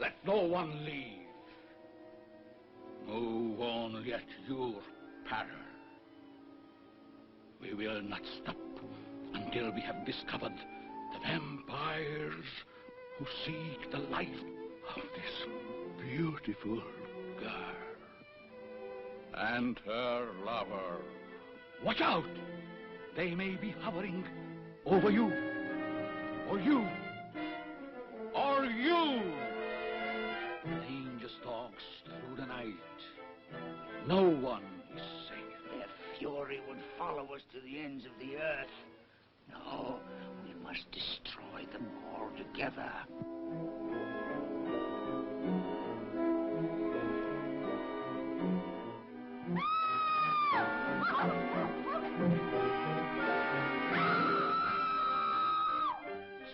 Let no one leave. Move on yet your peril. We will not stop until we have discovered the vampires who seek the life of this beautiful girl and her lover. Watch out! They may be hovering over you, or you, or you! Danger stalks through the night. No one is safe. Their fury would follow us to the ends of the earth. No, we must destroy them all together.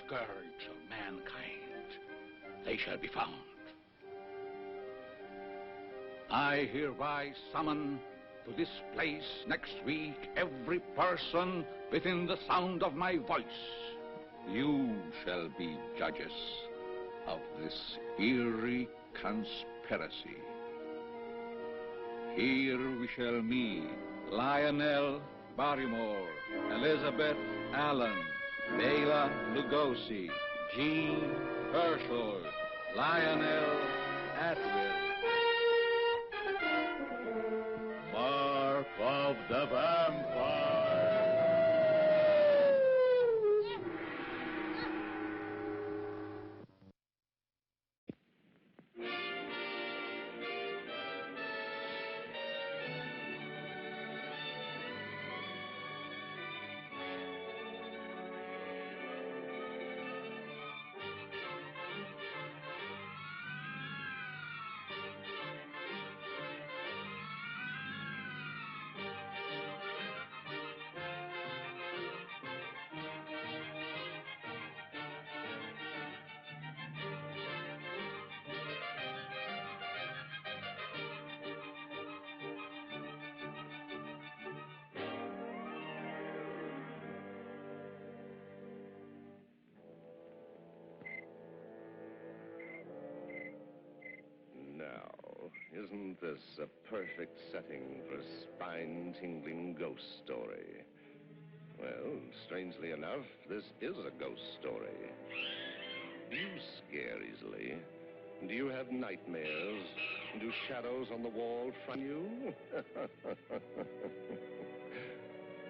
Scourge of mankind, they shall be found. I hereby summon to this place next week every person within the sound of my voice. You shall be judges of this eerie conspiracy. Here we shall meet Lionel Barrymore, Elizabeth Allen, Bela Lugosi, Jean Herschel, Lionel Atwill. Mark of the Vampire. Isn't this a perfect setting for a spine-tingling ghost story? Well, strangely enough, this is a ghost story. Do you scare easily? Do you have nightmares? Do shadows on the wall frighten you?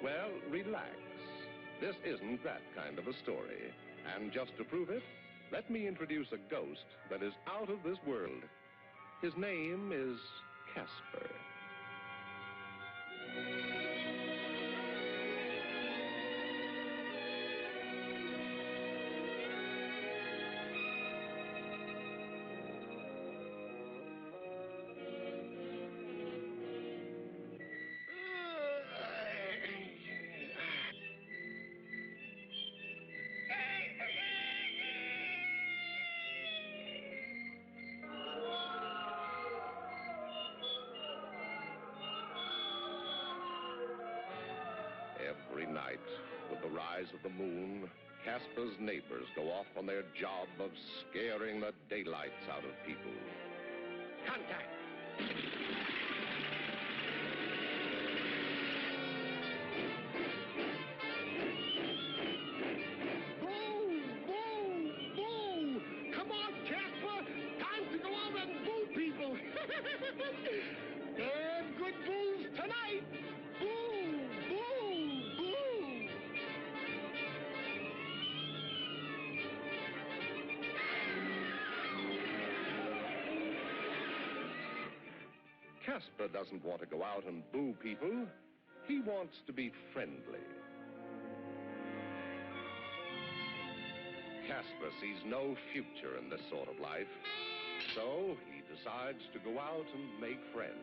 Well, relax. This isn't that kind of a story. And just to prove it, let me introduce a ghost that is out of this world. His name is Casper. Every night, with the rise of the moon, Casper's neighbors go off on their job of scaring the daylights out of people. Contact! Boo! Boo! Boo! Come on, Casper! Time to go out and boo people! And good boos tonight! Boo! Boo! Boo! Casper doesn't want to go out and boo people. He wants to be friendly. Casper sees no future in this sort of life, so he decides to go out and make friends.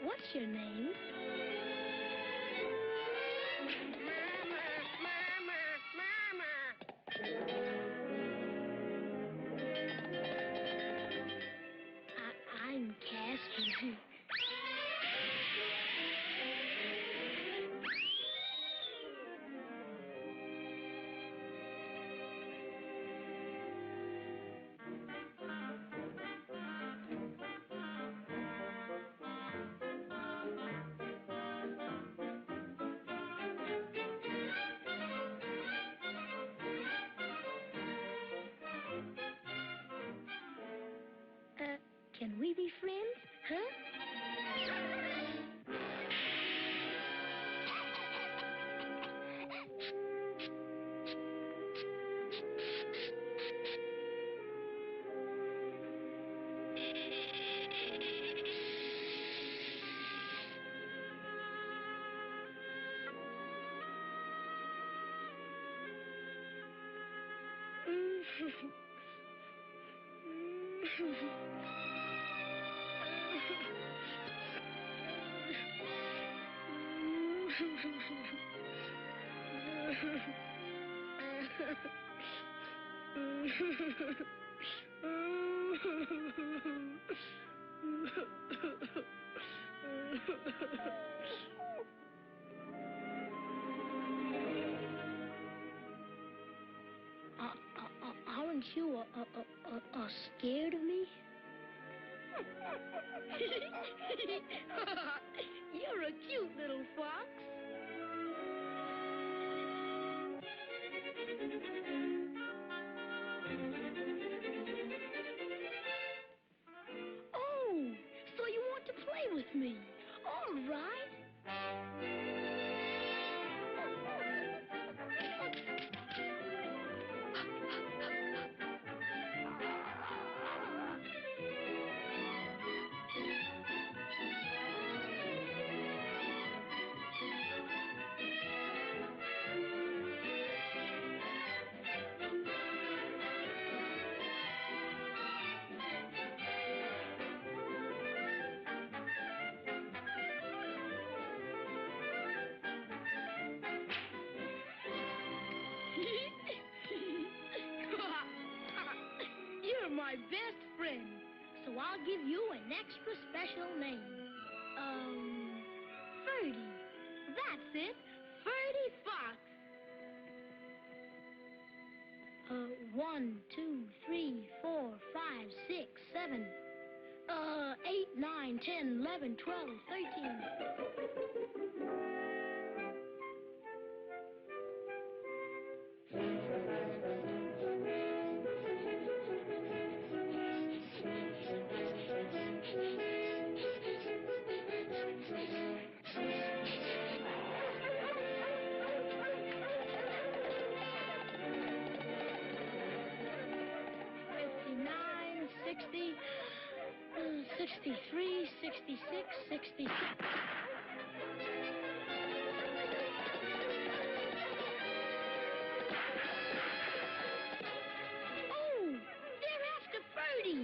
What's your name? I'm Casper. Can we be friends, huh? Aren't you scared of me? You're a cute little fox. Oh, so you want to play with me? All right. You're my best friend, so I'll give you an extra special name. Ferdy. That's it, Ferdy Fox. 1, 2, 3, 4, 5, 6, 7, 8, 9, 10, 11, 12, 13. Sixty, 63, 66, 66. Oh, they're after Ferdy.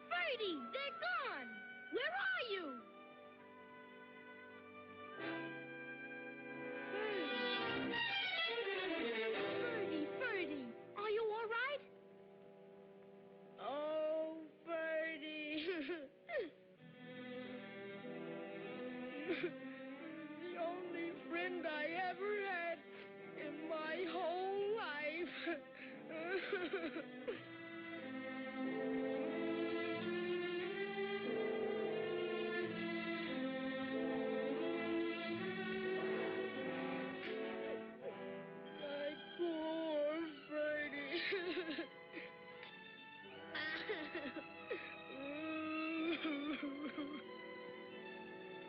Ferdy, they're gone. Where are you? Ferdy, are you all right? Oh, Ferdy. The only friend I ever had in my whole life.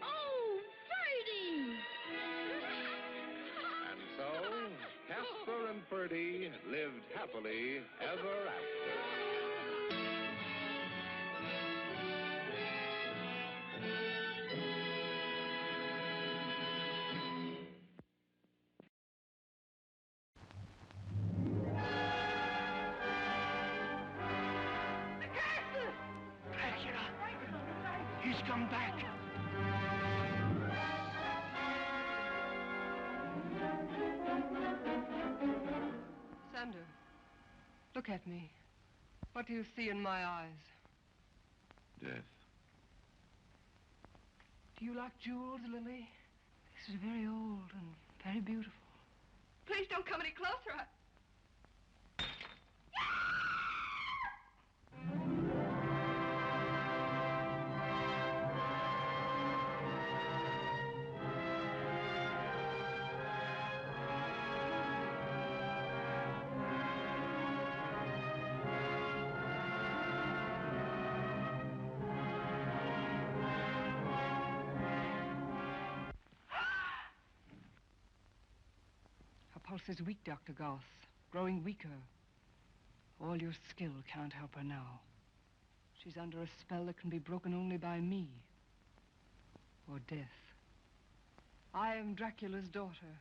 Oh, Ferdy! And so, Casper and Ferdy lived happily ever after. must come back. Sander, look at me. What do you see in my eyes? Death. Do you like jewels, Lily? This is very old and very beautiful. Please don't come any closer. Her pulse is weak, Dr. Goss. Growing weaker. All your skill can't help her now. She's under a spell that can be broken only by me. Or death. I am Dracula's daughter.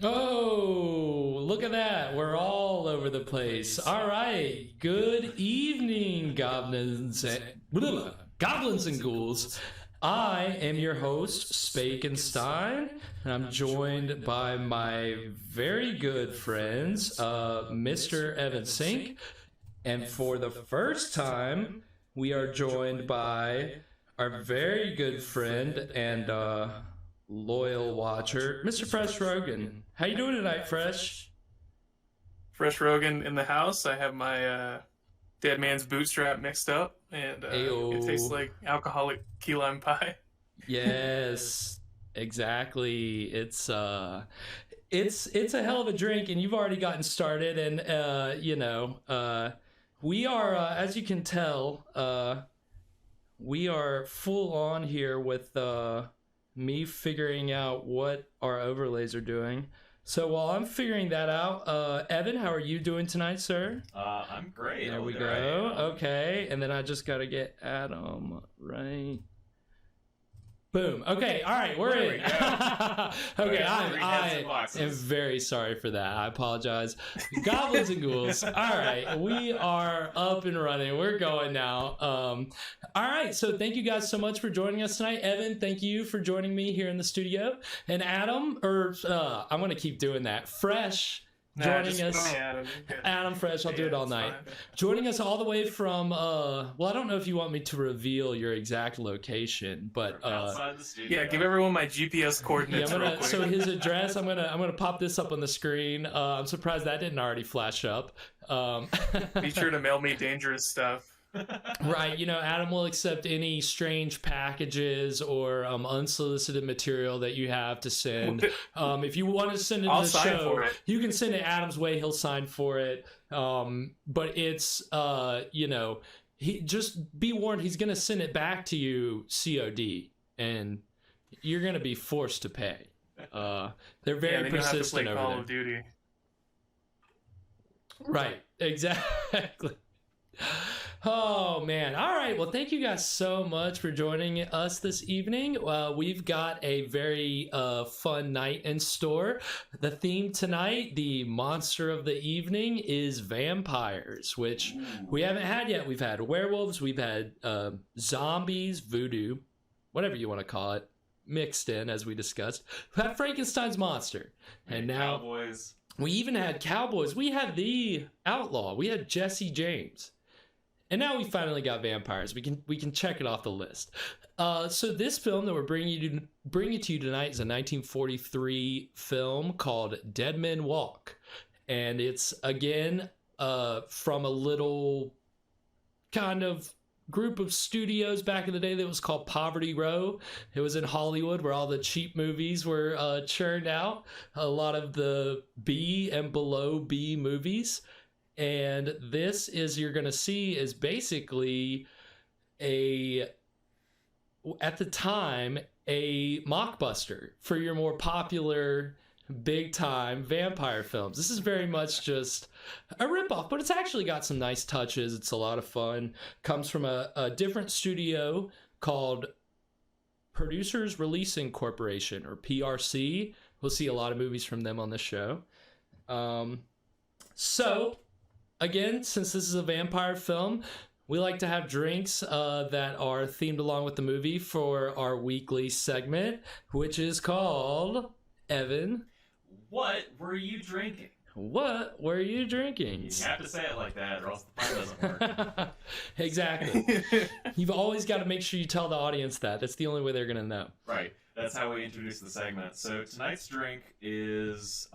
Oh, look at that. We're all over the place. All right. Good evening, goblins and ghouls. I am your host, Spakenstein, and I'm joined by my very good friends, Mr. Evan Sink, and for the first time, we are joined by our very good friend and loyal watcher, Mr. Fresh Rogan. How you doing tonight, Fresh? Fresh Rogan in the house. I have my dead man's bootstrap mixed up, and it tastes like alcoholic key lime pie. Yes, exactly. It's a hell of a drink, and you've already gotten started. And we are, as you can tell, we are full on here with me figuring out what our overlays are doing. So while I'm figuring that out, Evan, how are you doing tonight, sir? I'm great. There we go. Okay, and then I just got to get Adam right. Boom. Okay. All right. We're in. Okay. I am very sorry for that. I apologize. Goblins and ghouls. All right. We are up and running. We're going now. All right. So thank you guys so much for joining us tonight. Evan, thank you for joining me here in the studio. And Adam, I'm going to keep doing that. Fresh. Joining us, Adam Fresh, I'll do it all night. Joining us all the way from, well, I don't know if you want me to reveal your exact location, but outside the studio. Yeah, give everyone my GPS coordinates. Yeah, so his address, I'm gonna pop this up on the screen. I'm surprised that didn't already flash up. Be sure to mail me dangerous stuff. Right, Adam will accept any strange packages or unsolicited material that you have to send. If you want to send it to the show, you can send it Adam's way. He'll sign for it. But it's, he just be warned. He's going to send it back to you COD, and you're going to be forced to pay. They're very persistent over Call of Duty. Right, exactly. Oh, man. All right. Well, thank you guys so much for joining us this evening. We've got a very fun night in store. The theme tonight, the monster of the evening, is vampires, which we haven't had yet. We've had werewolves. We've had zombies, voodoo, whatever you want to call it, mixed in, as we discussed. We've had Frankenstein's monster. And now... Cowboys. We even had cowboys. We had the outlaw. We had Jesse James. And now we finally got vampires. We can check it off the list. So this film that we're bringing to you tonight is a 1943 film called Dead Men Walk. And it's, again, from a little kind of group of studios back in the day that was called Poverty Row. It was in Hollywood where all the cheap movies were churned out. A lot of the B and below B movies. And this is, you're going to see, is basically at the time, a mockbuster for your more popular big time vampire films. This is very much just a ripoff, but it's actually got some nice touches. It's a lot of fun. Comes from a different studio called Producers Releasing Corporation, or PRC. We'll see a lot of movies from them on the show. So again, since this is a vampire film, we like to have drinks that are themed along with the movie for our weekly segment, which is called, Evan, what were you drinking? What were you drinking? You have to say it like that, or else the pun doesn't work. Exactly. You've always got to make sure you tell the audience that. That's the only way they're going to know. Right. That's how we introduce the segment. So tonight's drink is,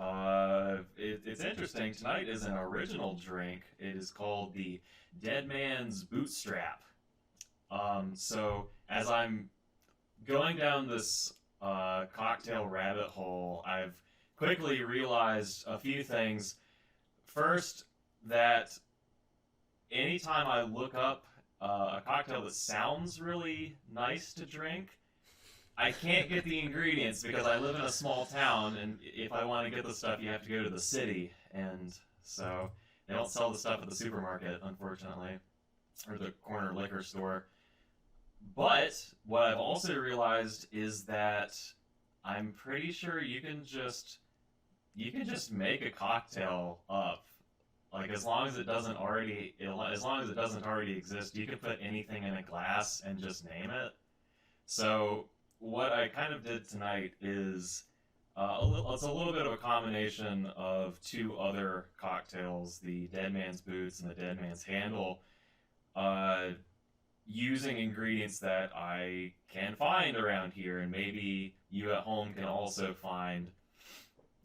it's interesting. Tonight is an original drink. It is called the Dead Man's Bootstrap. So as I'm going down this cocktail rabbit hole, I've quickly realized a few things. First, that anytime I look up a cocktail that sounds really nice to drink, I can't get the ingredients because I live in a small town, and if I want to get the stuff, you have to go to the city, and so they don't sell the stuff at the supermarket, unfortunately, or the corner liquor store. But what I've also realized is that I'm pretty sure you can just make a cocktail up. Like, as long as it doesn't already exist, you can put anything in a glass and just name it. So what I kind of did tonight is it's a little bit of a combination of two other cocktails, the Dead Man's Boots and the Dead Man's Handle, using ingredients that I can find around here, and maybe you at home can also find.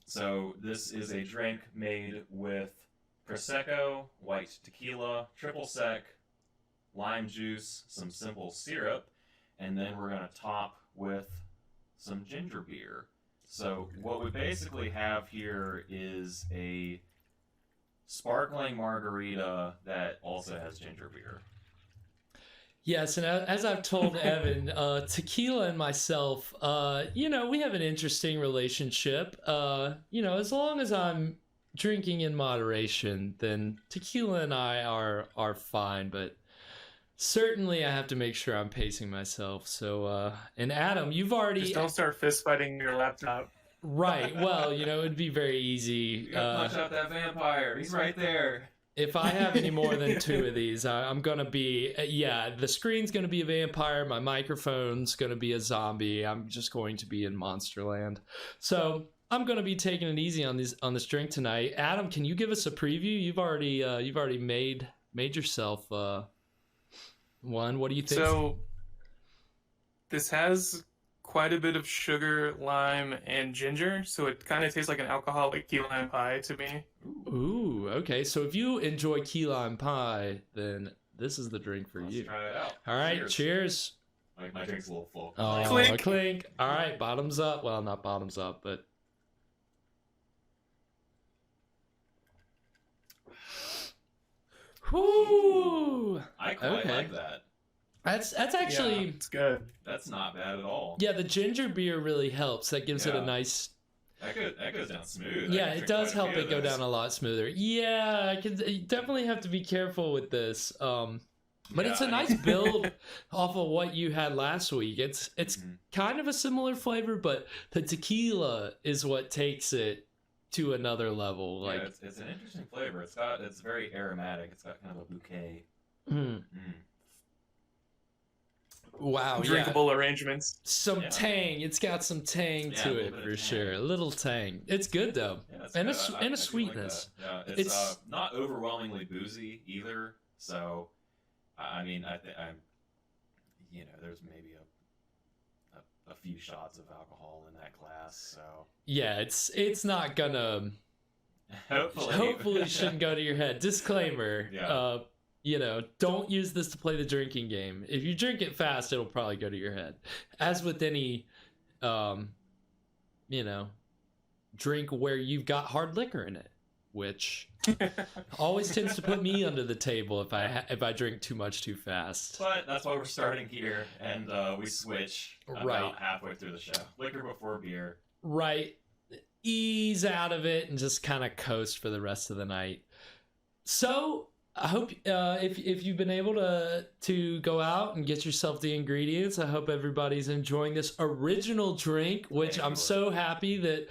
So this is a drink made with Prosecco, white tequila, triple sec, lime juice, some simple syrup, and then we're going to top with some ginger beer. So what we basically have here is a sparkling margarita that also has ginger beer. Yes, and as I've told Evan, tequila and myself, we have an interesting relationship. As long as I'm drinking in moderation, then tequila and I are fine, but certainly I have to make sure I'm pacing myself. So, and Adam, you've already... Just don't start fist fighting your laptop. Right, well, it'd be very easy. You gotta punch out that vampire. He's right there. If I have any more than two of these, I'm going to be, the screen's going to be a vampire, my microphone's going to be a zombie, I'm just going to be in Monsterland. So I'm going to be taking it easy on this drink tonight. Adam, can you give us a preview? You've already made yourself one. What do you think? So this has quite a bit of sugar, lime, and ginger, so it kind of tastes like an alcoholic key lime pie to me. Ooh, okay. So if you enjoy key lime pie, then this is the drink for you. Let's try it out. All right, cheers. My drink's a little full. Oh, clink. Clink. All right, bottoms up. Well, not bottoms up, but... Whoo! I quite like that. That's actually... it's good. That's not bad at all. Yeah, the ginger beer really helps. That gives it a nice... That goes down smooth. Yeah, it does help it go down a lot smoother. Yeah, you definitely have to be careful with this. But it's a nice build off of what you had last week. It's kind of a similar flavor, but the tequila is what takes it to another level. Like, it's an interesting flavor. It's very aromatic. It's got kind of a bouquet. Wow, drinkable arrangements. Some tang. It's got some tang to it for sure. A little tang. It's good though, and a sweetness. Like it's not overwhelmingly boozy either. So, I mean, I'm, there's maybe a few shots of alcohol in that glass. So yeah, it's not gonna. Hopefully, it shouldn't go to your head. Disclaimer. Don't use this to play the drinking game. If you drink it fast, it'll probably go to your head. As with any, drink where you've got hard liquor in it, which always tends to put me under the table if I drink too much too fast. But that's why we're starting here, and we switch about halfway through the show. Liquor before beer. Right. Ease out of it and just kind of coast for the rest of the night. So I hope if you've been able to go out and get yourself the ingredients, I hope everybody's enjoying this original drink, which I'm so happy that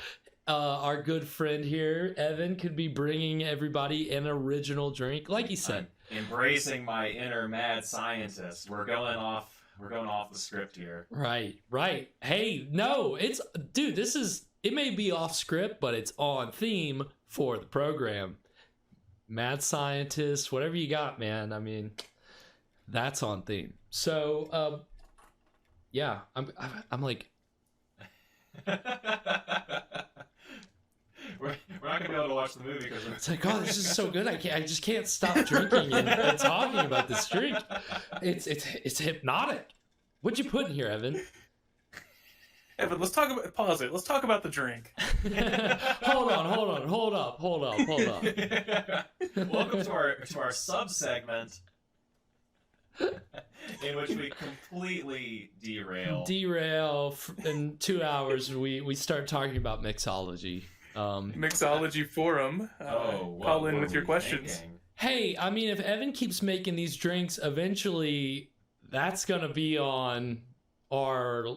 our good friend here, Evan, could be bringing everybody an original drink. Like he said, I'm embracing my inner mad scientist. We're going off the script here. Right. Hey, no, it may be off script, but it's on theme for the program. Mad scientist, whatever you got, man. I mean, that's on theme. So, yeah, I'm like, we're not gonna be able to watch the movie because it's like, oh, this is so good. I just can't stop drinking and talking about this drink. It's hypnotic. What'd you put in here, Evan? Evan, pause it. Let's talk about the drink. Hold up. Welcome to our sub-segment in which we completely derail. In 2 hours, we start talking about mixology. Mixology forum. Call in with your questions. Thinking? Hey, I mean, if Evan keeps making these drinks, eventually that's gonna be on our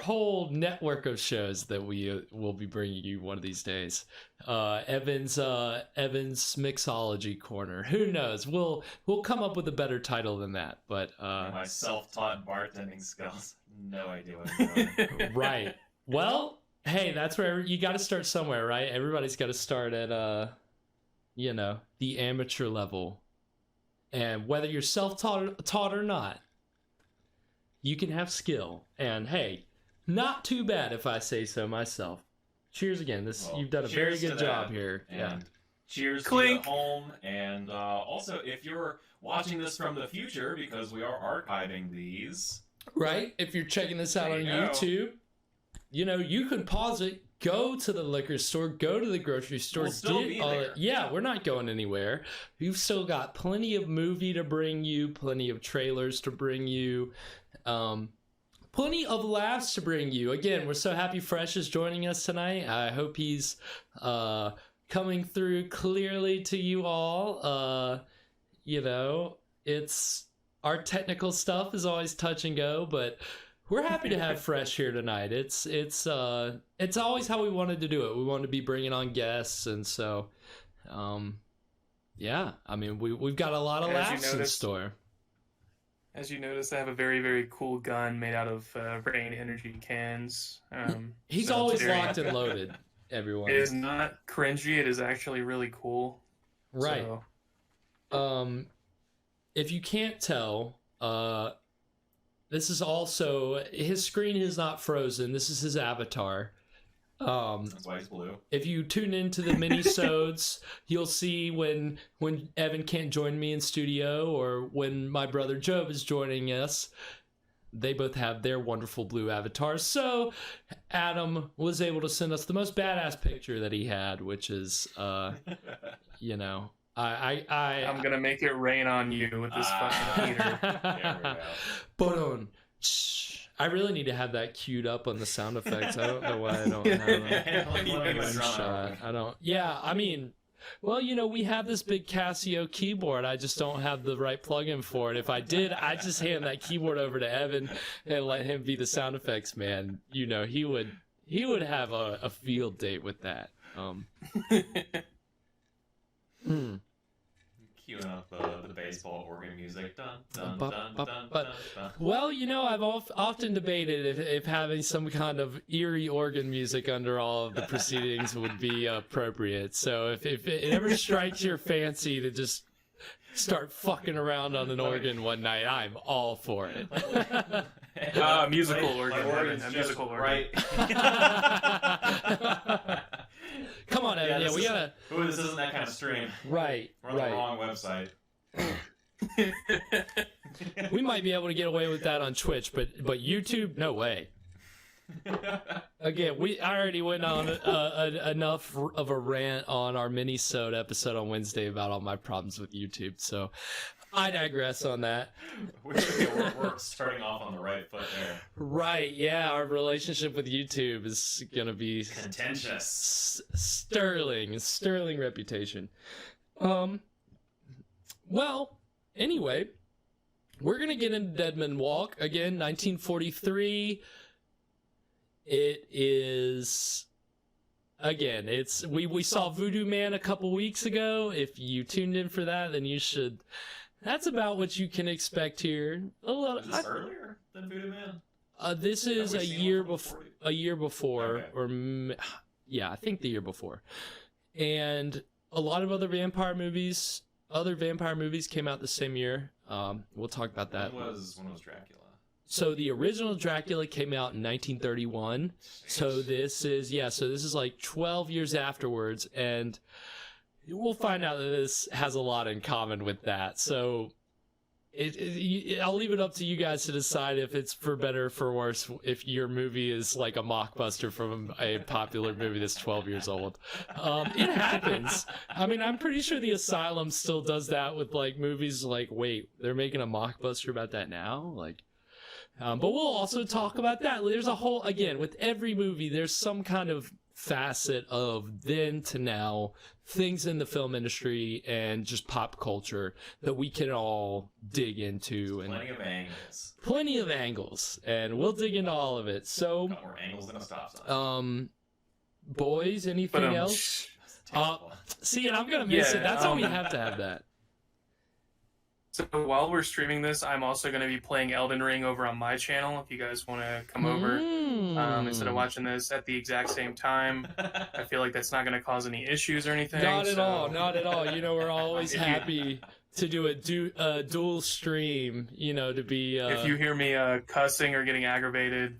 whole network of shows that we will be bringing you one of these days. Evan's mixology corner. Who knows? We'll come up with a better title than that. But my self-taught bartending skills, no idea what I'm doing. Right. Well, hey, that's where you got to start somewhere, right? Everybody's got to start at the amateur level, and whether you're self-taught or not, you can have skill. And hey, not too bad if I say so myself. Cheers again. You've done a very good job here. And cheers Clink. to you at home. And also, if you're watching this from the future, because we are archiving these. Right? If you're checking this out on YouTube, you could pause it, go to the liquor store, go to the grocery store. We'll still be there. Yeah, we're not going anywhere. You've still got plenty of movie to bring you, plenty of trailers to bring you. Plenty of laughs to bring you. Again, we're so happy Fresh is joining us tonight. I hope he's coming through clearly to you all. It's our technical stuff is always touch and go, but we're happy to have Fresh here tonight. It's always how we wanted to do it. We wanted to be bringing on guests, and so yeah. I mean, we've got a lot of laughs in store. As you notice, I have a very, very cool gun made out of Rain energy cans. He's always locked and loaded, everyone. It is not cringy. It is actually really cool. Right. So. If you can't tell, this is also... His screen is not frozen. This is his avatar. That's why he's blue. If you tune into the mini-sodes, you'll see when Evan can't join me in studio or when my brother Job is joining us, they both have their wonderful blue avatars. So Adam was able to send us the most badass picture that he had, which is, I'm gonna make it rain on you with this fucking heater. There we go. But I really need to have that queued up on the sound effects. I don't know why I don't have it. Yeah, I mean, well, we have this big Casio keyboard. I just don't have the right plugin for it. If I did, I'd just hand that keyboard over to Evan and let him be the sound effects man. He would have a field date with that. queuing up the baseball organ music. Dun, dun, dun, dun, dun, dun. Well, you know, I've often debated if having some kind of eerie organ music under all of the proceedings would be appropriate. So if it ever strikes your fancy to just start fucking around on an organ one night, I'm all for it. Musical organ. Organ's A just musical organ. right. Come on, Evan. Yeah, we gotta. Ooh, this isn't that kind of stream. Right. We're on the wrong website. We might be able to get away with that on Twitch, but YouTube, no way. Again, I already went on enough of a rant on our mini-sode episode on Wednesday about all my problems with YouTube, so I digress on that. We're starting off on the right foot there. Right, yeah, our relationship with YouTube is gonna be contentious. Sterling reputation. Well, anyway, we're gonna get into Dead Men Walk again, 1943. It is, again, we saw Voodoo Man a couple weeks ago. If you tuned in for that, then you should. That's about what you can expect here. Is this earlier than Voodoo Man? This is a year before. Okay. I think the year before. And a lot of other vampire movies came out the same year. We'll talk about that. When was Dracula? So the original Dracula came out in 1931. So this is like 12 years afterwards, and we'll find out that this has a lot in common with that. So I'll leave it up to you guys to decide if it's for better or for worse, if your movie is like a mockbuster from a popular movie that's 12 years old. It happens. I mean, I'm pretty sure The Asylum still does that with like movies like, wait, they're making a mockbuster about that now? Like, but we'll also talk about that. There's a whole, again, with every movie, there's some kind of facet of then to now, things in the film industry and just pop culture that we can all dig into. And Plenty of angles. And we'll dig into all of it. So, got more angles than a stop sign. Boys, anything else? See, and I'm going to miss it. That's why we have to have that. So while we're streaming this, I'm also going to be playing Elden Ring over on my channel. If you guys want to come over instead of watching this at the exact same time, I feel like that's not going to cause any issues or anything. Not at all. You know, we're always happy to do a dual stream. You know, to be. If you hear me cussing or getting aggravated,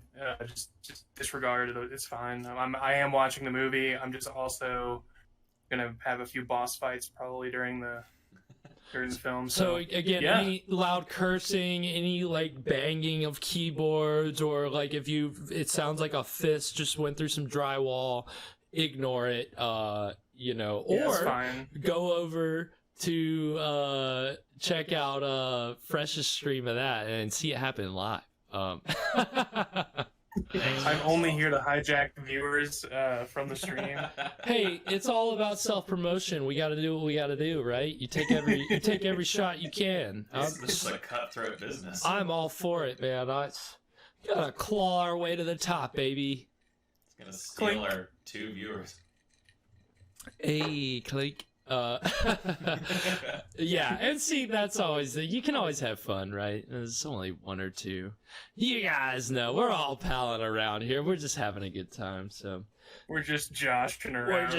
just disregard it. It's fine. I am watching the movie. I'm just also going to have a few boss fights probably during the film. So again, any loud cursing, any like banging of keyboards, or like if it sounds like a fist just went through some drywall, ignore it. You know, or go over to check out Fresh's stream of that and see it happen live. I'm only here to hijack the viewers from the stream. Hey, it's all about self-promotion. We got to do what we got to do, right? You take every shot you can. This is a cutthroat business. I'm all for it, man. Gotta claw our way to the top, baby. It's gonna steal our 2 viewers. Hey, Clink. Yeah, and see, that's always you can always have fun, right? There's only 1 or 2. You guys know we're all palling around here. We're just having a good time, so we're just joshing around.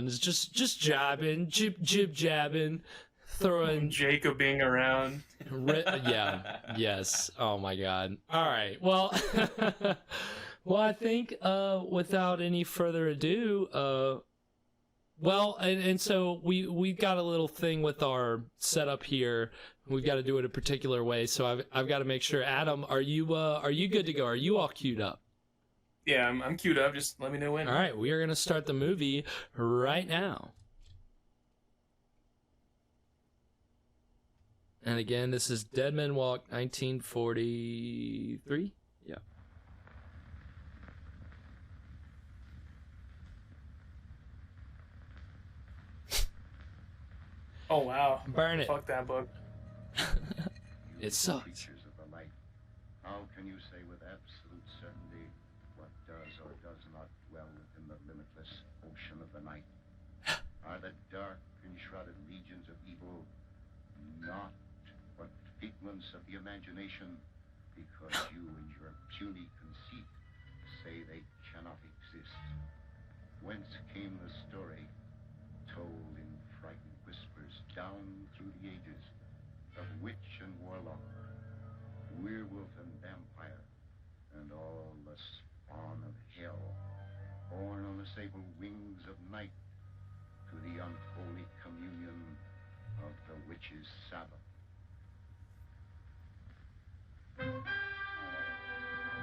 just jabbing, jib jabbing, throwing Jacobing around. Yes. Oh my God. All right. Well, well, I think without any further ado, well, and so we've got a little thing with our setup here. We've got to do it a particular way. So I've got to make sure. Adam, are you good to go? Are you all queued up? Yeah, I'm queued up. Just let me know when. All right, we are going to start the movie right now. And again, this is Dead Men Walk, 1943. Yeah. Oh wow! Burn it. Fuck that book. It sucks. Creatures of the light, how can you say with absolute certainty what does or does not dwell within the limitless ocean of the night? Are the dark and flame-shrouded legions of evil, not but figments of the imagination, because you and your puny conceit say they cannot exist. Whence came the story, told in frightened whispers down through the ages, of witch and warlock, werewolf and vampire, and all the spawn of hell, born on the sable wings of night to the unholy communion of the witch's Sabbath.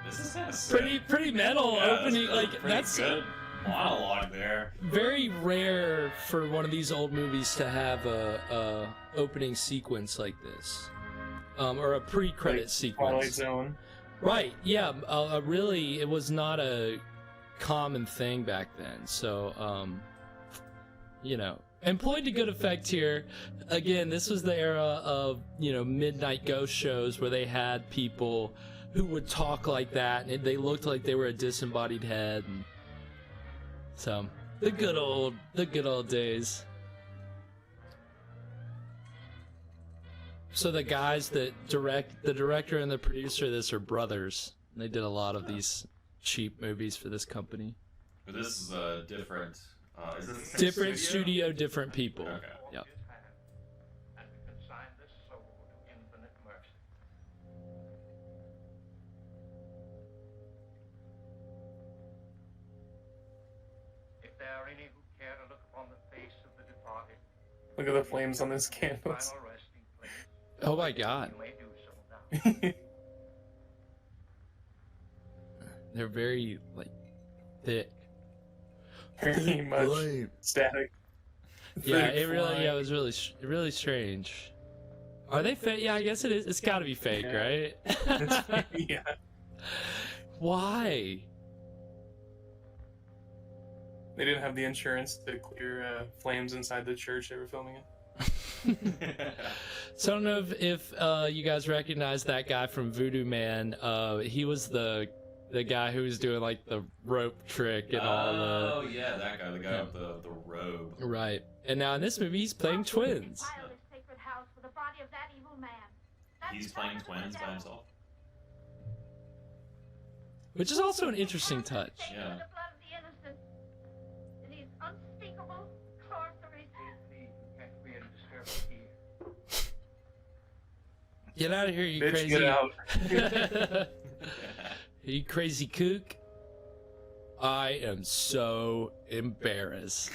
This is kind of pretty metal opening. Like that's good monologue there. Very rare for one of these old movies to have a opening sequence like this, or a pre-credit sequence. Twilight Zone. Right? Yeah. Really, it was not a common thing back then. So, you know, employed to good effect here. Again, this was the era of, you know, midnight ghost shows where they had people who would talk like that, and they looked like they were a disembodied head. And so, the good old days. So the guys that the director and the producer of this are brothers. They did a lot of these cheap movies for this company. But this is a different. Is this the same Different studio, different people. Okay. Yep. And consign this soul to infinite mercy. If there are any who care to look upon the face of the departed, Look at the flames on this canvas. final resting place, Oh my God. you may do so now. They're very like thick. Very much static. Yeah, Very it really flying. it was really strange. Are they fake? Yeah, I guess it is. It's got to be fake, Yeah. right? Yeah. Why? They didn't have the insurance to clear flames inside the church they were filming it. So I don't know if you guys recognize that guy from Voodoo Man. He was the guy who was doing like the rope trick and all the. Oh yeah, that guy, the guy with the robe. Right. And now in this movie, he's playing twins. Defile this sacred house with the body of that evil man. That's He's playing twins by devil. himself. Which is also an interesting touch. Yeah. The blood of the innocent. It is unspeakable sorcery. Please, can't we disturb us here? Get out of here, you Bitch, crazy. get out. You crazy kook. I am so embarrassed.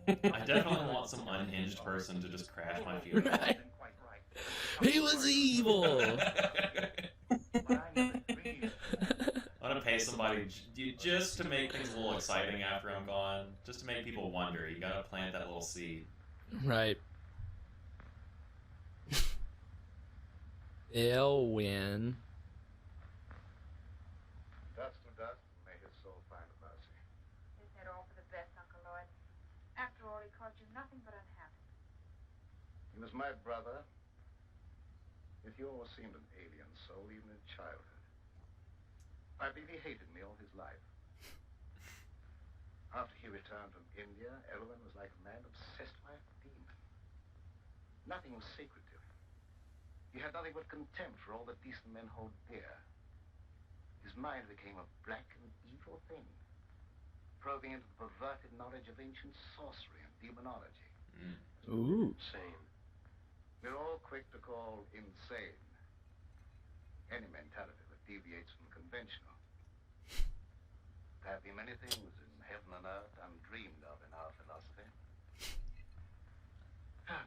I definitely want some unhinged person to just crash my funeral. Right. Quite right. He was evil. But I never dreamed. I want to pay somebody just to make things a little exciting after I'm gone, just to make people wonder. You gotta plant that little seed. Right. Elwin. Dust to dust, may his soul find mercy. Is that all for the best, Uncle Lloyd? After all, he caused you nothing but unhappiness. He was my brother. Yet he always seemed an alien soul, even in childhood. I believe he hated me all his life. After he returned from India, Elwin was like a man obsessed by a demon. Nothing was sacred to him. He had nothing but contempt for all that decent men hold dear. His mind became a black and evil thing, probing into the perverted knowledge of ancient sorcery and demonology. Ooh. Insane. We're all quick to call insane any mentality that deviates from the conventional. There have been many things in heaven and earth undreamed of in our philosophy.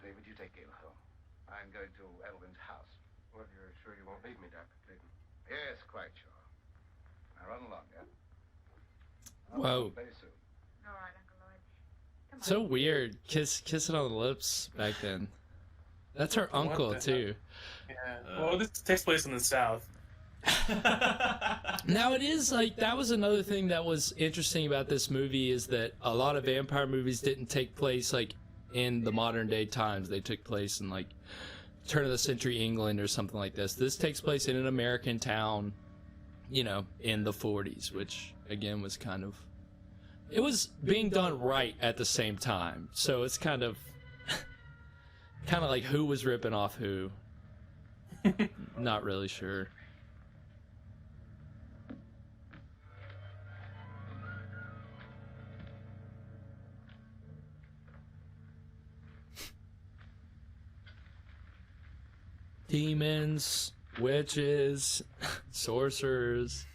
David, you take Gail home. I'm going to Elvin's house. Well, you're sure you won't leave me, Dr. Clayton? Yes, quite sure. Now run along, yeah? Whoa. Very soon. All right, Uncle Lloyd. Come on. So weird. Kissing on the lips back then. That's her uncle, the too. Yeah. Well, this takes place in the South. Now it is like that was another thing that was interesting about this movie is that a lot of vampire movies didn't take place like in the modern day times. They took place in like turn of the century England or something like this. This takes place in an American town, you know, in the 40s, which again was kind of it was being done right at the same time. So it's kind of like who was ripping off who. Not really sure. Demons, witches, sorcerers.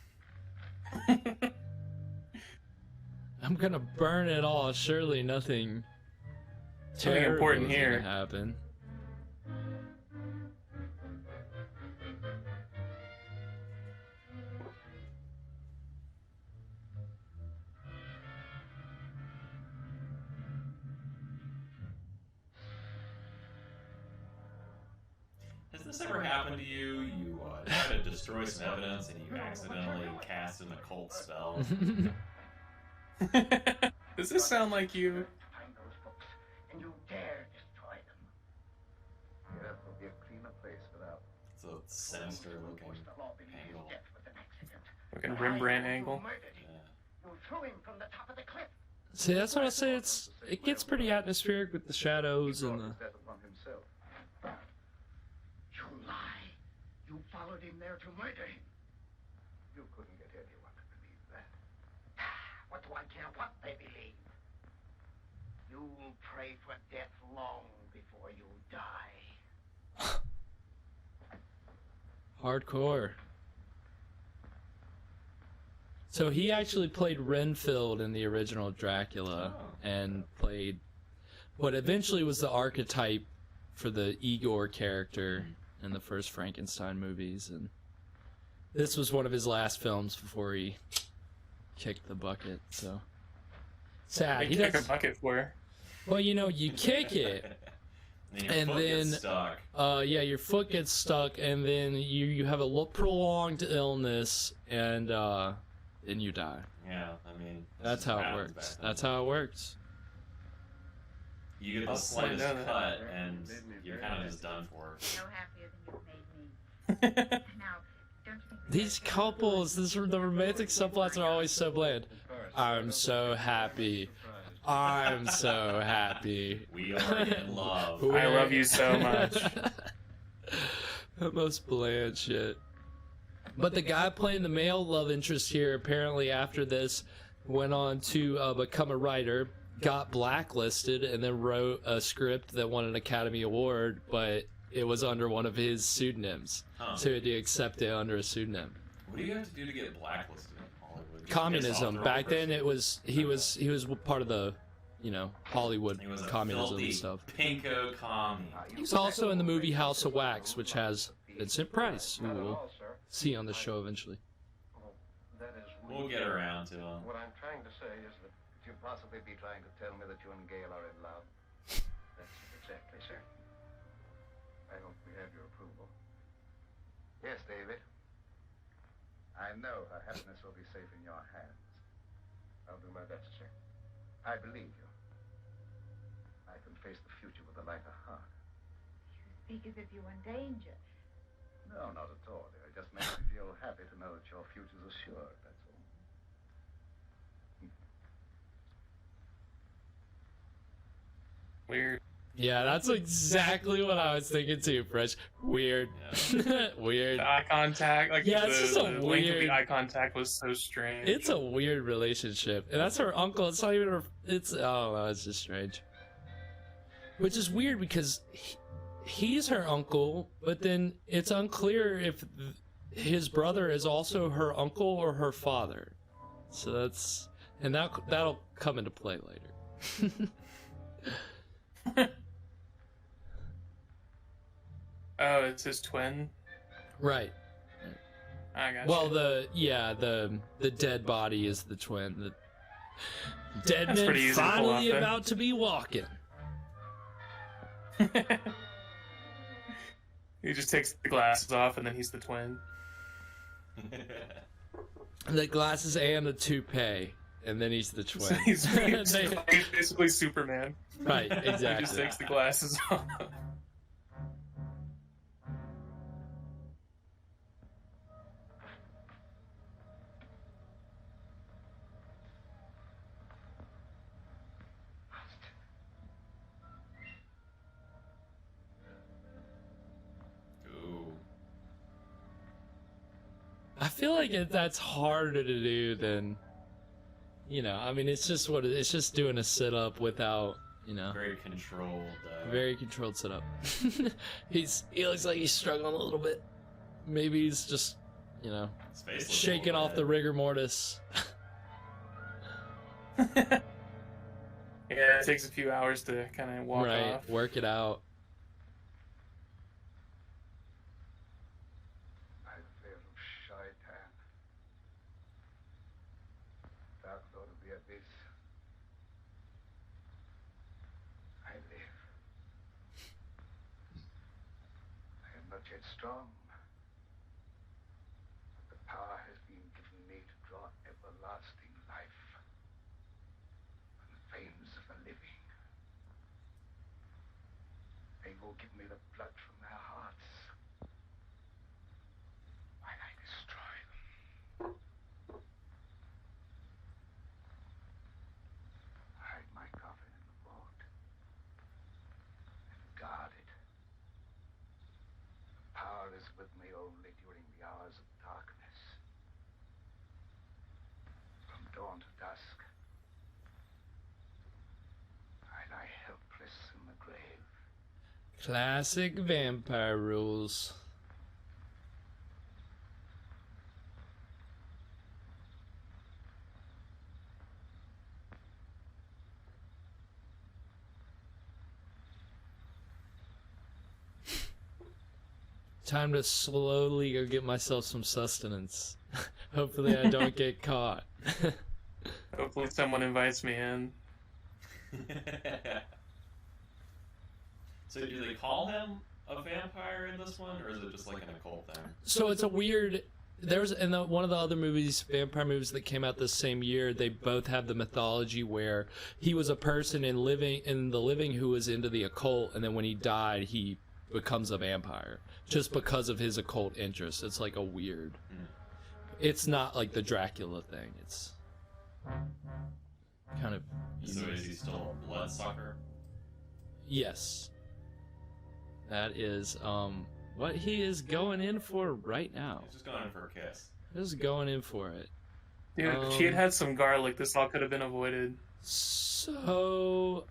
I'm gonna burn it all. Surely nothing terrible important is here. gonna happen. Has this ever happened to you? You try to destroy some evidence and you accidentally cast an occult spell. Does this sound like you? Find those books, and you dare destroy them. The earth will be a cleaner place without. It's a sinister looking angle. Looking Rembrandt angle. You threw him from the top of the cliff. See, that's what I say. It gets pretty atmospheric with the shadows and the. You lie. You followed him there to murder him. You couldn't get anyone to believe that. What do I care what they believe? You'll pray for death long before you die. Hardcore. So he actually played Renfield in the original Dracula and played what eventually was the archetype for the Igor character in the first Frankenstein movies, and this was one of his last films before he kicked the bucket. So sad. He kick a bucket for. Well, you know, you kick it, and then yeah, your foot gets stuck, and then you have a prolonged illness, and you die. Yeah, I mean, that's how it works. That's how it works. You get the slightest cut, and you're kind of just done for. No happier than you've made me. Now, don't you think These couples, the romantic subplots are always so bland. I'm so happy. I'm so happy. We are in love. I love you so much. The most bland shit. But the guy playing the male love interest here, apparently after this, went on to become a writer, got blacklisted, and then wrote a script that won an Academy Award, but it was under one of his pseudonyms. So he had to accept it under a pseudonym. What do you have to do to get blacklisted in Hollywood? Communism. Back then, he was part of the, Hollywood communism and stuff. Pinko commie. He was also in the movie House of Wax, which has Vincent Price, who we'll see on the show eventually. We'll get around to him. What I'm trying to say is that Could you possibly be trying to tell me that you and Gail are in love? that's exactly, sir. I hope we have your approval. Yes, David. I know her happiness will be safe in your hands. I'll do my best, sir. I believe you. I can face the future with a lighter heart. you speak as if you were in danger? No, not at all, dear. It just makes me feel happy to know that your future's assured, that's all. Weird. Yeah, that's exactly what I was thinking too, Fresh. Weird. Yeah. Weird. The eye contact, yeah, it's just a length of weird. the eye contact was so strange. It's a weird relationship, and that's her uncle. It's not even her. It's I don't know. It's just strange. Which is weird because he's her uncle, but then it's unclear if his brother is also her uncle or her father. So that'll come into play later. Oh, it's his twin. Right. I got Well, the dead body is the twin. The dead That's pretty man easy to pull finally off, then. about to be walking. He just takes the glasses off, and then he's the twin. The glasses and the toupee, and then he's the twin. So he's basically Superman. Right, exactly. He just takes the glasses off. I feel like that's harder to do than, you know, I mean, it's just it's just doing a sit-up without, you know. Very controlled. Very controlled sit-up. He looks like he's struggling a little bit. Maybe he's just, you know, shaking off the rigor mortis. Yeah, it takes a few hours to kind of walk off. Work it out. Yet strong. The power has been given me to draw everlasting life from the veins of the living. They will give me the blood from their hearts while I destroy them. Hide my coffin in the vault and guard it. Power is with me only during the hours of darkness. From dawn to dusk, I lie helpless in the grave. Classic vampire rules. Time to slowly go get myself some sustenance. Hopefully I don't get caught. Hopefully someone invites me in. So do they call him a vampire in this one, or is it just like an occult thing? So it's a weird... There's in one of the other movies, vampire movies that came out this same year, they both have the mythology where he was a person in the living who was into the occult, and then when he died, he becomes a vampire just because of his occult interest. It's like a weird... It's not like the Dracula thing. It's kind of... So is he still a bloodsucker? Yes. That is what he is going in for right now. He's just going in for a kiss. Just going in for it. Dude, if she had had some garlic, this all could have been avoided. So...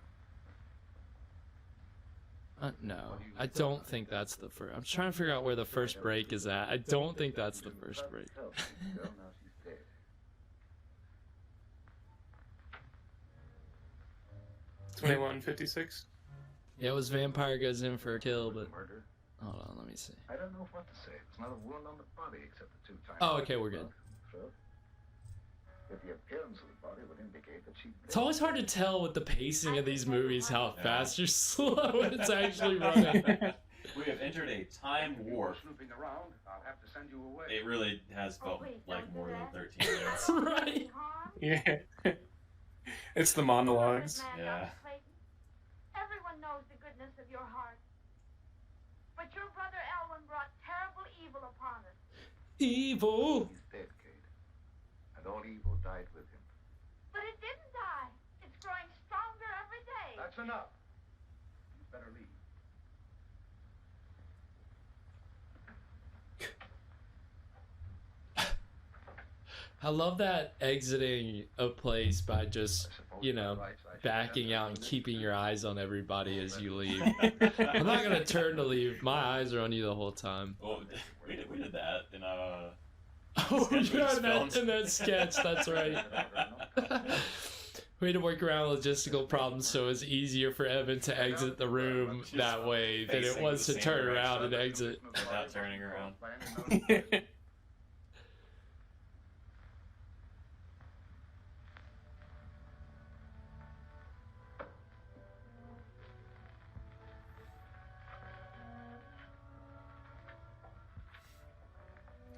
no, I don't think that's the first. I'm trying to figure out where the first break is at. I don't think that's the first break. 21:56. Yeah, it was vampire goes in for a kill, but hold on, let me see. I don't know what to say. There's not a wound on the body except the 2 times. Oh, okay, we're good. If the appearance of the body would indicate that she... It's always hard to tell with the pacing of these movies how fast or slow it's actually running. We have entered a time warp. Snooping around, I'll have to send you away. It really has felt like more than 13 minutes. Right. Yeah. It's the monologues. Yeah. Everyone knows the goodness of your heart. But your brother Elwyn brought terrible evil upon us. Evil? He's dead, Kate. And all evil died with him. But it didn't die. It's growing stronger every day. That's enough. You better leave. I love that exiting a place by just, you know, backing out and keeping your eyes on everybody as you leave. I'm not going to turn to leave. My eyes are on you the whole time. Well, we did that in Oh, yeah, in that sketch, that's right. We had to work around logistical problems so it was easier for Evan to exit the room that way than it was to turn around and exit. Without turning around.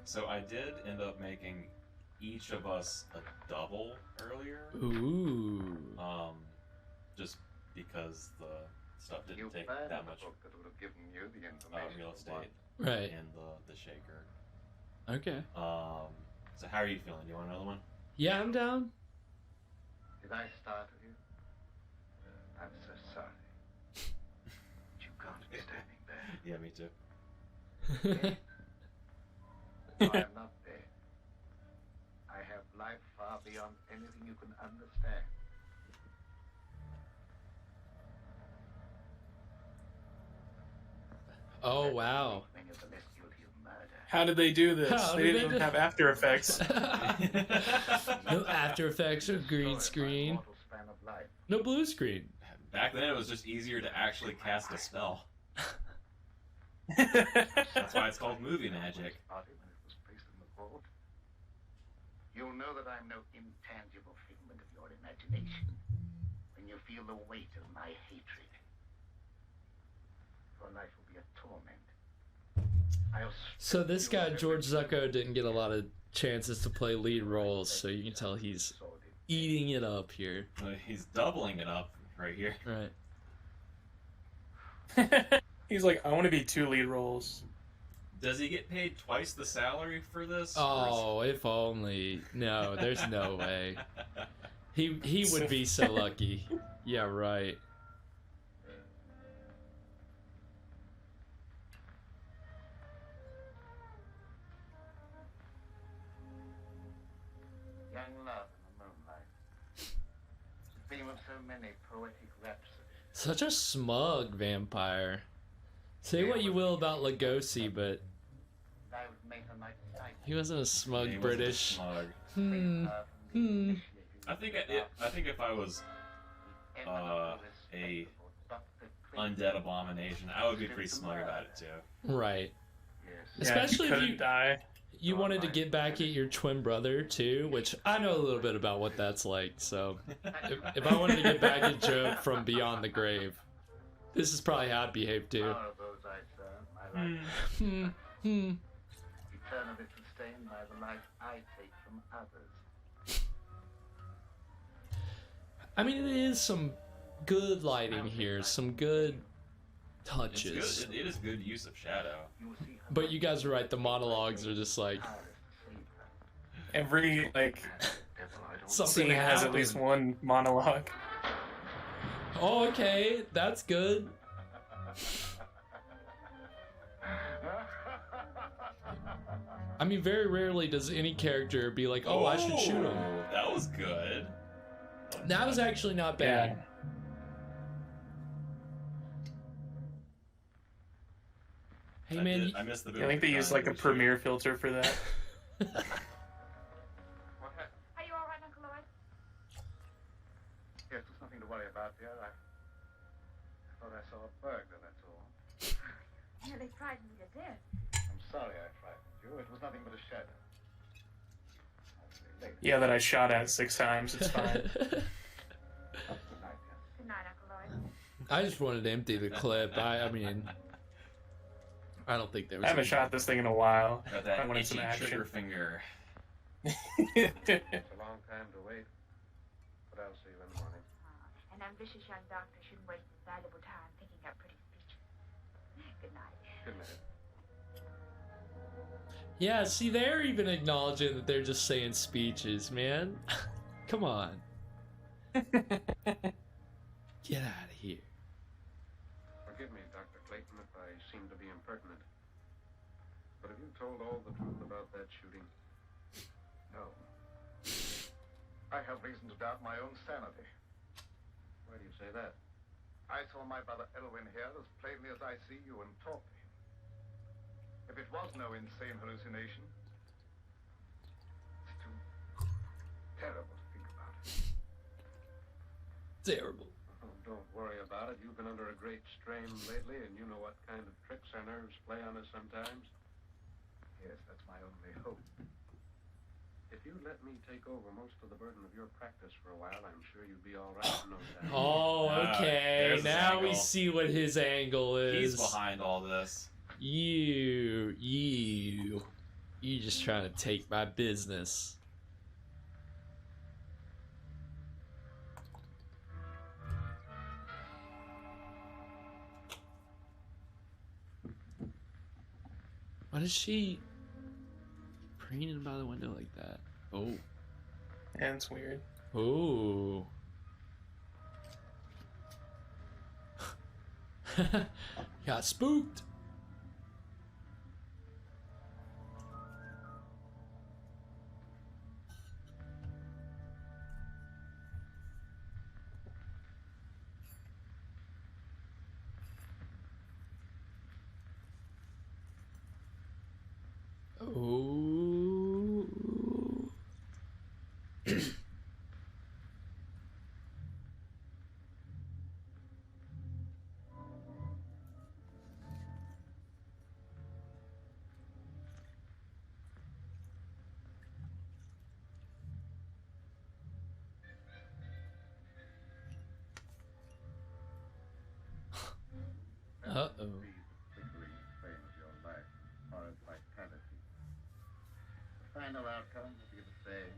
So I did end up making each of us a double earlier. Ooh. Just because the stuff didn't take that much real estate. Right. In the shaker. Okay. So how are you feeling? Do you want another one? Yeah, I'm down. Did I startle you? I'm so sorry. But you can't be standing there. Yeah, me too. I am not dead. life far beyond anything you can understand. Oh, wow. Many of the less guilty of murder. How did they do this? How They did didn't they do- have After Effects. No After Effects or green screen. Mortal span of life. No blue screen. Back then, it was just easier to actually cast a spell. That's why it's called movie magic. Party when it was placed in the vault. You'll know that I'm no intangible figment of your imagination when you feel the weight of my hatred. Your life will be a torment. So this guy, George Zucco, didn't get a lot of chances to play lead roles, so you can tell he's eating it up here. He's doubling it up right here. Right. He's like, I want to be 2 lead roles. Does he get paid twice the salary for this? Oh, if only. No, there's no way. He would be so lucky. Yeah, right. Young love in the moonlight. Theme of so many poetic rhapsodies. Such a smug vampire. Say what you will about Lugosi, but I would make a night sight. he wasn't a smug He wasn't British. smug. Hmm. I think if I was a undead abomination, I would be pretty smug about it too. Right. Yes. Especially yeah, if if you die. you wanted to get back at your twin brother too, which I know a little bit about what that's like. So if I wanted to get back at Joe from beyond the grave, this is probably how I'd behave too. Power of those I serve, my life eternally sustained by the life I take from others. I mean, it is some good lighting here, some good touches. It's good. It is good use of shadow. But you guys are right, the monologues are just like Every, like, something scene has at happened. least one monologue. Oh, okay, that's good. I mean, very rarely does any character be like, "Oh, I should shoot him." That was good. That was actually not bad. Hey man, I missed the I think they used like a Premiere filter for that. Are you all right, Uncle Lloyd? Yes, there's nothing to worry about, dear. I thought I saw a burglar, that's all. Nearly frightened me to death. I'm sorry I frightened you. It was nothing but a shadow. Yeah, that I shot at 6 times. It's fine. Good night, Uncle Lloyd. I just wanted to empty the clip. I mean, I don't think there was. I haven't shot this thing in a while. Got that I wanted some itchy action. trigger finger. It's a long time to wait, but I'll see you in the morning. An ambitious young doctor shouldn't waste his valuable time thinking up pretty speeches. Good night. Good night. Yeah, see, they're even acknowledging that they're just saying speeches, man. Come on. Get out of here. Forgive me, Dr. Clayton, if I seem to be impertinent. But have you told all the truth about that shooting? No. I have reason to doubt my own sanity. Why do you say that? I saw my brother Elwyn here as plainly as I see you and talk to him. If it was no insane hallucination, it's too terrible to think about. Terrible. Oh, don't worry about it. You've been under a great strain lately, and you know what kind of tricks our nerves play on us sometimes. Yes, that's my only hope. If you let me take over most of the burden of your practice for a while, I'm sure you'd be all right in no time. Oh, okay. there's his Now we angle. see what his angle is. He's behind all this. You just trying to take my business. What is she preening by the window like that? Oh. Yeah, it's weird. Oh. Got spooked. Uh-oh. The final outcome will be the same.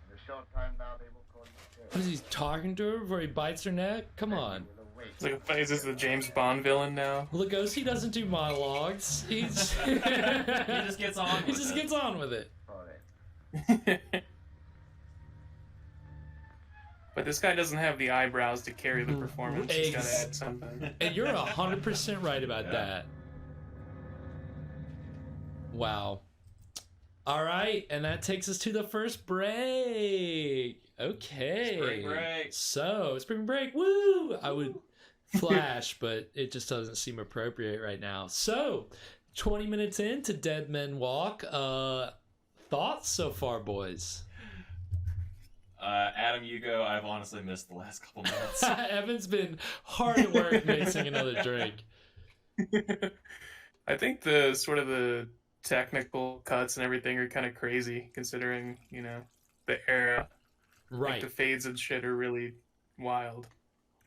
In a short time now, they will call you dead. What is he talking to her before he bites her neck? Come on. It's like, is this the James Bond villain now? Lugosi doesn't do monologues. He's he just gets on with He just gets on with it. But this guy doesn't have the eyebrows to carry the performance. He's got to add something. And you're 100% right about that. Wow. All right, and that takes us to the first break. Okay. Spring break. So, spring break. Woo! I would flash, but it just doesn't seem appropriate right now. So, 20 minutes into Dead Men Walk. Thoughts so far, boys? Adam, you go. I've honestly missed the last couple minutes. Evan's been hard at work mixing another drink. I think the technical cuts and everything are kind of crazy, considering, you know, the era. Right. Like the fades and shit are really wild.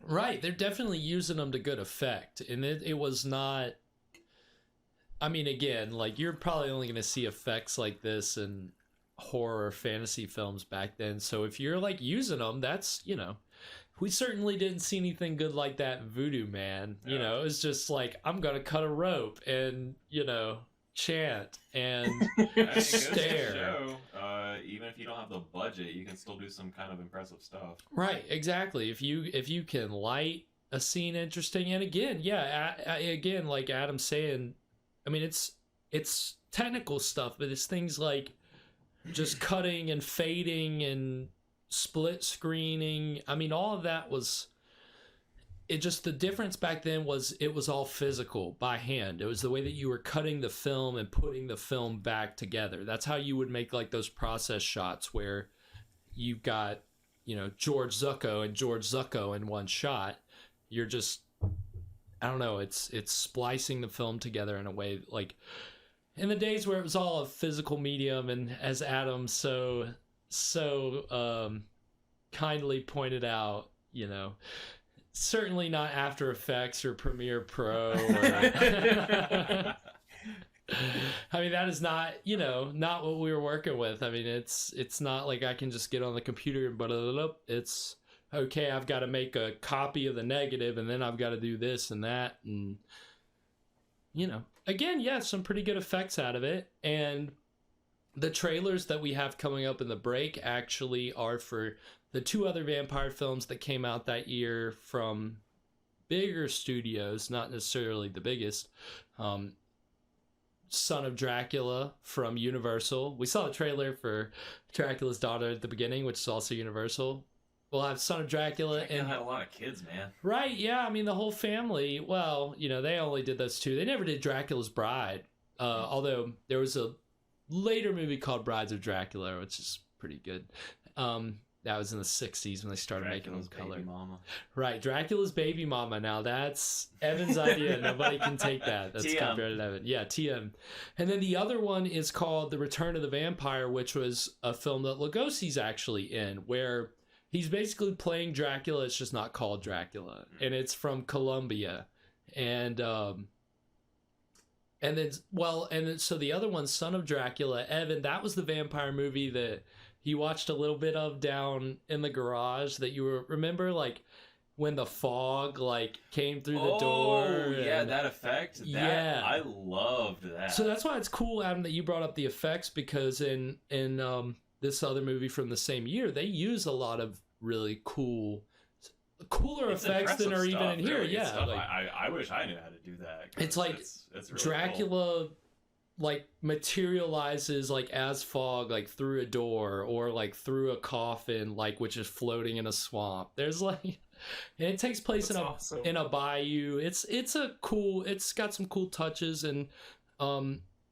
Right. They're definitely using them to good effect. And it was not... I mean, again, like, you're probably only going to see effects like this in horror fantasy films back then. So if you're, like, using them, that's, you know... We certainly didn't see anything good like that in Voodoo Man. Yeah. You know, it was just like, I'm going to cut a rope and, you know... chant and stare. Even if you don't have the budget, you can still do some kind of impressive stuff. Right, exactly. If you can light a scene interesting, and again, again, like Adam's saying, I mean, it's technical stuff, but it's things like just cutting and fading and split screening. I mean, all of that was. It just, the difference back then was it was all physical by hand. It was the way that you were cutting the film and putting the film back together. That's how you would make like those process shots where you've got, you know, George Zucco in one shot. You're just, I don't know, it's splicing the film together in a way like in the days where it was all a physical medium, and as Adam so kindly pointed out, you know, certainly not After Effects or Premiere Pro. I mean, that is not, you know, not what we were working with. I mean, it's not like I can just get on the computer and it's okay. I've got to make a copy of the negative, and then I've got to do this and that, and you know, again, yeah, some pretty good effects out of it. And the trailers that we have coming up in the break actually are for the two other vampire films that came out that year from bigger studios, not necessarily the biggest. Son of Dracula from Universal. We saw a trailer for Dracula's Daughter at the beginning, which is also Universal. We'll have Son of Dracula. And had a lot of kids, man. Right, yeah. I mean, the whole family, well, you know, they only did those two. They never did Dracula's Bride. Although there was a later movie called Brides of Dracula, which is pretty good. That was in the 60s when they started making them color. Mama. Right, Dracula's Baby Mama. Now that's Evan's idea. Nobody can take that. That's TM. copyrighted Evan. Yeah, TM. And then the other one is called The Return of the Vampire, which was a film that Lugosi's actually in, where he's basically playing Dracula. It's just not called Dracula, and it's from Colombia. And then so the other one, Son of Dracula, Evan, that was the vampire movie that you watched a little bit of down in the garage that you remember, like when the fog like came through the door. Oh, yeah, that effect. Yeah, I loved that. So that's why it's cool, Adam, that you brought up the effects, because in this other movie from the same year, they use a lot of really cooler effects than are even in here. Really Yeah, like, I wish I knew how to do that. It's like it's really Dracula like materializes like as fog, like through a door or like through a coffin, like which is floating in a swamp. There's like, and it takes place in a bayou. It's got some cool touches, and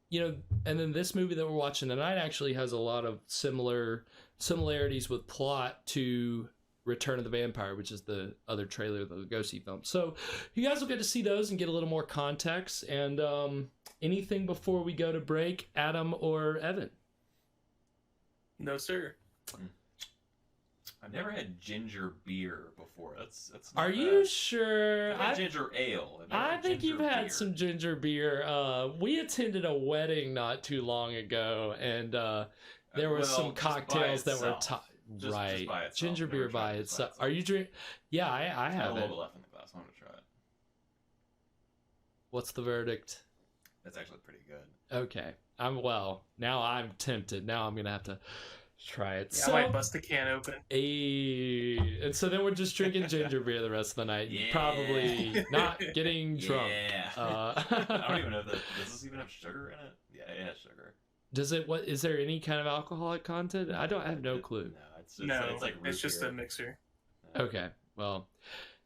you know, and then this movie that we're watching tonight actually has a lot of similarities with plot to Return of the Vampire, which is the other trailer of the Lugosi film. So you guys will get to see those and get a little more context. And anything before we go to break, Adam or Evan? No, sir. I've never had ginger beer before. That's Are not you bad. sure? I've had ginger ale. I've never I had think ginger you've had beer. some ginger beer. We attended a wedding not too long ago, and there were Well, some just by cocktails that were itself. Just right. by itself. Ginger Never beer tried by it itself. itself. Are you drink? Yeah, I I have have a little it. bit left in the glass. I'm gonna try it. What's the verdict? That's actually pretty good. Okay. Now I'm tempted. Now I'm gonna have to try it. Yeah, So, I might bust the can open. and so then we're just drinking ginger beer the rest of the night. Yeah. Probably not getting drunk. Yeah. I don't even know if does this even have sugar in it? Yeah, it has sugar. Does it? What is there any kind of alcoholic content? I have no clue. No, it's just, No, it's like root it's just beer. a mixer. Okay. Well,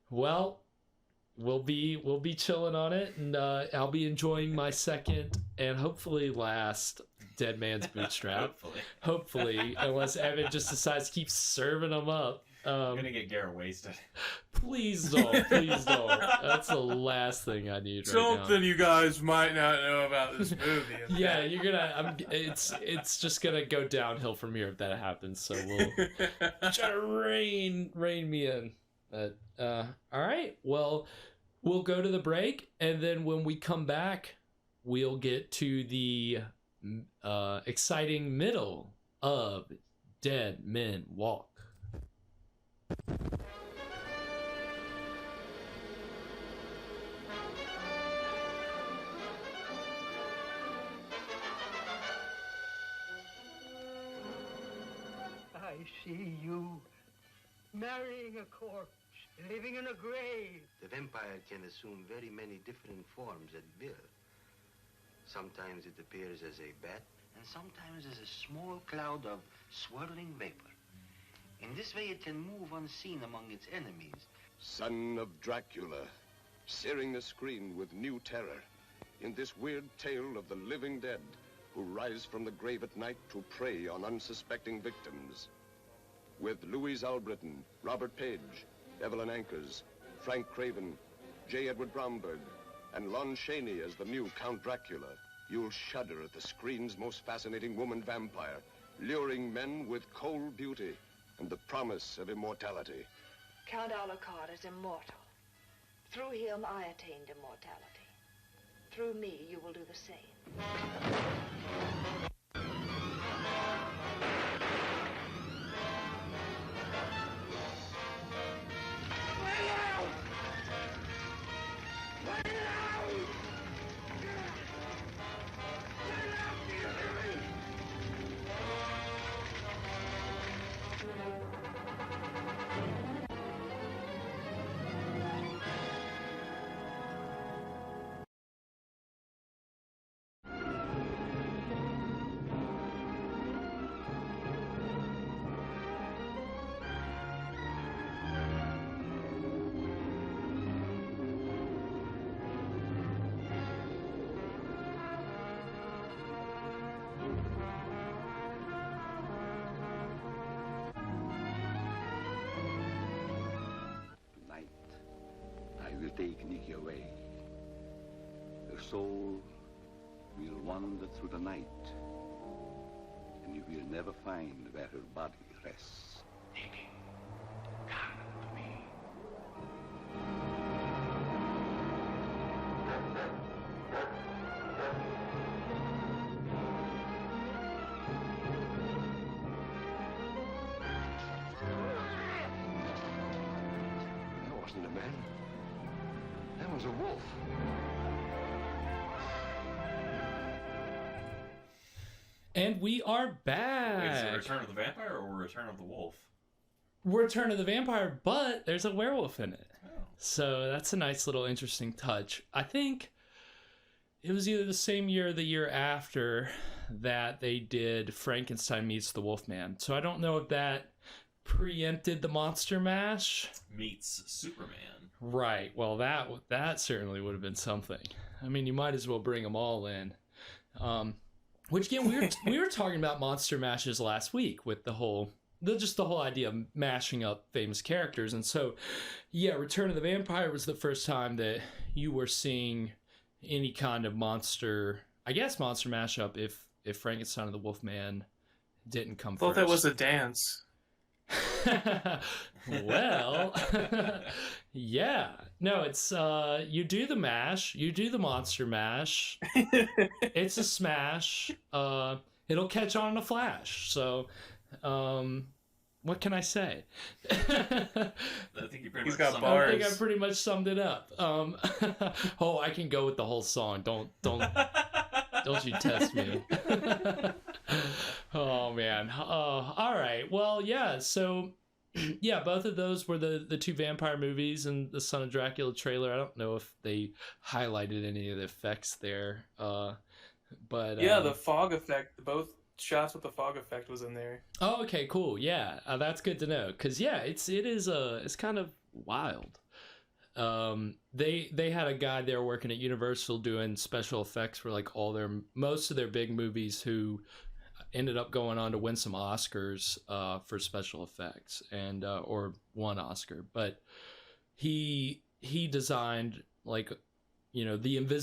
we'll be chilling on it, and I'll be enjoying my second and hopefully last Dead Man's Bootstrap. Hopefully, unless Evan just decides to keep serving them up. I'm gonna get Garrett wasted. Please don't. Please don't. That's the last thing I need right now. Something you guys might not know about this movie. Okay? Yeah, you're gonna. It's just gonna go downhill from here if that happens. So we'll try to rein me in. But all right. Well, we'll go to the break, and then when we come back, we'll get to the exciting middle of Dead Men Walk. I see you marrying a corpse, living in a grave. The vampire can assume very many different forms at will. Sometimes it appears as a bat, and sometimes as a small cloud of swirling vapor. In this way, it can move unseen among its enemies. Son of Dracula, searing the screen with new terror in this weird tale of the living dead who rise from the grave at night to prey on unsuspecting victims. With Louise Albritton, Robert Page, Evelyn Ankers, Frank Craven, J. Edward Bromberg, and Lon Chaney as the new Count Dracula, you'll shudder at the screen's most fascinating woman vampire, luring men with cold beauty and the promise of immortality. Count Alucard is immortal. Through him, I attained immortality. Through me, you will do the same. Will take Nikki away. Her soul will wander through the night, and you will never find where her body rests. Nikki, come to me. That wasn't a man. That was a wolf. And we are back. Wait, is it Return of the Vampire or Return of the Wolf? Return of the Vampire, but there's a werewolf in it. Oh. So that's a nice little interesting touch. I think it was either the same year or the year after that they did Frankenstein Meets the Wolfman. So I don't know if that preempted the Monster Mash. Meets Superman. Right. Well, that certainly would have been something. I mean, you might as well bring them all in. Which again, we were talking about monster mashes last week with the whole idea of mashing up famous characters. And so, yeah, Return of the Vampire was the first time that you were seeing any kind of monster mashup if Frankenstein and the Wolfman didn't come first. I thought that was a dance. Well, yeah. No, it's you do the mash, you do the monster mash. It's a smash. It'll catch on in a flash. So, what can I say? I think you pretty He's much got summed bars. I think I pretty much summed it up. Oh, I can go with the whole song. Don't you test me. Oh man. All right. Well, yeah. So, yeah, both of those were the two vampire movies and the Son of Dracula trailer. I don't know if they highlighted any of the effects there. But yeah, the fog effect. Both shots with the fog effect was in there. Oh, okay, cool. Yeah, that's good to know. Because yeah, it's kind of wild. They had a guy there working at Universal doing special effects for like most of their big movies, who ended up going on to win some Oscars for special effects and or won Oscar. But he designed, like, you know,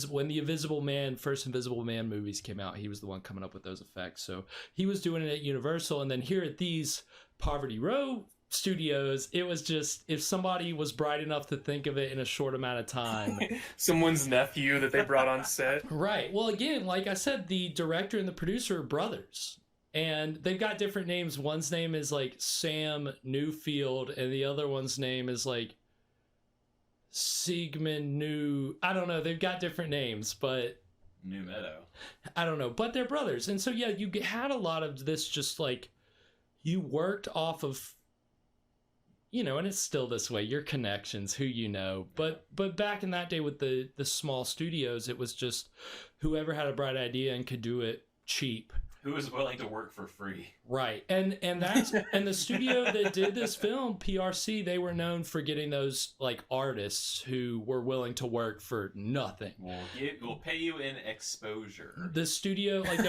when the first Invisible Man movies came out, he was the one coming up with those effects. So he was doing it at Universal, and then here at these Poverty Row Studios, it was just, if somebody was bright enough to think of it in a short amount of time. Someone's nephew that they brought on set. Right. Well, again, like I said, the director and the producer are brothers, and they've got different names. One's name is like Sam Newfield, and the other one's name is like Sigmund I don't know. They've got different names, but New Meadow. I don't know. But they're brothers, and so yeah, you had a lot of this. Just like, you worked off of, you know, and it's still this way, your connections, who you know. But back in that day with the small studios, it was just whoever had a bright idea and could do it cheap. Who was willing to work for free? Right. And that's and the studio that did this film, PRC, they were known for getting those like artists who were willing to work for nothing. We'll pay you in exposure. The studio, like,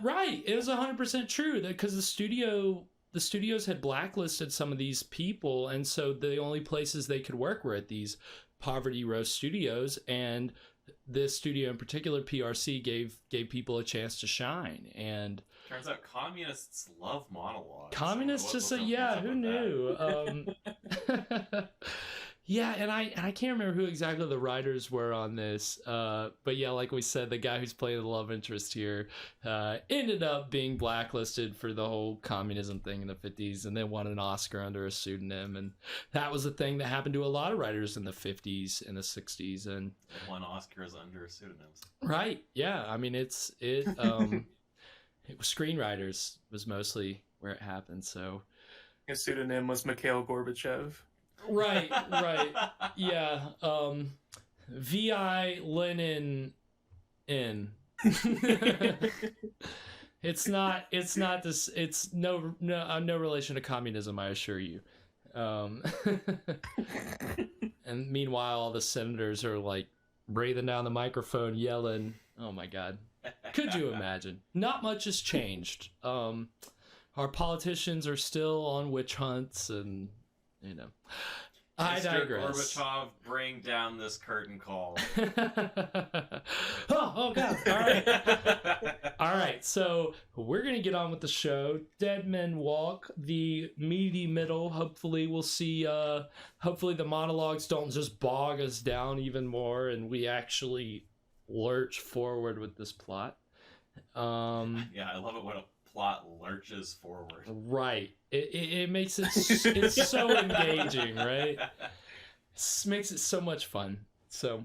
right, it was 100% true, because the studios had blacklisted some of these people, and so the only places they could work were at these Poverty Row Studios, and this studio in particular, PRC, gave people a chance to shine. And turns out communists love monologues. Communists just say, yeah, who knew? Yeah, and I can't remember who exactly the writers were on this, but yeah, like we said, the guy who's playing the love interest here ended up being blacklisted for the whole communism thing in the 50s, and then won an Oscar under a pseudonym, and that was a thing that happened to a lot of writers in the 50s and the 60s, and won Oscars under pseudonyms. Right? Yeah, I mean it was screenwriters was mostly where it happened. So his pseudonym was Mikhail Gorbachev. Right. Yeah. V.I. Lenin in. It's not this. It's no relation to communism, I assure you. And meanwhile, all the senators are like breathing down the microphone, yelling. Oh my God. Could you imagine? Not much has changed. Our politicians are still on witch hunts, and you know, I digress. Gorbachev, bring down this curtain call. Oh God! All right. So we're gonna get on with the show. Dead Men Walk, the meaty middle. Hopefully, we'll see. Hopefully, the monologues don't just bog us down even more, and we actually lurch forward with this plot. Yeah, I love it when a plot lurches forward. Right. It makes it it's so engaging, right? It makes it so much fun. So,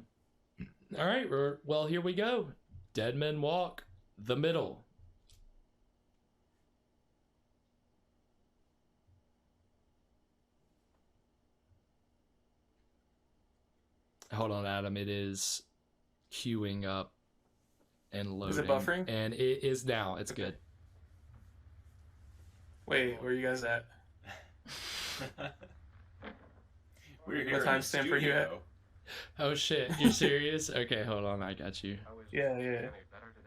all right, well, here we go. Dead Men Walk, the middle. Hold on, Adam. It is queuing up and loading. Is it buffering? And it is now. It's good. Wait, where are you guys at? We're here. What timestamp are you at? Oh shit, you're serious? Okay, hold on, I got you. Yeah.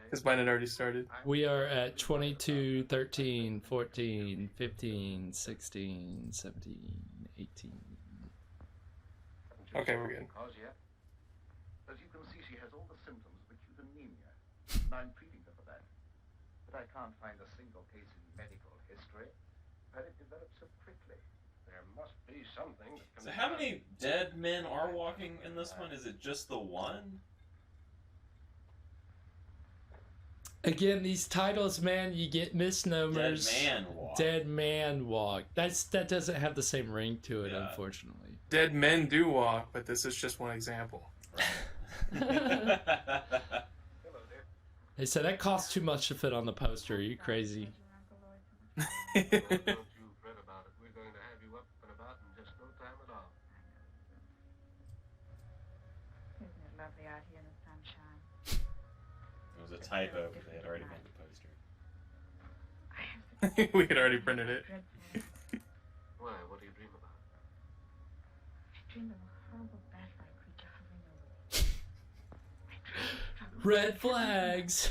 Because mine had already started. We are at 22, 13, 14, 15, 16, 17, 18. Okay, we're good. Cause yet? As you can see, she has all the symptoms of acute anemia, and I'm treating her for that. But I can't find a single case in medical history where it developed so quickly. There must be something that can So how many dead men are walking in this one? Is it just the one? Again, these titles, man, you get misnomers. Dead Man Walk. Dead Man Walk. That doesn't have the same ring to it, unfortunately. Dead men do walk, but this is just one example. They said that costs too much to fit on the poster. Are you crazy? Don't you fret about it. We're going to have you up and about in just no time at all. Isn't it lovely out here in the sunshine? It was a typo, but they had already made the poster. We had already printed it. Why? What do you dream about? I dream of a horrible bat-like creature hovering over me. Red flags.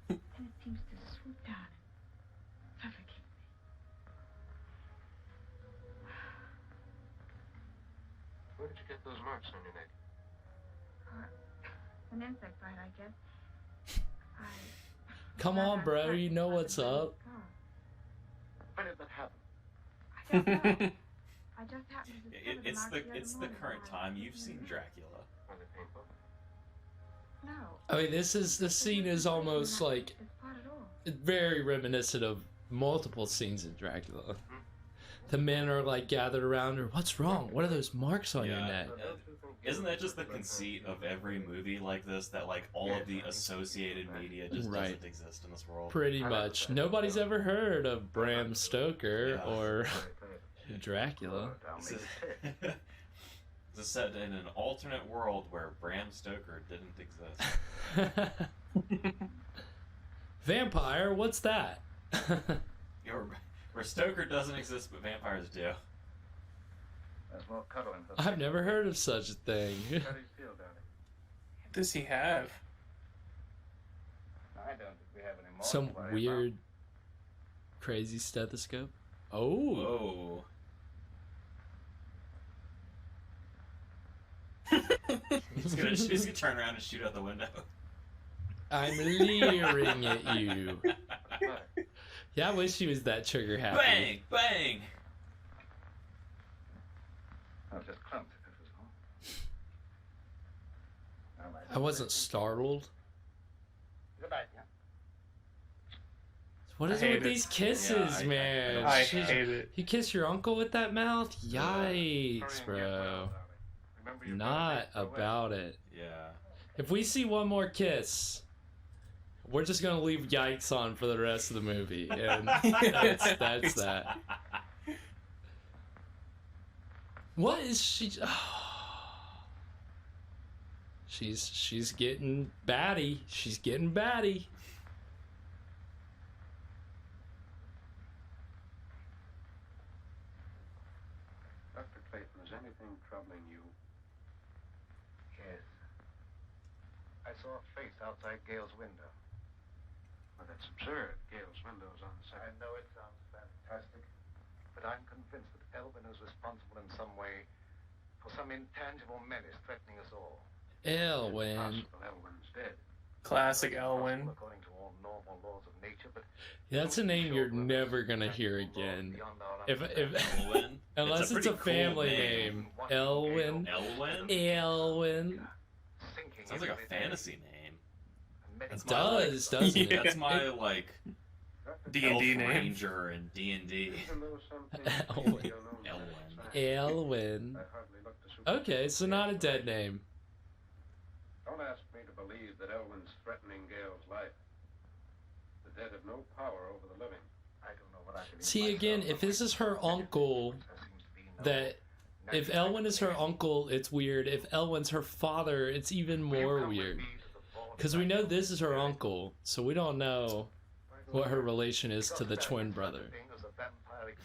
And it seems to swoop down and suffocate me. Where did you get those marks on your neck? An insect bite, I guess. Come on, bro. You know what's up. When did that happen? I don't know. I just happened to discover the marks It's the current time. You've seen Dracula. Are they painful? No. I mean, this scene is almost like very reminiscent of multiple scenes in Dracula. The men are like gathered around her. What's wrong? What are those marks on your neck? Isn't that just the conceit of every movie like this? That like all of the associated media just doesn't exist in this world. Pretty much. Nobody's ever heard of Bram Stoker or Dracula. This is set in an alternate world where Bram Stoker didn't exist. Vampire? What's that? Where Stoker doesn't exist, but vampires do. There's more cuddling for I've never heard of such a thing. How do you feel, darling? What does he have? I don't think we have any more. Some to worry weird, crazy stethoscope. Oh. Whoa. He's gonna turn around and shoot out the window. I'm leering at you. Yeah, I wish he was that trigger happy. Bang! Bang! I was just clumped. I wasn't startled. Goodbye, yeah. What is it with these kisses, man? I hate it. You kiss your uncle with that mouth? Yikes, bro. Not about it. Yeah. If we see one more kiss, we're just gonna leave yikes on for the rest of the movie, and that's that. What is she? Oh. She's getting batty. She's getting batty. Dr. Clayton, is anything troubling you? Yes. I saw a face outside Gail's window. Well, that's absurd. Gail's window's on the I second. know it sounds fantastic, but I'm convinced that Elwin is responsible in some way for some intangible menace threatening us all. Elwin. Elwin's dead. Classic Elwin. According to all normal laws of nature, but That's a name you're never gonna hear again. If Elwin? unless it's a pretty cool family name. Elwin. Elwin? Elwin. Sounds like a fantasy name. It does, doesn't it? That's my like D&D elf name. ranger in D&D. Elwin. Elwin. Okay, so not a dead name. Don't ask me to believe that Elwin's threatening Gail's life. The dead have no power over the living. I don't know what I can See, again, if this is her uncle, that if Elwin is her uncle, it's weird. If Elwin's her father, it's even more weird. Because we know this is her uncle, so we don't know what her relation is to the twin brother.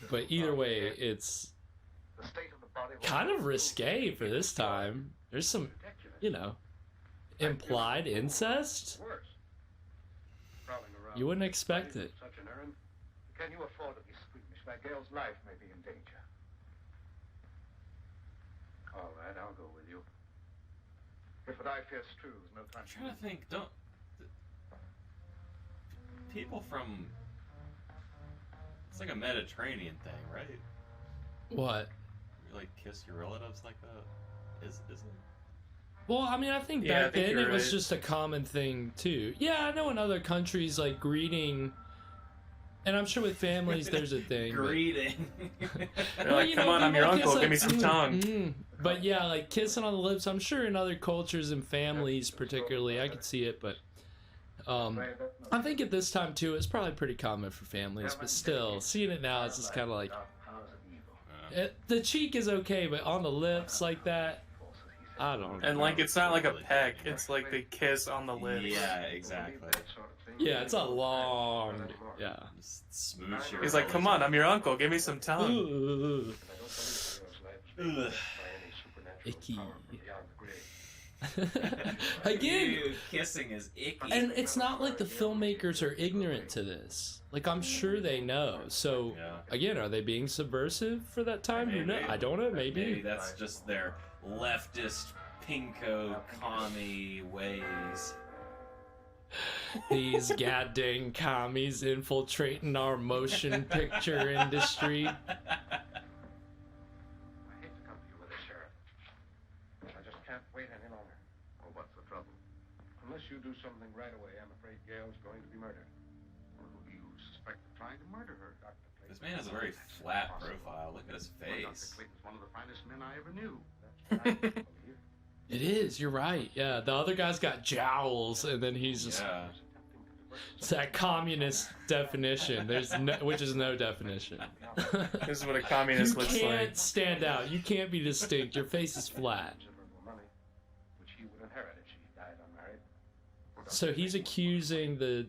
But either way, it's kind of risque for this time. There's some, you know, implied incest. You wouldn't expect it. Such an errand. Can you afford to be squeamish? My girl's life may be in danger. All right, I'll go with you. If what I fear's true, there's no time. I'm trying to think. Don't people from? It's like a Mediterranean thing, right? What? You like kiss your relatives like that? Is it? Well, I mean, I think Yeah, back then you're it was right. just a common thing too. Yeah, I know in other countries like greeting, and I'm sure with families there's a thing. but- Greeting. They're like, come on, I'm your uncle. Give me some tongue. But yeah, like kissing on the lips. I'm sure in other cultures and families, particularly, I could see it. But I think at this time too, it's probably pretty common for families. But still, seeing it now, it's just kind of like the cheek is okay, but on the lips like that, I don't know. And like, it's not like a peck. It's like they kiss on the lips. Yeah, exactly. Yeah, it's a long. Yeah. Just smooch your. He's like, come on, I'm your uncle. Give me some tongue. Ooh. Ugh. Icky. Again, Dude, kissing is icky. and it's not like the filmmakers are ignorant to this. Like, I'm sure they know. So, again, are they being subversive for that time? Who knows? I don't know. Maybe that's just their leftist pinko commie ways. These goddamn commies infiltrating our motion picture industry. I hate to come to you with this, Sheriff. I just can't wait any longer. Well, what's the trouble? Unless you do something right away, I'm afraid Gail's going to be murdered. Or who do you suspect of trying to murder her, Dr. Clayton? This man has a very flat profile. Look at his Well, Dr. face. Clayton's one of the finest men I ever knew. It is. You're right. Yeah, the other guy's got jowls, and then he's just. It's that communist definition. There's no, which is no definition. This is what a communist looks You like. can't stand out. You can't be distinct. Your face is flat. Which he would inherit if she died unmarried. So he's accusing the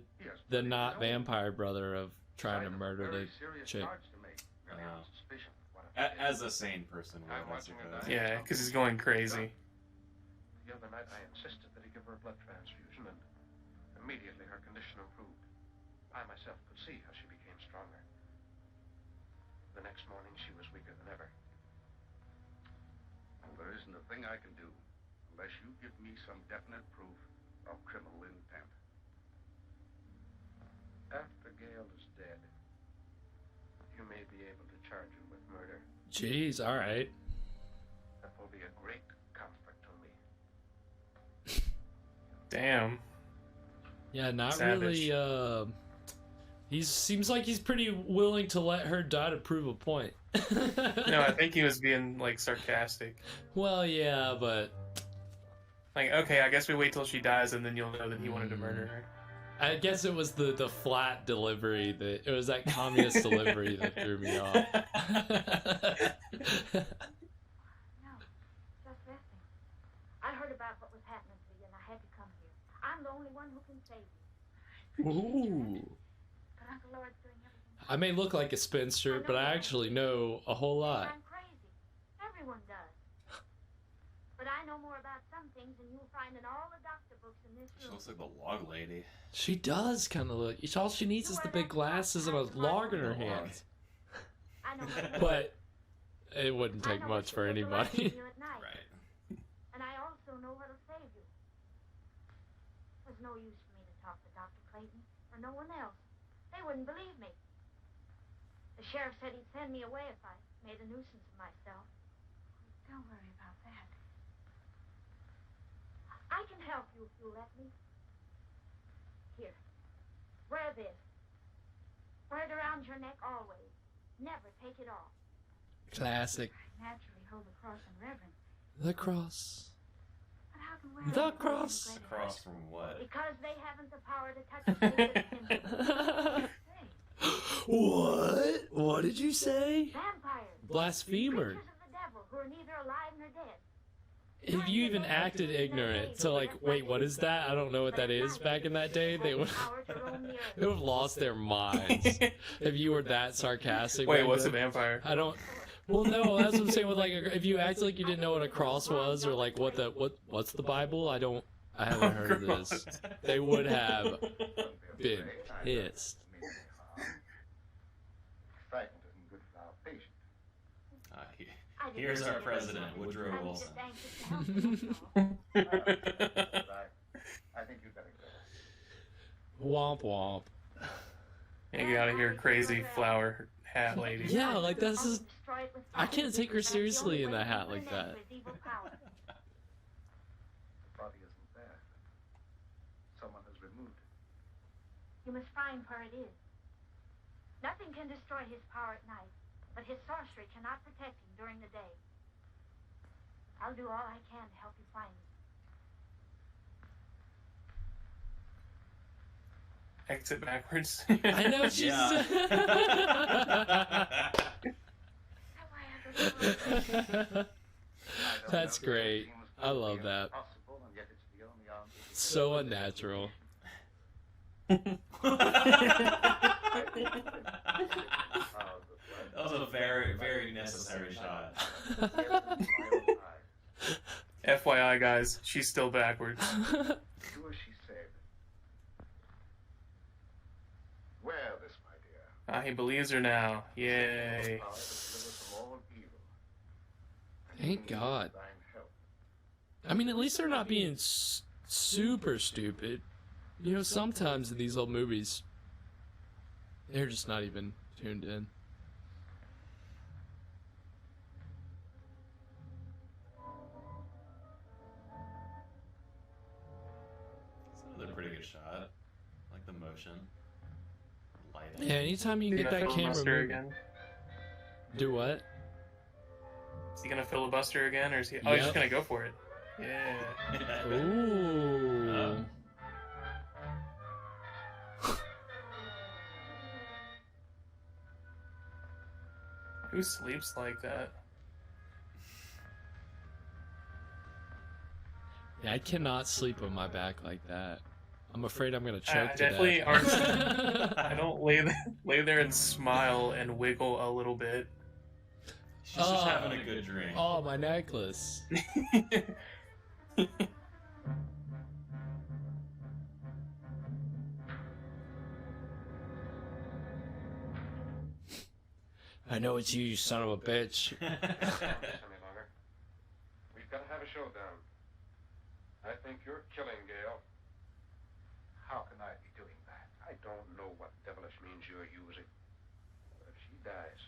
not vampire brother of trying to murder the chick. As a sane person would, I suppose. Yeah, because he's going crazy. The other night I insisted that he give her a blood transfusion, and immediately her condition improved. I myself could see how she became stronger. The next morning she was weaker than ever. Well, there isn't a thing I can do unless you give me some definite proof of criminal intent. After Gail is dead, you may be able to charge him with murder. Jeez, all right. That will be a great comfort to me. Damn. Yeah, not Savage. really. He seems like he's pretty willing to let her die to prove a point. No, I think he was being like sarcastic. Well, yeah, but Like, okay, I guess we wait till she dies, and then you'll know that he wanted to murder her. I guess it was the flat delivery that it was that communist delivery that threw me off. No, just resting. I heard about what was happening to you, and I had to come here. I'm the only one who can save you. Ooh. But Uncle Lord's doing everything. I may look like a spinster, but I actually know a whole lot. I'm crazy. Everyone does. But I know more about some things than you'll find in all the doctor books in this She room. looks like the log lady. She does kind of look. All she needs is the big glasses and a log in her hands. I know But it wouldn't take much for anybody. Right. And I also know what'll save you. There's no use for me to talk to Dr. Clayton or no one else. They wouldn't believe me. The sheriff said he'd send me away if I made a nuisance of myself. Don't worry about that. I can help you if you'll let me. Here. Wear this. Wear it around your neck always. Never take it off. Classic. I naturally hold the cross in reverence. The cross. But how can wear The it cross. in The cross from what? Because they haven't the power to touch the What? What did you say? vampires. Blasphemer. Creatures of the devil who are neither alive nor dead. If you even acted ignorant, so like, wait, what is that? I don't know what that is. Back in that day, they would have lost their minds if you were that sarcastic. Wait, back what's then. a vampire? I don't. Well, no, that's what I'm saying. With like, if you act like you didn't know what a cross was, or like what's the Bible? I haven't heard of this. They would have. been pissed. Excitement isn't good for our patient. Here's our president, Woodrow Wilson. I think you'd better go. Womp womp. And you gotta hear crazy flower hat lady. Yeah, like this is. I can't take her seriously in a hat like that. The body isn't there. Someone has removed it. You must find where it is. Nothing can destroy his power at night, but his sorcery cannot protect him during the day. I'll do all I can to help you find it. Exit backwards. I know she's. That's great. I love that. So unnatural. That was a very, very necessary shot. FYI, guys, she's still backwards. Do as she said. Wear this, my dear. He believes her now. Yay. Thank God. I mean, at least they're not being super stupid. You know, sometimes in these old movies, they're just not even tuned in. It's another pretty good shot. I like the motion. Lighting. Yeah, anytime you can get that camera moving. Again? Do what? Is he gonna filibuster again, or is he? Oh, he's just gonna go for it. Yeah. Ooh. Who sleeps like that? Yeah, I cannot sleep on my back like that. I'm afraid I'm gonna choke to definitely death. aren't. I don't lay there and smile and wiggle a little bit. She's just having a good drink. Oh, my necklace. I know it's you, you son of a bitch. Any longer. We've got to have a showdown. I think you're killing Gale. How can I be doing that? I don't know what devilish means you're using. But if she dies,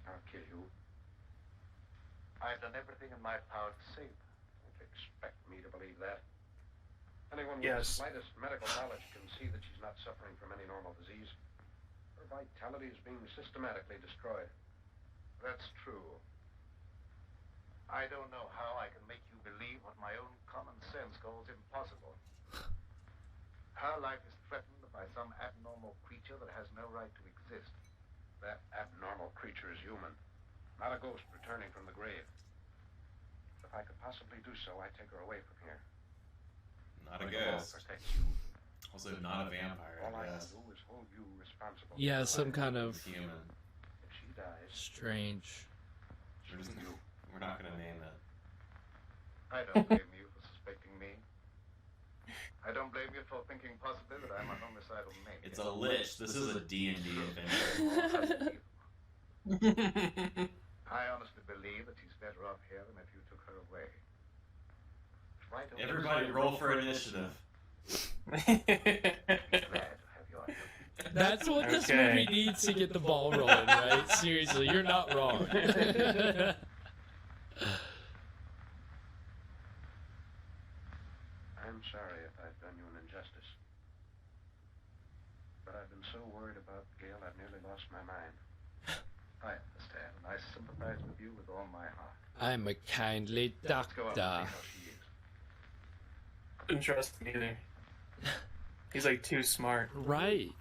I'll kill you. I've done everything in my power to save her. Don't expect me to believe that. Anyone with Yes. the slightest medical knowledge can see that she's not suffering from any normal disease. Her vitality is being systematically destroyed. That's true. I don't know how I can make you believe what my own common sense calls impossible. Her life is threatened by some abnormal creature that has no right to exist. That abnormal creature is human, not a ghost returning from the grave. If I could possibly do so, I'd take her away from here. Not a The law ghost. protects you. Also not a vampire, All I I can guess. do is hold you responsible. Yeah, some kind of Human. If she dies, strange. We're not gonna name it. I don't blame you for suspecting me. I don't blame you for thinking possibly that I'm a homicidal maniac. It's a lich. This is a D&D adventure. I honestly believe that she's better off here than if you took her away. Right over Everybody roll for initiative. That's what this movie needs to get the ball rolling, right? Seriously, you're not wrong. I'm sorry if I've done you an injustice. But I've been so worried about Gale, I've nearly lost my mind. I understand, and I sympathize with you with all my heart. I'm a kindly doctor. Didn't trust him either. He's like too smart. Right.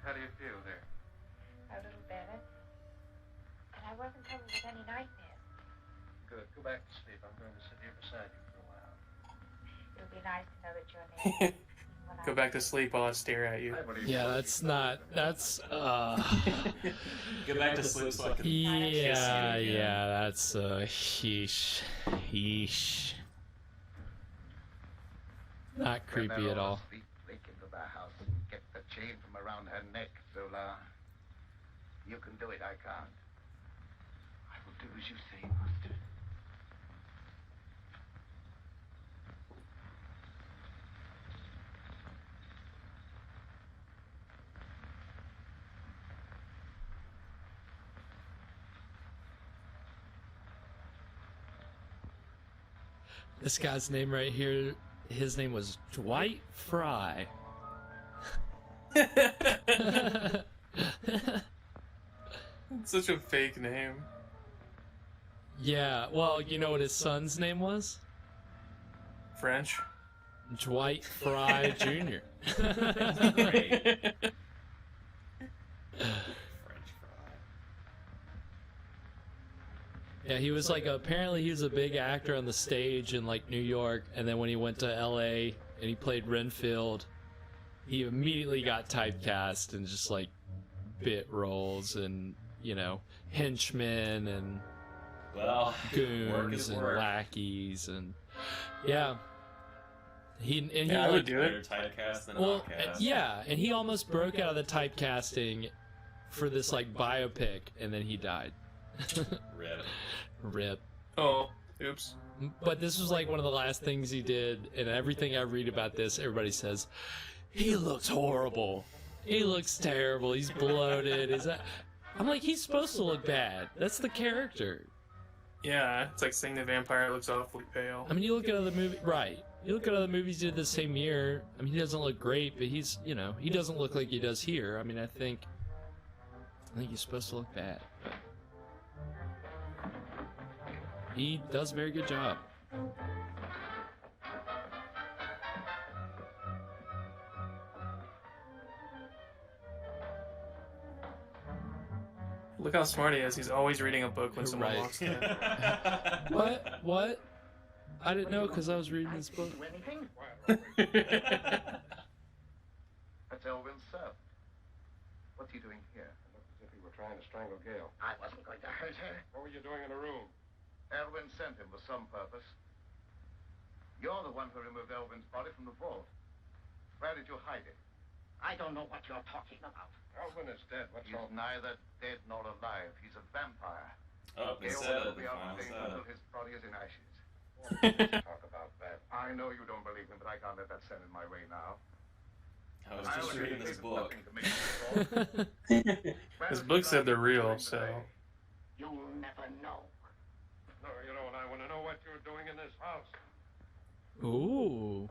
How do you feel there? A little better. And I wasn't troubled with any nightmares. Good. Go back to sleep. I'm going to sit here beside you for a while. It'll be nice to know that your name is Go back to sleep while I stare at you. Yeah, that's not. That's. Get back to sleep so I can Yeah, yeah, that's. Yeesh. Yeesh. Not creepy at all. Feet break into the house and get the chain from around her neck, Zola. You can do it, I can't. I will do as you say, Master. This guy's name right here, his name was Dwight Frye. Such a fake name. Yeah, well, you know what his son's name was? French. Dwight Frye Jr. Yeah, he was like, apparently he was a big actor on the stage in like New York, and then when he went to LA and he played Renfield, he immediately got typecast and just like bit roles and, you know, henchmen and goons and lackeys and yeah. I would do it. Typecast than well, outcast. yeah, and he almost broke out of the typecasting for this like biopic, and then he died. Rip. Rip. Oh, oops. But this was like one of the last things he did, and everything I read about this, everybody says, he looks horrible. He looks terrible. He's bloated. I'm like, he's supposed to look bad. That's the character. Yeah, it's like saying the vampire looks awfully pale. I mean, you look at other movies, right? You look at other movies he did the same year. I mean, he doesn't look great, but he's, you know, he doesn't look like he does here. I mean, I think he's supposed to look bad. But he does a very good job. Look how smart he is. He's always reading a book when someone walks in. What? I didn't know because I was reading this book. Anything? That's Elvin's servant. What's he doing here? It looked as if he were trying to strangle Gail. I wasn't going to hurt her. What were you doing in the room? Elvin sent him for some purpose. You're the one who removed Elvin's body from the vault. Where did you hide it? I don't know what you're talking about. Elvin is dead. What's He's neither dead nor alive. He's a vampire. Oh, Gail instead will of be the out final of danger setup. until his body is in ashes. Talk about that. I know you don't believe him, but I can't let that stand in my way now. I was just reading this book. This book said they're real, so. You'll never know. No, you know, and I want to know what you're doing in this house. Ooh.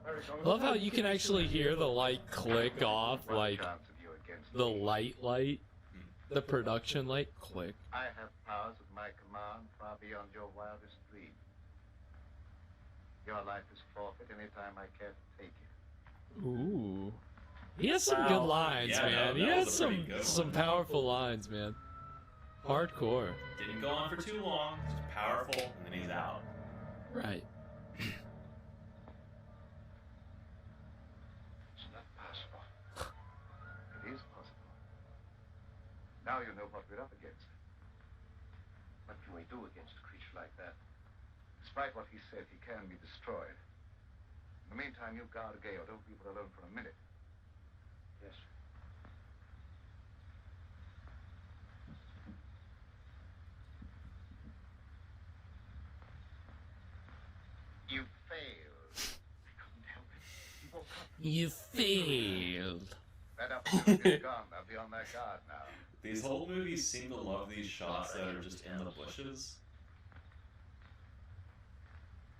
I love how you can actually hear the light click off, like the light, the production light click. I have powers at my command far beyond your wildest dream. Your life is forfeit anytime I care to take it. Ooh. He has some good lines, Yeah, man. no, He that has was a pretty good some one. powerful lines, man. Hardcore. Didn't go on for too long. Just powerful, and then he's out. Right. It's not possible. It is possible. Now you know what we're up against. What can we do against a creature like that? Despite what he said, he can be destroyed. In the meantime, you guard Gale. Don't leave her alone for a minute. Yes. You failed. I couldn't help it. He woke up. You failed. That opportunity's gone. I'll be on their guard now. These whole movies seem to love these shots that are just in the bushes.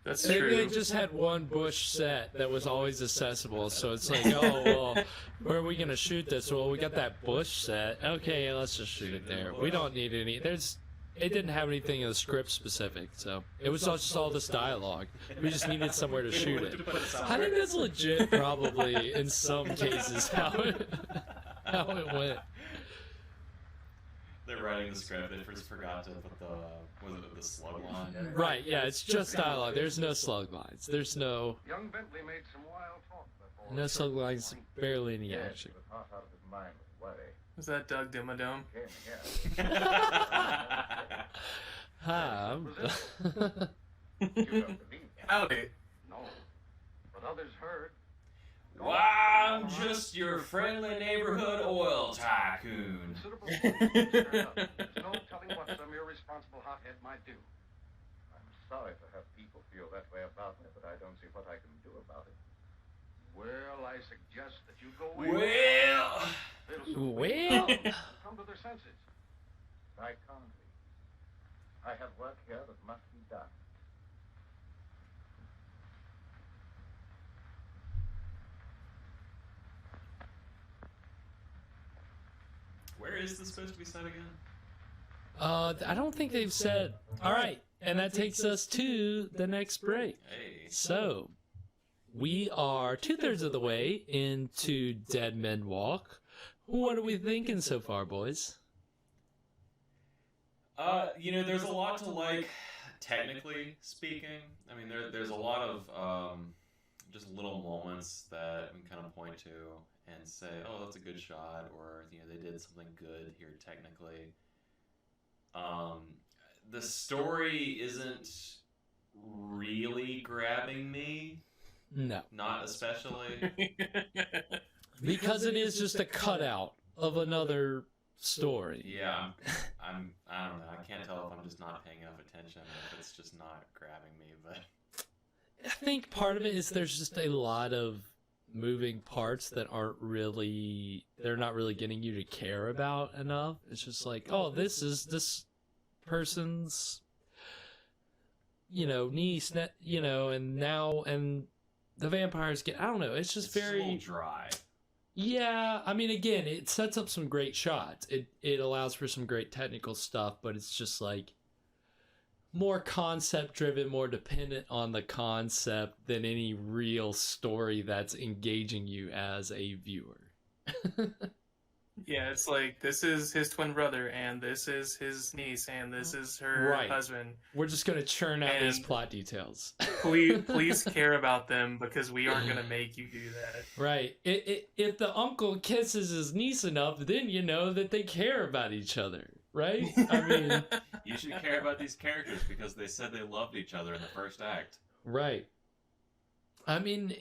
That's Maybe true. they just had one bush set that was always accessible, so it's like, oh, well, where are we going to shoot this? Well, we got that bush set. Okay, let's just shoot it there. We don't need any. It didn't have anything in the script specific, so it was just all this dialogue. We just needed somewhere to shoot it. I think that's legit, probably, in some cases, how it went. They're writing the script. They just forgot to put the slug line. Right, yeah, it's just dialogue. There's no slug lines. There's no... Young Bentley made some wild talk before No Succo barely any action. Half out of his mind with worry. Was that Doug Dimmadome? Hi. Howdy. No, but others heard. Why, I'm just your friendly neighborhood oil tycoon. There's no telling what some irresponsible hothead might do. I'm sorry to have people feel that way about me, but I don't see what I can do about it. Well, I suggest that you go Well. come to their senses. I can't be. I have work here that must be done. Where is this supposed to be set again? I don't think they've said. All right, and that takes us to the next break. Hey. So, we are 2/3 of the way into Dead Men Walk. What are we thinking so far, boys? There's a lot to like, technically speaking. I mean, there's a lot of just little moments that we can kind of point to and say, oh, that's a good shot, or, they did something good here technically. The story isn't really grabbing me. No. Not especially. Because it is just a cutout of another story. Yeah, I don't know. I can't tell if I'm just not paying enough attention or if it's just not grabbing me, but I think part of it is there's just a lot of moving parts that they're not really getting you to care about enough. It's just like, oh, this is this person's, niece, and now, and the vampires get, I don't know, it's just very... a little dry. Yeah, I mean, again, it sets up some great shots. It allows for some great technical stuff, but it's just like more concept-driven, more dependent on the concept than any real story that's engaging you as a viewer. Yeah, it's like, this is his twin brother, and this is his niece, and this is her husband. We're just going to churn out these plot details. please care about them, because we aren't going to make you do that. Right. If the uncle kisses his niece enough, then you know that they care about each other, right? I mean... You should care about these characters because they said they loved each other in the first act. Right. I mean...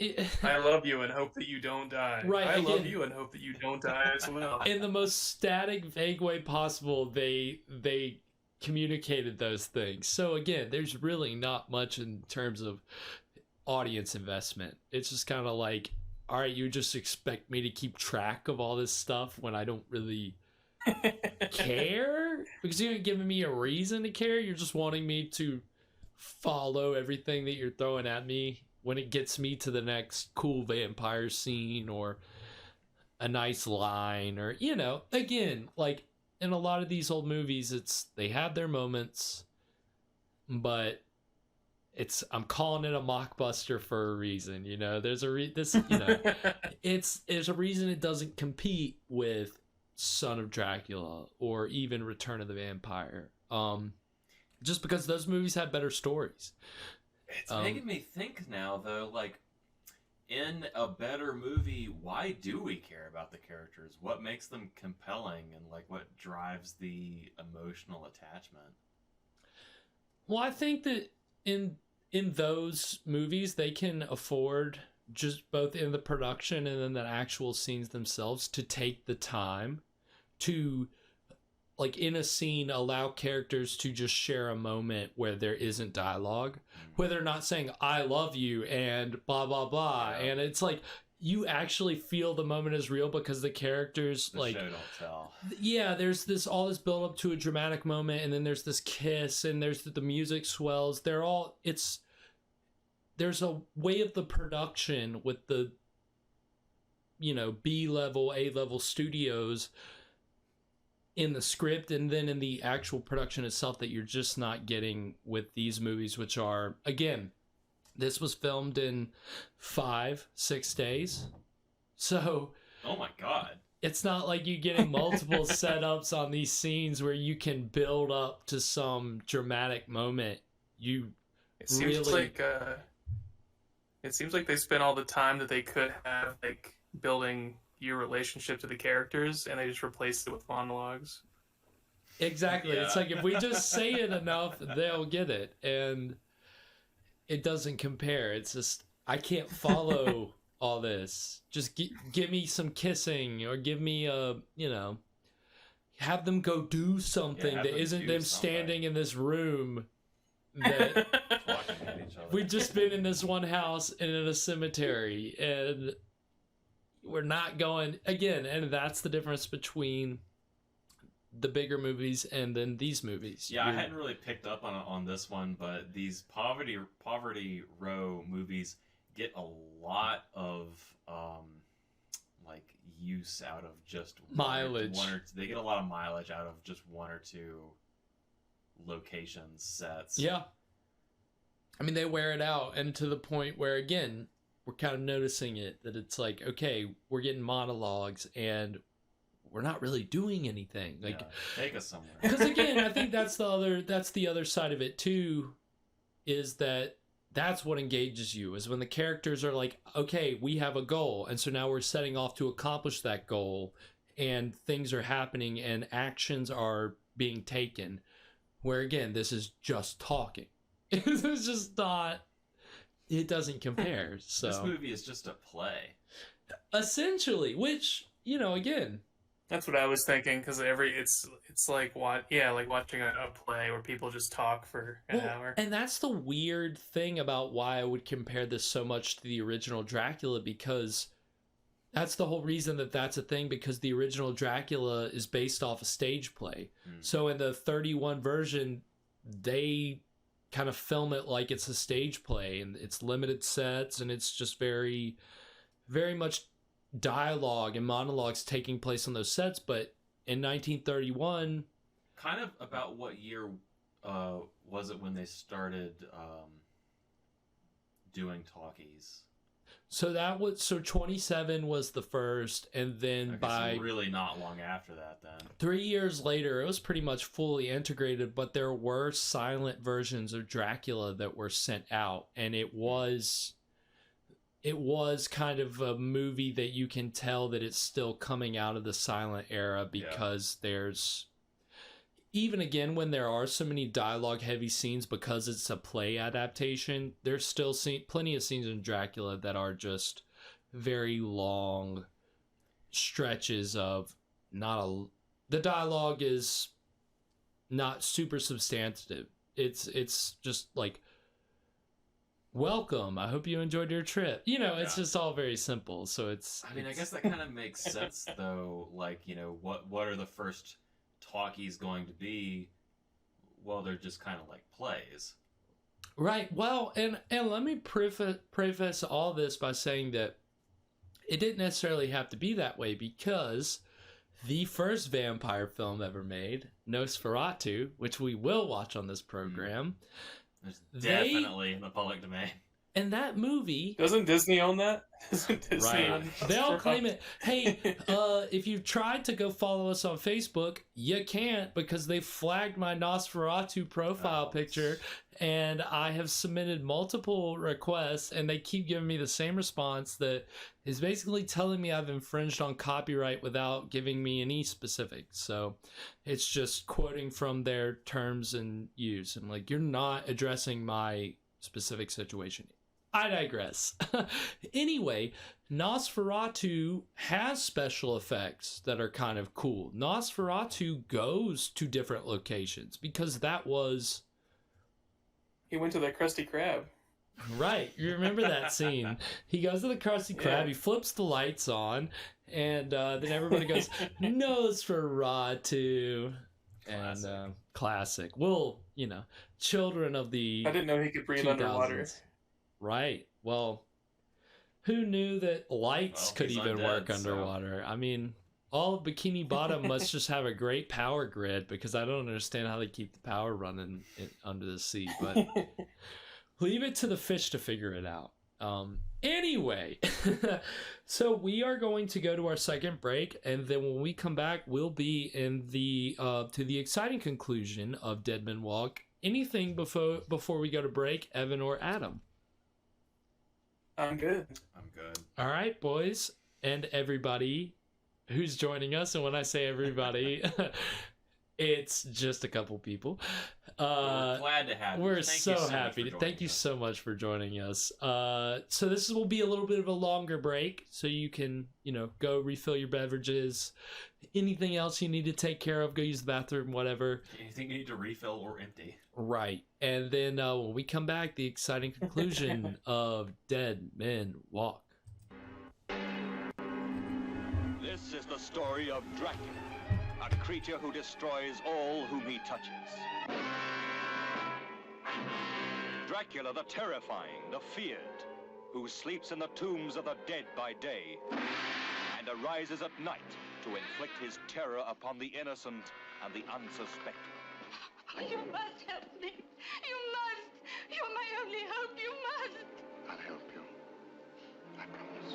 I love you and hope that you don't die. Right. I love you and hope that you don't die as well. In the most static, vague way possible, they communicated those things. So again, there's really not much in terms of audience investment. It's just kind of like, all right, you just expect me to keep track of all this stuff when I don't really care? Because you haven't given me a reason to care. You're just wanting me to follow everything that you're throwing at me when it gets me to the next cool vampire scene or a nice line, or, again, like in a lot of these old movies, they have their moments, but I'm calling it a mockbuster for a reason. There's a there's a reason it doesn't compete with Son of Dracula or even Return of the Vampire. Just because those movies have better stories. It's making me think now, though, like, in a better movie, why do we care about the characters? What makes them compelling, and, like, what drives the emotional attachment? Well, I think that in those movies, they can afford, just both in the production and in the actual scenes themselves, to take the time to, like, in a scene, allow characters to just share a moment where there isn't dialogue, where they're not saying, I love you, and blah, blah, blah. Yeah. And it's like, you actually feel the moment is real because the characters, the like... show don't tell. Yeah, there's all this build up to a dramatic moment, and then there's this kiss, and there's the music swells. There's a way of the production with the, B-level, A-level studios in the script and then in the actual production itself that you're just not getting with these movies, which are, again, this was filmed in 5-6 days. So... Oh my God. It's not like you're getting multiple setups on these scenes where you can build up to some dramatic moment. It seems like It seems like they spent all the time that they could have, like, building your relationship to the characters, and they just replaced it with monologues. Exactly. It's like, if we just say it enough, they'll get it. And it doesn't compare. It's just, I can't follow all this. Just give me some kissing, or give me a, have them go do something that isn't them standing in this room that we've just been in this one house and in a cemetery, and we're not going again. And that's the difference between the bigger movies and then these movies. Yeah, I hadn't really picked up on this one, but these Poverty Row movies get a lot of like use out of just mileage. They get a lot of mileage out of just one or two locations, sets. Yeah. I mean, they wear it out, and to the point where, again, we're kind of noticing it, that it's like, okay, we're getting monologues and we're not really doing anything. Like, take us somewhere. Because again, I think that's the other side of it too, is that's what engages you, is when the characters are like, okay, we have a goal, and so now we're setting off to accomplish that goal, and things are happening and actions are being taken, where again, this is just talking. It's just not, it doesn't compare. So this movie is just a play, essentially, which, again, that's what I was thinking, because it's like watching a play where people just talk for an hour. And that's the weird thing about why I would compare this so much to the original Dracula, because that's the whole reason that's a thing, because the original Dracula is based off a stage play. So in the 31 version, they kind of film it like it's a stage play, and it's limited sets, and it's just very, very much dialogue and monologues taking place on those sets. But in 1931, kind of about what year was it when they started doing talkies? So 27 was the first, and then by really not long after that, then 3 years later, it was pretty much fully integrated. But there were silent versions of Dracula that were sent out, and it was kind of a movie that you can tell that it's still coming out of the silent era, because there's, even again, when there are so many dialogue heavy scenes, because it's a play adaptation, there's still plenty of scenes in Dracula that are just very long stretches of the dialogue is not super substantive. It's just like, welcome, I hope you enjoyed your trip. It's just all very simple. So I guess that kind of makes sense though. Like, what are the first talkies going to be? Well, they're just kind of like plays. Right. Well, and let me preface all this by saying that it didn't necessarily have to be that way, because the first vampire film ever made, Nosferatu, which we will watch on this program, definitely in the public domain. And that movie... Doesn't Disney own that? Doesn't Disney own They'll claim it. Hey, if you've tried to go follow us on Facebook, you can't, because they flagged my Nosferatu profile picture, and I have submitted multiple requests, and they keep giving me the same response that is basically telling me I've infringed on copyright without giving me any specifics. So it's just quoting from their terms and use. I'm like, you're not addressing my specific situation. I digress. Anyway, Nosferatu has special effects that are kind of cool. Nosferatu goes to different locations, because he went to the Krusty Krab. Right. You remember that scene. He goes to the Krusty Krab, he flips the lights on, and then everybody goes, Nosferatu. Classic. And classic. Well, children of the I didn't know he could breathe 2000s. Underwater. Right. Well, who knew that lights could even work underwater? So. I mean, all Bikini Bottom must just have a great power grid, because I don't understand how they keep the power running under the sea. But leave it to the fish to figure it out. Anyway, so we are going to go to our second break, and then when we come back, we'll be in the to the exciting conclusion of Dead Men Walk. Anything before we go to break, Evan or Adam? I'm good. I'm good. All right, boys and everybody who's joining us. And when I say everybody, it's just a couple people. We're glad to have you. We're so happy. Thank you so much for joining us. So this will be a little bit of a longer break, so you can, go refill your beverages. Anything else you need to take care of, go use the bathroom, whatever. Anything you need to refill or empty. Right. And then when we come back, the exciting conclusion of Dead Men Walk. This is the story of Dracula, a creature who destroys all whom he touches. Dracula the terrifying, the feared, who sleeps in the tombs of the dead by day and arises at night to inflict his terror upon the innocent and the unsuspecting. Oh, you must help me. You must. You're my only hope. You must. I'll help you. I promise.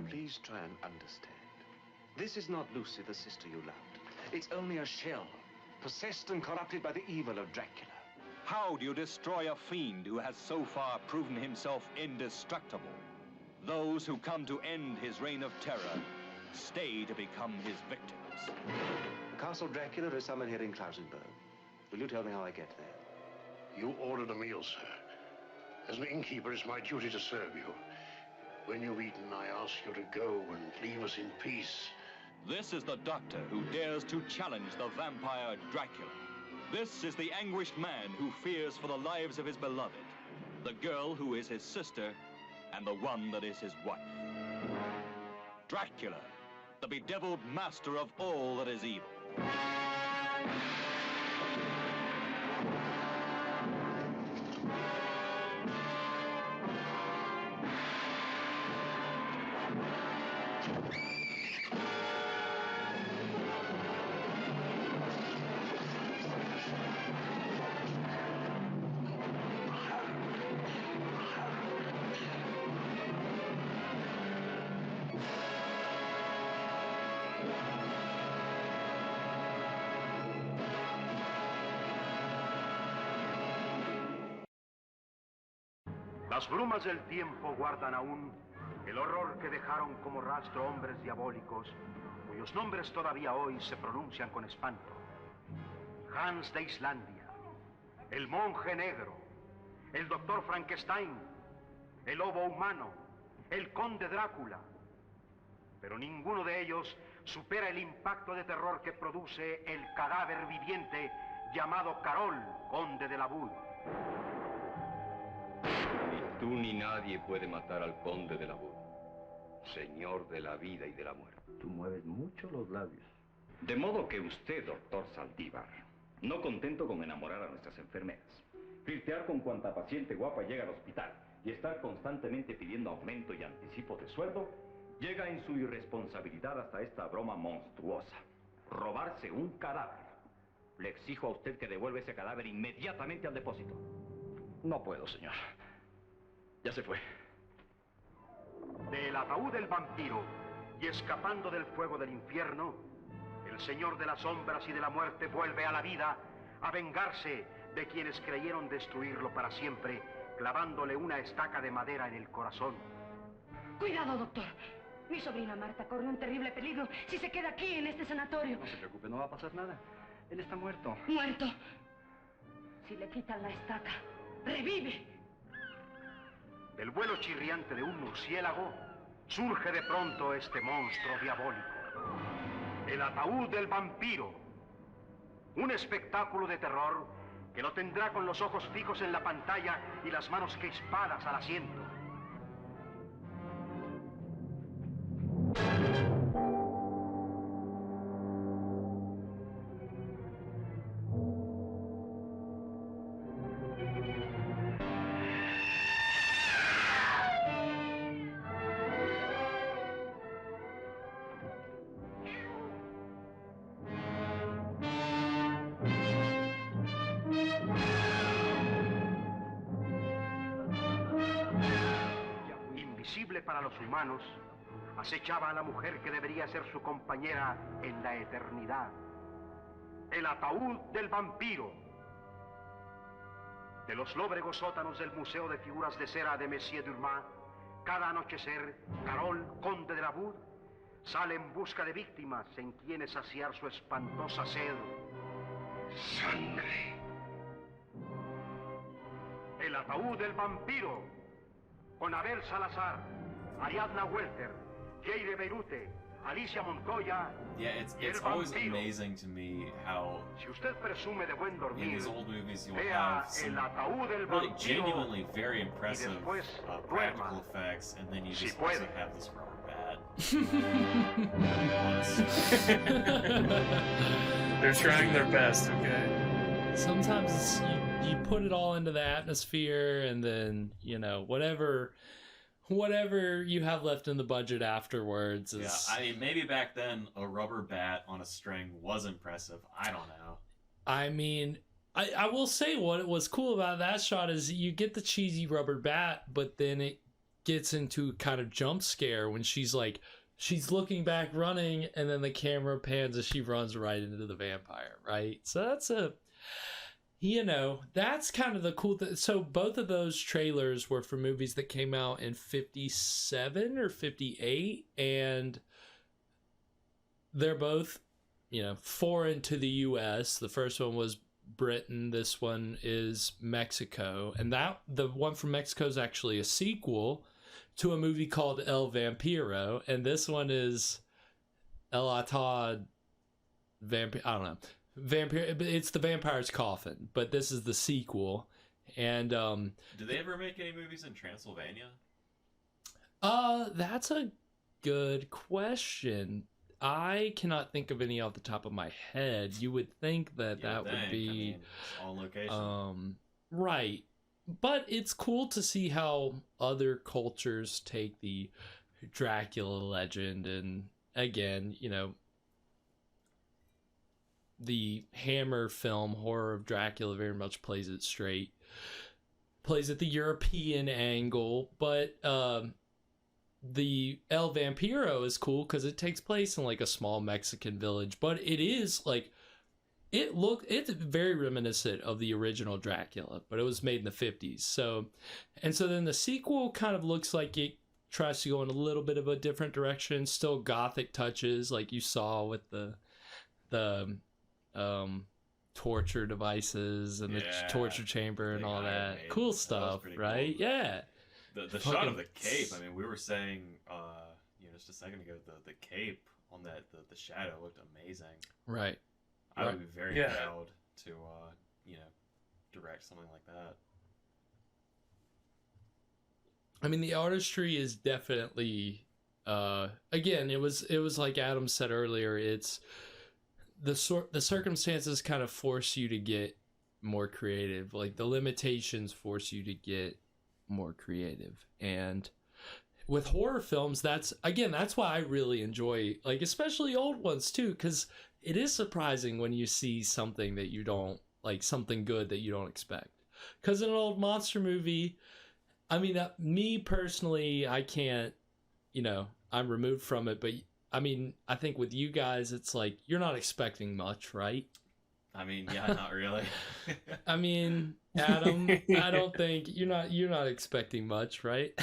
Please try and understand. This is not Lucy, the sister you loved. It's only a shell, possessed and corrupted by the evil of Dracula. How do you destroy a fiend who has so far proven himself indestructible? Those who come to end his reign of terror stay to become his victims. Castle Dracula is somewhere here in Klausenberg. Will you tell me how I get there? You ordered a meal, sir. As an innkeeper, it's my duty to serve you. When you've eaten, I ask you to go and leave us in peace. This is the doctor who dares to challenge the vampire Dracula. This is the anguished man who fears for the lives of his beloved, the girl who is his sister, and the one that is his wife. Dracula, the bedeviled master of all that is evil. Las brumas del tiempo guardan aún el horror que dejaron como rastro hombres diabólicos, cuyos nombres todavía hoy se pronuncian con espanto. Hans de Islandia, el monje negro, el doctor Frankenstein, el lobo humano, el conde Drácula. Pero ninguno de ellos supera el impacto de terror que produce el cadáver viviente llamado Carol, conde de la Bud. Ni tú ni nadie puede matar al conde de la Bud, señor de la vida y de la muerte. Tú mueves mucho los labios. De modo que usted, doctor Saldívar, no contento con enamorar a nuestras enfermeras, flirtear con cuanta paciente guapa llega al hospital y estar constantemente pidiendo aumento y anticipo de sueldo, llega en su irresponsabilidad hasta esta broma monstruosa: robarse un cadáver. Le exijo a usted que devuelva ese cadáver inmediatamente al depósito. No puedo, señor. Ya se fue. Del ataúd del vampiro y escapando del fuego del infierno, el señor de las sombras y de la muerte vuelve a la vida a vengarse de quienes creyeron destruirlo para siempre, clavándole una estaca de madera en el corazón. Cuidado, doctor. Mi sobrina Marta corre un terrible peligro si se queda aquí en este sanatorio. No se preocupe, no va a pasar nada. Él está muerto. ¿Muerto? Si le quitan la estaca, revive. Del vuelo chirriante de un murciélago surge de pronto este monstruo diabólico. El ataúd del vampiro. Un espectáculo de terror que lo tendrá con los ojos fijos en la pantalla y las manos crispadas al asiento. invisible para los humanos, acechaba a la mujer que debería ser su compañera en la eternidad. El ataúd del vampiro. De los lóbregos sótanos del Museo de Figuras de Cera de Monsieur Dumas, cada anochecer, Carol, conde de la Bud, sale en busca de víctimas en quienes saciar su espantosa sed. Sangre. El ataúd del vampiro, con Abel Salazar, Ariadna Welter, Jade Beirute, Alicia Montoya. Yeah, it's always amazing to me how si usted presume de buen dormir, in these old movies you'll have some really genuinely very impressive practical effects, and then you just also have this rubber bat. They're trying their best, okay? Sometimes it's, you put it all into the atmosphere, and then, you know, whatever you have left in the budget afterwards is... Yeah, I mean, maybe back then a rubber bat on a string was impressive. I don't know. I mean, I will say what was cool about that shot is you get the cheesy rubber bat, but then it gets into kind of jump scare when she's looking back running, and then the camera pans as she runs right into the vampire, right? So that's that's kind of the cool thing. So both of those trailers were for movies that came out in 57 or 58, and they're both, foreign to the US. The first one was Britain. This one is Mexico. And the one from Mexico is actually a sequel to a movie called El Vampiro. And this one is El Atad Vampire. I don't know. Vampire. It's the Vampire's Coffin, but this is the sequel. And did they ever make any movies in Transylvania? That's a good question. I cannot think of any off the top of my head. You would think that would be on location. Right. But it's cool to see how other cultures take the Dracula legend, and again, the Hammer film Horror of Dracula very much plays it straight. Plays at the European angle, but the El Vampiro is cool because it takes place in like a small Mexican village, but it is like it's very reminiscent of the original Dracula, but it was made in the 50s. So then the sequel kind of looks like it tries to go in a little bit of a different direction, still gothic touches like you saw with the torture devices and the torture chamber and all that cool stuff, right? Cool. Yeah. The shot of the cape, I mean, we were saying, just a second ago, the cape on that, the shadow looked amazing. Right. I would be very proud to, direct something like that. I mean, the artistry is definitely, again, it was like Adam said earlier, it's the circumstances kind of force you to get more creative. Like the limitations force you to get more creative. And with horror films, that's why I really enjoy, like, especially old ones too, because it is surprising when you see something that you don't like, something good that you don't expect. Because in an old monster movie, I mean, me personally, I can't, I'm removed from it, but I mean, I think with you guys, it's like you're not expecting much, right? I mean, yeah, not really. I mean, Adam, I don't think you're not expecting much, right?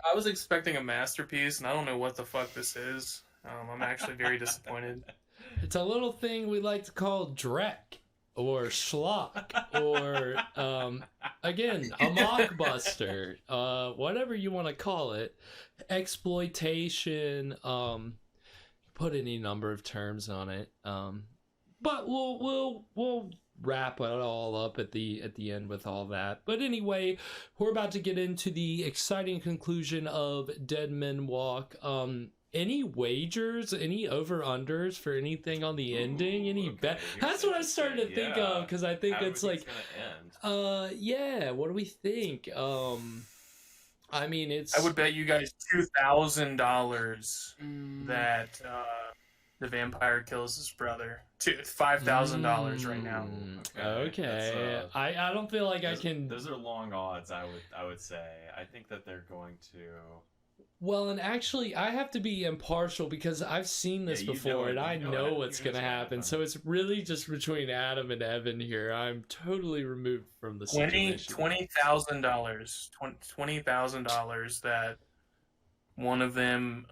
I was expecting a masterpiece, and I don't know what the fuck this is. I'm actually very disappointed. It's a little thing we like to call dreck or schlock or again, a mockbuster, whatever you want to call it, exploitation, put any number of terms on it. But we'll wrap it all up at the end with all that. But anyway, we're about to get into the exciting conclusion of Dead Men Walk. Any wagers, any over-unders for anything on the ending? Any bet? That's what I started to think of, because I think it's like, yeah. What do we think? I mean, it's. I would bet you guys $2,000 that the vampire kills his brother. $5,000 right now. Okay. I don't feel like I can. Those are long odds. I would say. I think that they're going to. Well, and actually, I have to be impartial because I've seen this before, and I know what's going to happen. So it's really just between Adam and Evan here. I'm totally removed from the situation. $20,000 that one of them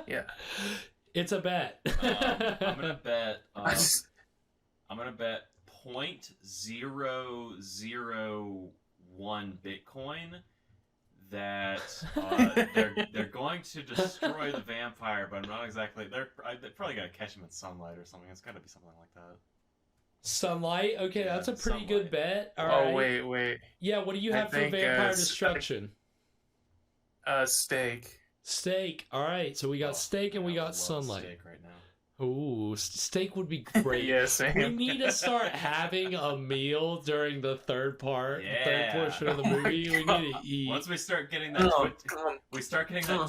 yeah, it's a bet. I'm gonna bet. I'm gonna bet 0.001 Bitcoin that they're going to destroy the vampire, but I'm not exactly. They're probably gonna catch him in sunlight or something. It's got to be something like that. Sunlight? Okay, Yeah, that's a pretty good bet. All Oh, right. wait. Yeah, what do you have for vampire destruction? Steak. Steak. All right, so we got steak and we got sunlight. Steak right now. Ooh, steak would be great. Yeah, same. We need to start having a meal during the third portion of the movie. We need to eat. Once we start getting that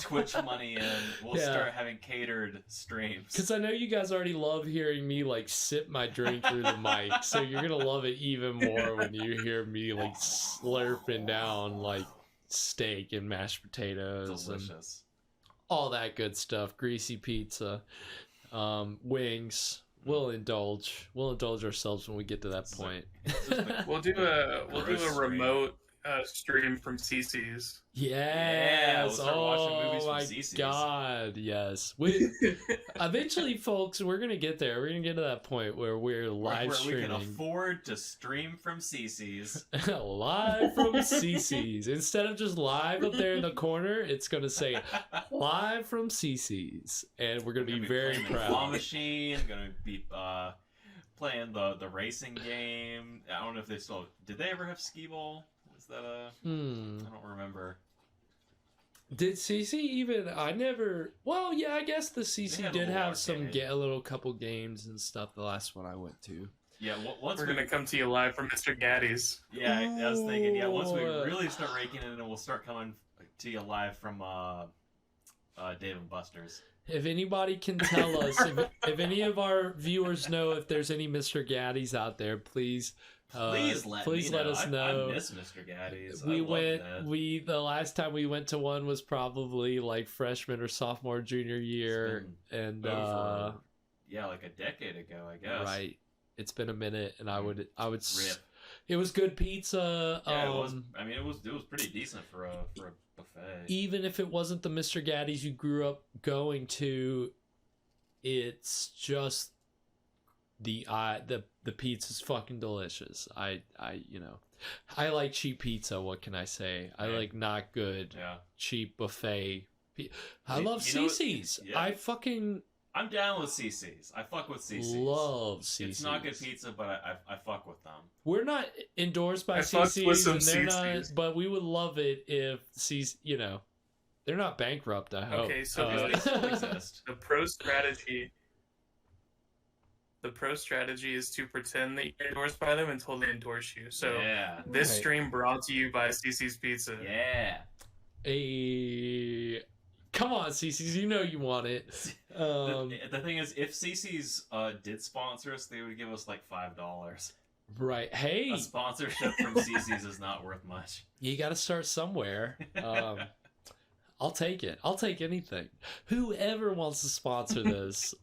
Twitch money in, we'll start having catered streams. Because I know you guys already love hearing me like sip my drink through the mic, so you're gonna love it even more when you hear me like slurping down like steak and mashed potatoes, delicious, and all that good stuff. Greasy pizza. Wings. We'll indulge ourselves when we get to that point. We'll do a remote stream from CC's. Yes. We'll start watching movies Oh from my CC's. God. Yes. We eventually, folks, we're gonna get there. We're gonna get to that point where we're live where streaming. we can afford to stream from CC's. Live from CC's. Instead of just live up there in the corner, it's gonna say live from CC's, and we're gonna be very proud. Claw machine. Gonna be playing the racing game. I don't know if they still did. They ever have skee ball? Is that a? I don't remember. Did CC even? I never. Well, yeah, I guess the CC did have some a little couple games and stuff. The last one I went to. Yeah, once we're gonna come to you live from Mr. Gaddy's. Yeah, I was thinking. Yeah, once we really start raking it in, we'll start coming to you live from Dave and Buster's. If anybody can tell us, if any of our viewers know if there's any Mr. Gaddy's out there, please let us know. I miss Mr. Gaddy's. The last time we went to one was probably like freshman or sophomore, junior year, and like a decade ago, I guess. Right. It's been a minute, and I would. Rip. It was good pizza. Yeah, it was. I mean, it was pretty decent for a buffet. Even if it wasn't the Mr. Gaddy's you grew up going to, it's just the pizza's fucking delicious. I like cheap pizza. What can I say? I like not good, cheap buffet. I love CC's. Yeah. I'm down with CC's. I fuck with CC's. Love CC's. It's not good pizza, but I fuck with them. We're not endorsed by CC's, and they're not. But we would love it if CC's. They're not bankrupt. I hope. Okay, so they still exist. The pro strategy is to pretend that you're endorsed by them until they endorse you. So this stream brought to you by CC's Pizza. Yeah. Come on, CC's, you know you want it. The thing is, if CC's did sponsor us, they would give us like $5. Right. Hey, a sponsorship from CC's is not worth much. You got to start somewhere. I'll take it. I'll take anything. Whoever wants to sponsor this,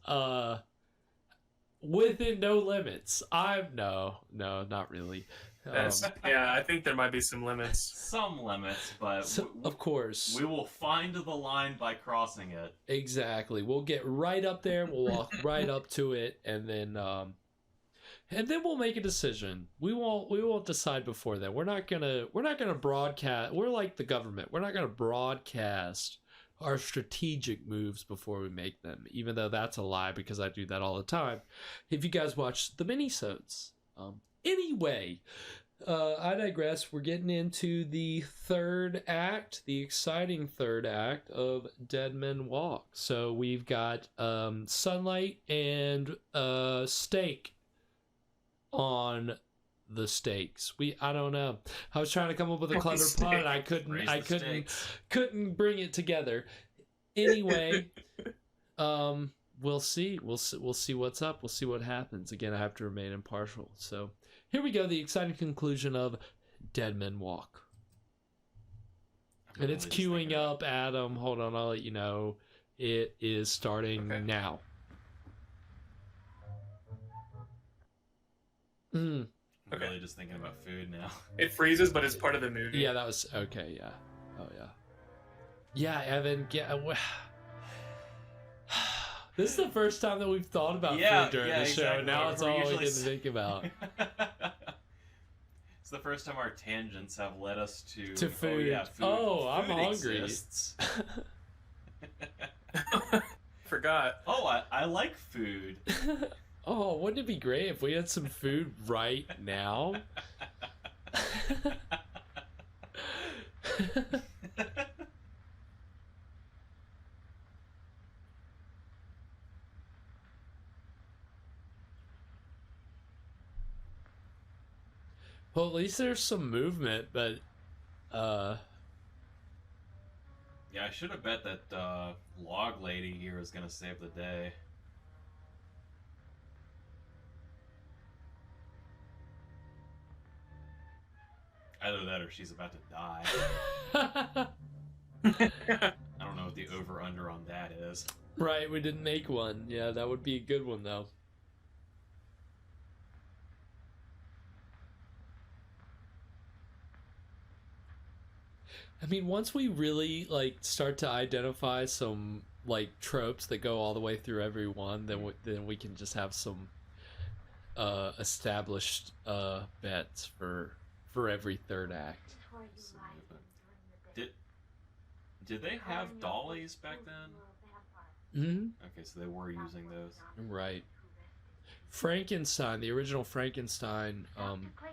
within no limits. No, not really. I think there might be some limits. Some limits, but of course we will find the line by crossing it. Exactly. We'll get right up there. We'll walk right up to it, and then we'll make a decision. We won't decide before then. We're not gonna broadcast. We're like the government. We're not gonna broadcast our strategic moves before we make them. Even though that's a lie, because I do that all the time. If you guys watch the minisodes. Anyway, I digress. We're getting into the third act, the exciting third act of Dead Men Walk. So we've got sunlight and steak on the steaks. I don't know. I was trying to come up with a clever pun and I couldn't bring it together. Anyway, we'll see. We'll see what's up. We'll see what happens. Again, I have to remain impartial. So here we go. The exciting conclusion of Dead Men Walk. And it's queuing up, Adam. Hold on, I'll let you know. It is starting now. I'm really just thinking about food now. It freezes, but it's part of the movie. Yeah, that was okay. Yeah. Oh yeah. Yeah, Evan. Yeah. This is the first time that we've thought about food during the show. Exactly. Now it's all we get to think about. It's the first time our tangents have led us to food. Oh, yeah, food. Oh, I'm Food hungry. exists. Forgot. Oh, I like food. Oh, wouldn't it be great if we had some food right now? Well, at least there's some movement, but Yeah, I should have bet that log lady here was gonna save the day. Either that or she's about to die. I don't know what the over-under on that is. Right, we didn't make one. Yeah, that would be a good one, though. I mean, once we really, like, start to identify some, like, tropes that go all the way through every one, then we can just have some established bets for every third act. Did they have dollies back then? Mm-hmm. Okay, so they were using those. Right. Frankenstein, the original Frankenstein,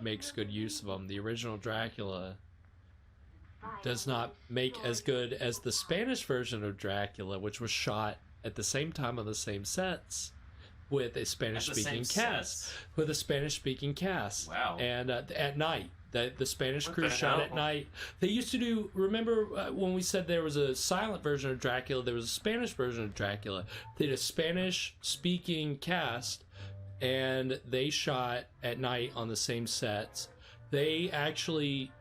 makes good use of them. The original Dracula does not make as good as the Spanish version of Dracula, which was shot at the same time on the same sets with a Spanish-speaking cast. With a Spanish-speaking cast. Wow. And at night. The Spanish crew shot at night. They used to do, remember when we said there was a silent version of Dracula, there was a Spanish version of Dracula. They did a Spanish-speaking cast, and they shot at night on the same sets. They actually,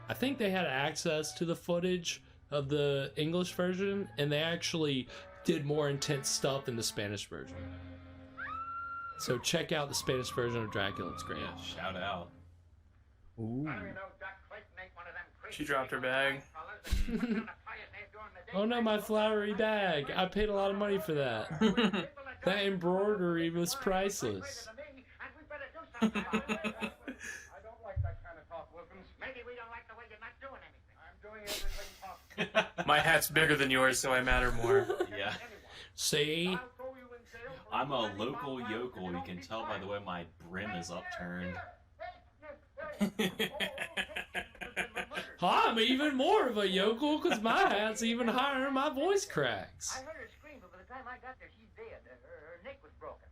I think they had access to the footage of the English version, and they actually did more intense stuff in the Spanish version. So check out the Spanish version of Dracula, it's great. Yeah, shout out. Ooh. She dropped her bag. Oh no, my flowery bag. I paid a lot of money for that. That embroidery was priceless. I don't like that kind of talk, Wilkins. Maybe we don't like the way you're not doing anything. I'm doing everything possible. My hat's bigger than yours, so I matter more. Yeah. See? I'm a local yokel. You can tell by the way my brim is upturned. I'm even more of a yokel because my hat's even higher and my voice cracks. I heard her scream, but by the time I got there, she's dead. Her neck was broken.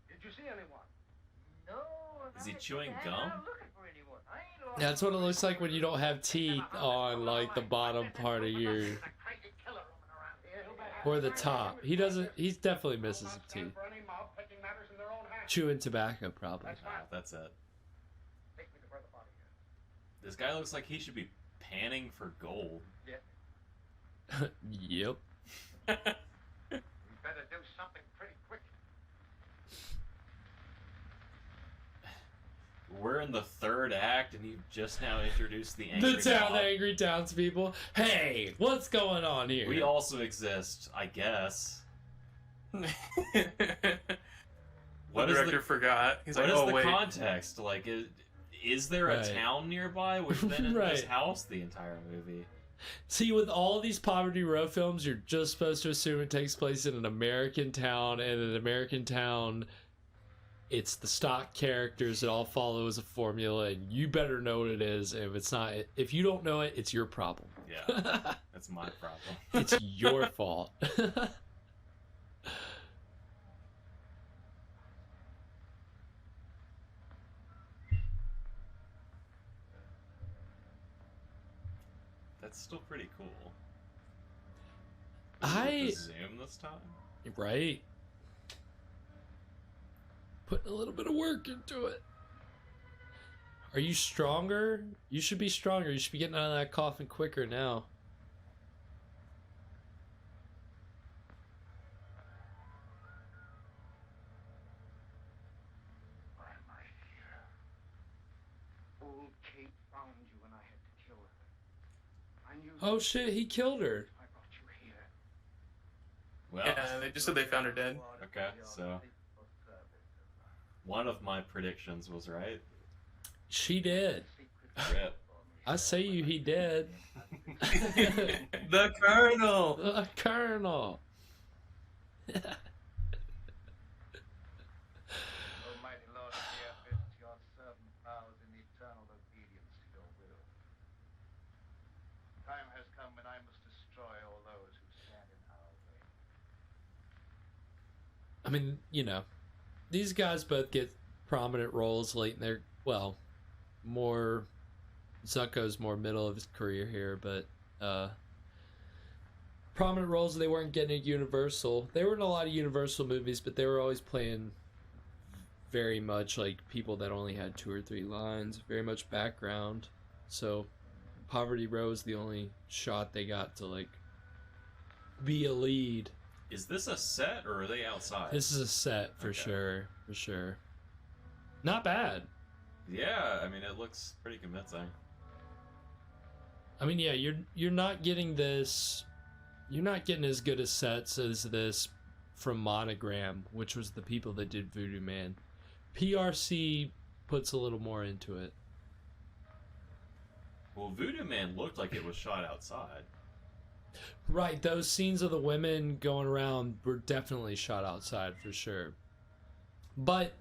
Did you see anyone? No. Is he chewing gum? That's what it looks like when you don't have teeth on, like, the bottom part of your... or the top. He definitely misses some teeth. Chewing tobacco, probably. That's it. This guy looks like he should be panning for gold. Yep. We better do something pretty quick. We're in the third act, and you've just now introduced the angry The mob. angry townspeople. Hey, what's going on here? We also exist, I guess. The director forgot. He's like, oh, what is wait. the context? Like, is there a town nearby? We've been in this house the entire movie. See, with all of these Poverty Row films, you're just supposed to assume it takes place in an American town, and in an American town, it's the stock characters that all follow as a formula, and you better know what it is. And if you don't know it, it's your problem. Yeah, that's my problem. It's your fault. It's still pretty cool. I zoom this time. Right. Putting a little bit of work into it. Are you stronger? You should be stronger. You should be getting out of that coffin quicker now. Why am I here? Old Kate found you and I had to kill her. I knew. Oh shit, he killed her. I brought you here. Well, Yeah, they just said they found her dead. Okay, so one of my predictions was right. She did. Rip. I say you, he did. The Colonel. The Colonel. Almighty Lord of the earth, your servant bows in eternal obedience to your will. Time has come when I must destroy all those who stand in our way. I mean, you know, these guys both get prominent roles late in their, well, more, Zucco's more middle of his career here, but prominent roles they weren't getting at Universal. They were in a lot of Universal movies, but they were always playing very much like people that only had 2 or 3 lines, very much background. So Poverty Row is the only shot they got to like be a lead. Is this a set or are they outside? This is a set for sure, for sure. Not bad. Yeah, I mean it looks pretty convincing. I mean, yeah, you're not getting this. You're not getting as good a sets as this from Monogram, which was the people that did Voodoo Man. PRC puts a little more into it. Well, Voodoo Man looked like it was shot outside. Right, those scenes of the women going around were definitely shot outside for sure. But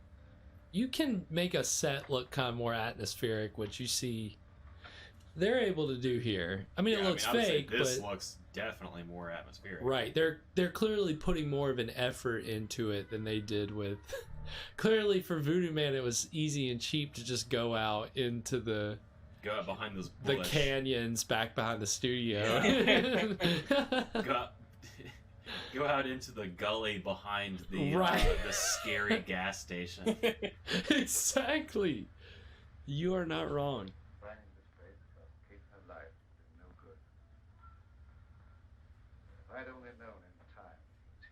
you can make a set look kind of more atmospheric, which you see they're able to do here. I mean, it looks I would say fake, this but looks definitely more atmospheric. right, they're clearly putting more of an effort into it than they did with. Clearly, for Voodoo Man, it was easy and cheap to just go out into the behind this the bush. canyons back behind the studio. Go out into the gully behind the the scary gas station. Exactly. You are not wrong. Finding this place cost Kate her life did no good. If I'd only known in time he was here.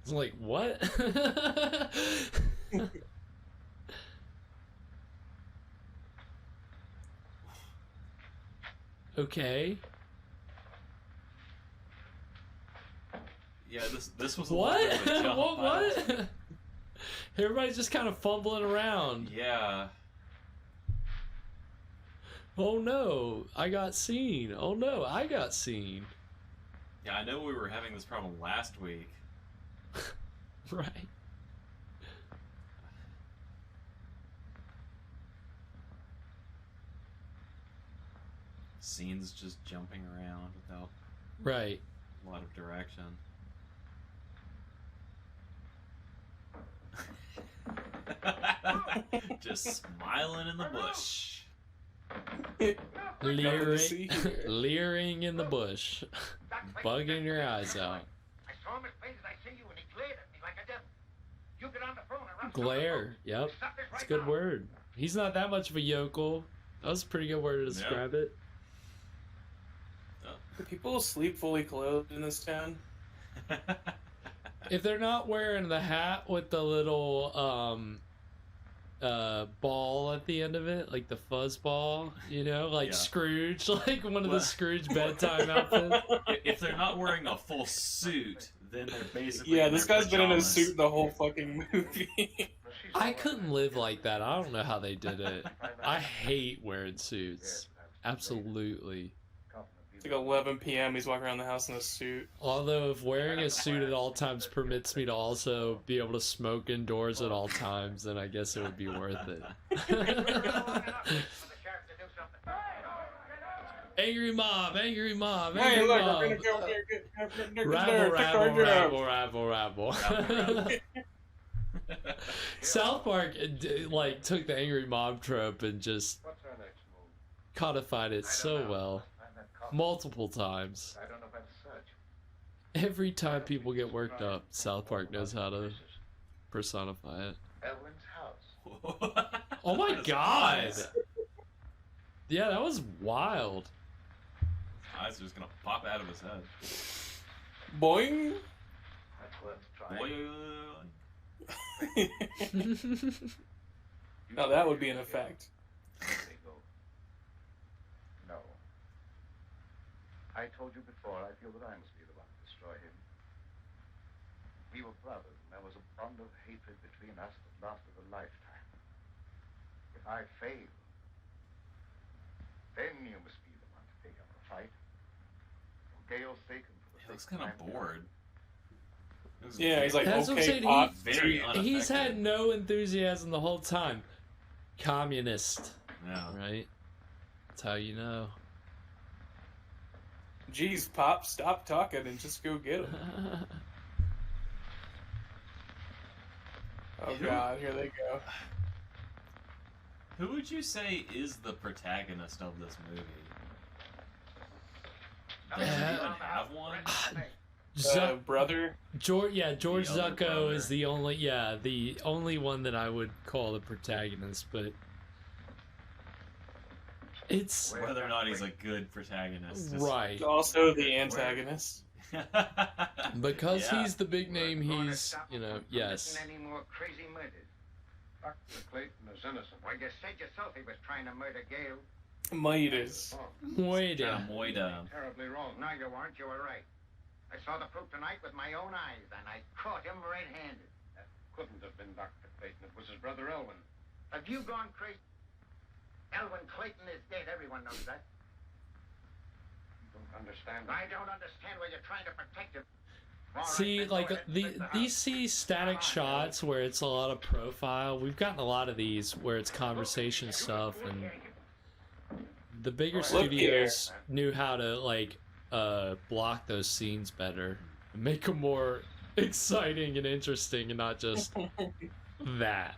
It's like, what? Okay. Yeah, this was a What? little bit of a jump. What? Everybody's just kind of fumbling around. Yeah. Oh no, I got seen. Oh no, I got seen. Yeah, I know we were having this problem last week. Right. Scenes just jumping around without Right. a lot of direction. Just smiling in the bush. Leering in the bush. Bugging your eyes out. I saw him as plain as I see you, and he glared at me like a devil. You get on the phone and run. Glare. Yep. It's a good word. He's not that much of a yokel. That was a pretty good word to describe it. Do people sleep fully clothed in this town? If they're not wearing the hat with the little ball at the end of it, like the fuzz ball, you know, like Yeah. Scrooge, like one of the Scrooge bedtime outfits. If they're not wearing a full suit, then they're basically Yeah, in this their guy's been in a pajamas. suit the whole fucking movie. I couldn't live like that. I don't know how they did it. I hate wearing suits. Absolutely. It's like 11 p.m. He's walking around the house in a suit. Although if wearing a suit at all times permits me to also be able to smoke indoors at all times, then I guess it would be worth it. Angry mob, angry mob, Hey, angry look, mob. we're gonna go over there. Rabble. South Park like took the angry mob trope and just codified it so well, multiple times. I don't know where to search. Every time people get worked up, South Park knows how to personify it. Elwyn's house. Oh my god! Yeah, that was wild. His eyes are just gonna pop out of his head. Boing! That's worth trying. Now that would be an effect. No. I told you before, I feel that I must be the one to destroy him. We were brothers, and there was a bond of hatred between us that lasted a lifetime. If I fail, then you must be the one to take up the fight. For Gale's sake and for the He looks kind of bored. Yeah, he's like, That's what I'm okay, saying. pot. He's had no enthusiasm the whole time. Communist. Yeah. Right? That's how you know. Jeez, Pop, stop talking and just go get him. Oh god, here they go. Who would you say is the protagonist of this movie? Does he even have one? Brother? George The other Zucco brother. is the only one that I would call the protagonist, but it's Whether or not he's a good protagonist. is- right. Also the antagonist. Because Yeah. he's the big name, he's, you know, yes. Any more crazy murders? Dr. Clayton is innocent. Well, you said yourself he was trying to murder Gale. Midas. Wait Trying to moida. Terribly wrong. No, you weren't. You were right. I saw the proof tonight with my own eyes, and I caught him red-handed. That couldn't have been Dr. Clayton. It was his brother Elwyn. Have you gone crazy? Elwyn Clayton is dead. Everyone knows that. You don't understand. I don't understand why you're trying to protect him. See, like these static shots where it's a lot of profile. We've gotten a lot of these where it's conversation stuff, and the bigger studios knew how to like block those scenes better, and make them more exciting and interesting, and not just that.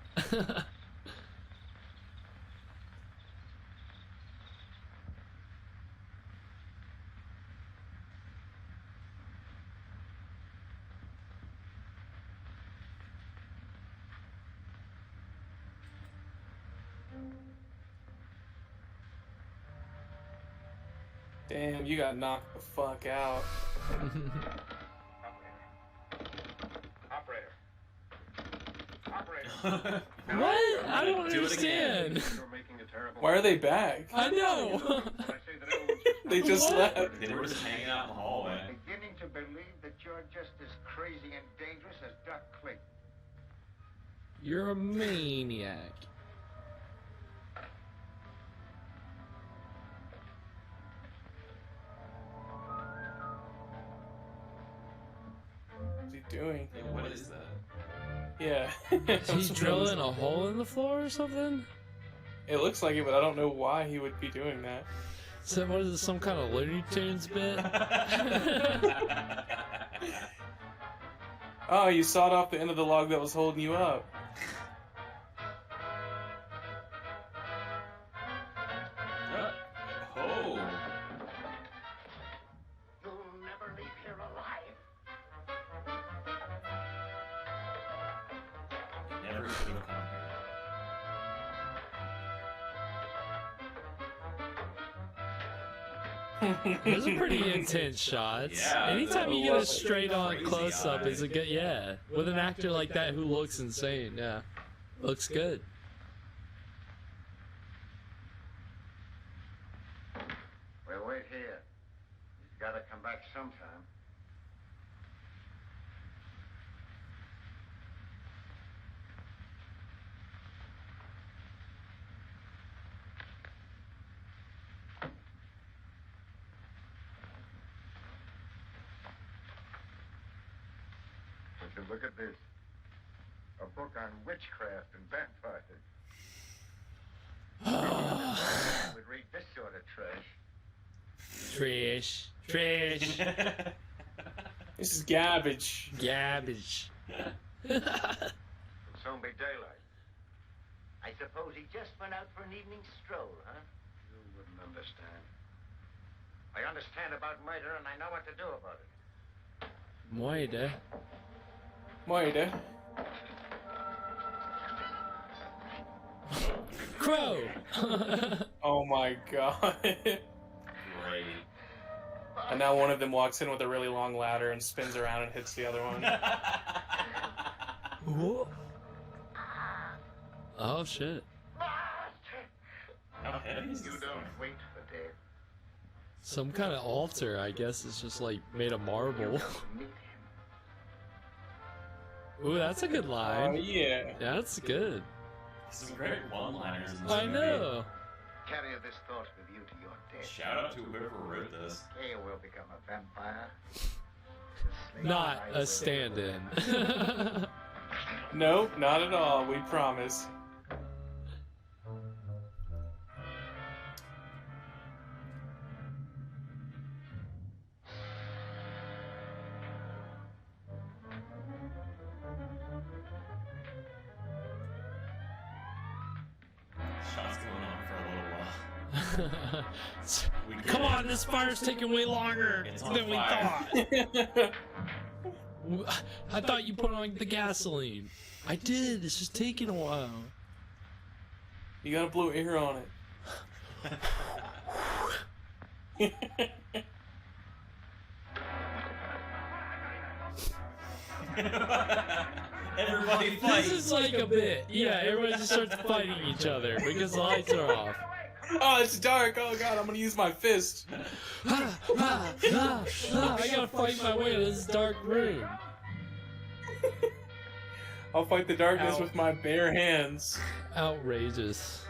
Damn, you got knocked the fuck out. Operator. What? I don't understand. You're making a terrible. Why are they back? I know. They just left. They were just hanging out in the hallway. I'm beginning to believe that you're just as crazy and dangerous as Doc Clayton. You're a maniac. What's he doing? Hey, what is that? Yeah. Is he drilling a hole in the floor or something? It looks like it, but I don't know why he would be doing that. So what is this, some kind of Looney Tunes bit? Oh, you sawed off the end of the log that was holding you up. Oh. You'll never leave here alive. Never should have come Those are pretty intense shots. Yeah, Anytime you get a straight on crazy close up, eyes. is a good, yeah. With an actor like that who looks insane, yeah. Looks good. right here. He's got to come back sometime. Would you look at this? A book on witchcraft and vampires. I would read this sort of trash. Trash. This is garbage. Garbage. It'll soon be daylight. I suppose he just went out for an evening stroll, huh? You wouldn't understand. I understand about murder and I know what to do about it. Moide. Moide. Crow! Oh my god. Great. And now one of them walks in with a really long ladder and spins around and hits the other one. Oh shit. How heavy is You this don't thing? wait for death. Some kind of altar, I guess. It's just like made of marble. Ooh, that's a good line. Oh, yeah. That's good. Some great one-liners in this I movie. know. Carry this thought with you to your death. Shout out to whoever wrote this. Kay will become a vampire. Not a stand-in. Nope, not at all. We promise. Shot's going on for a little while. Come on, this fire's taking way longer It's on than we fire. thought. I thought you put on the gasoline. I did. It's just taking a while. You gotta blow air on it. Everybody fights. This is like a bit. Yeah, everybody just starts fighting each other because the lights are off. Oh, it's dark. Oh god, I'm gonna use my fist. I gotta fight my way to this dark room. I'll fight the darkness Ow. with my bare hands. Outrageous.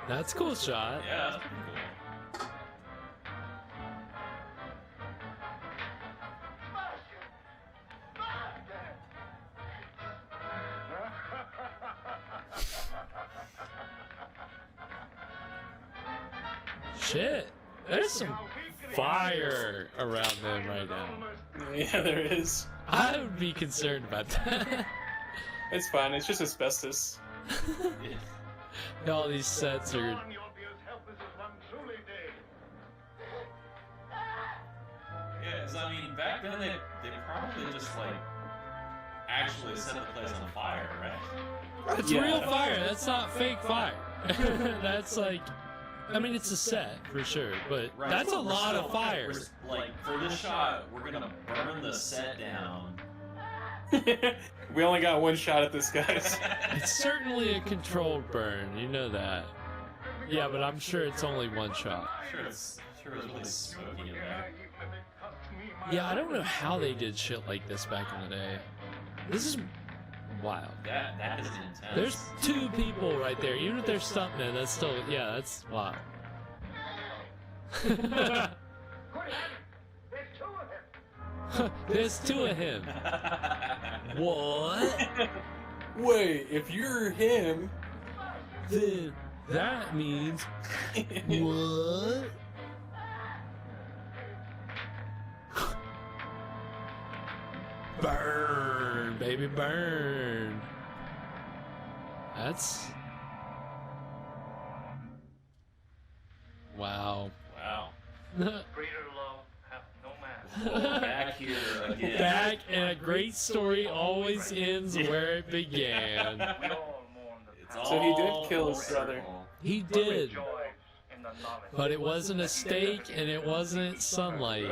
That's a cool shot. Yeah, that's pretty cool. Shit. There's some fire around them right now. Yeah, there is. I would be concerned about that. It's fine. It's just asbestos. All these sets are. Yeah, 'cause I mean, back then they probably just like actually set the place on fire, right? It's real fire. That's not fake fire. That's like. I mean, it's a set for sure, but Right. that's a We're lot of still- fire. we're- Like for this shot, we're gonna burn the set down. We only got one shot at this, guys. It's certainly a controlled burn. You know that. Yeah, but I'm sure it's only one shot. Sure, it's really smoky in there. Yeah, I don't know how they did shit like this back in the day. This is wild. That is intense. There's two people right there. Even if they're stuntmen, that's still, yeah, that's wild. There's two of him. What? Wait, if you're him, then that means what? Burn, baby, burn. That's wow. Wow. Greater love hath no man. Well, back here again. Back, and a great story always ends where it began. We all mourn the past. So he did kill his brother. He did, Rejoice in the knowledge. but it wasn't a stake and it wasn't sunlight.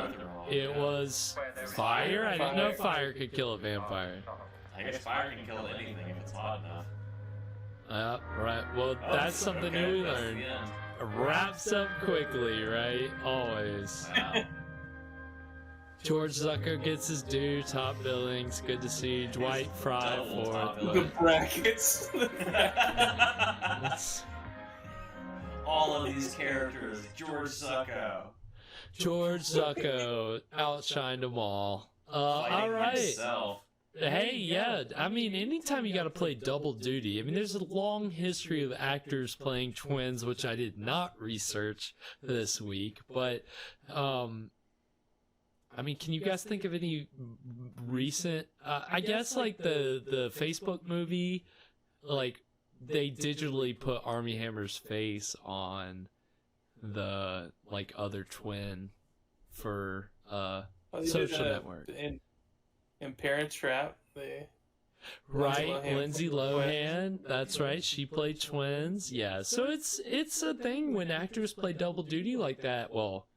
It was fire. I didn't know fire could kill a vampire. I guess fire can kill anything if it's hot enough. Right. Well, that's something new we learned. Wraps up quickly, right? Always. Wow. George Zucco gets his due, top billings. Good to see Dwight, Frye, fourth. The brackets. All of these characters, George Zucco. George Zucco outshined them all. Fighting All right. himself. Hey, yeah. I mean, anytime you got to play double duty, I mean, there's a long history of actors playing twins, which I did not research this week. But, I mean, can you guys think of any recent? I guess like the Facebook movie, like they digitally put Armie Hammer's face on the like other twin for Social Network. In Parent Trap, Right, Lindsay Lohan. That's right. She played twins. Yeah, so it's a thing when actors play double duty like that. Well,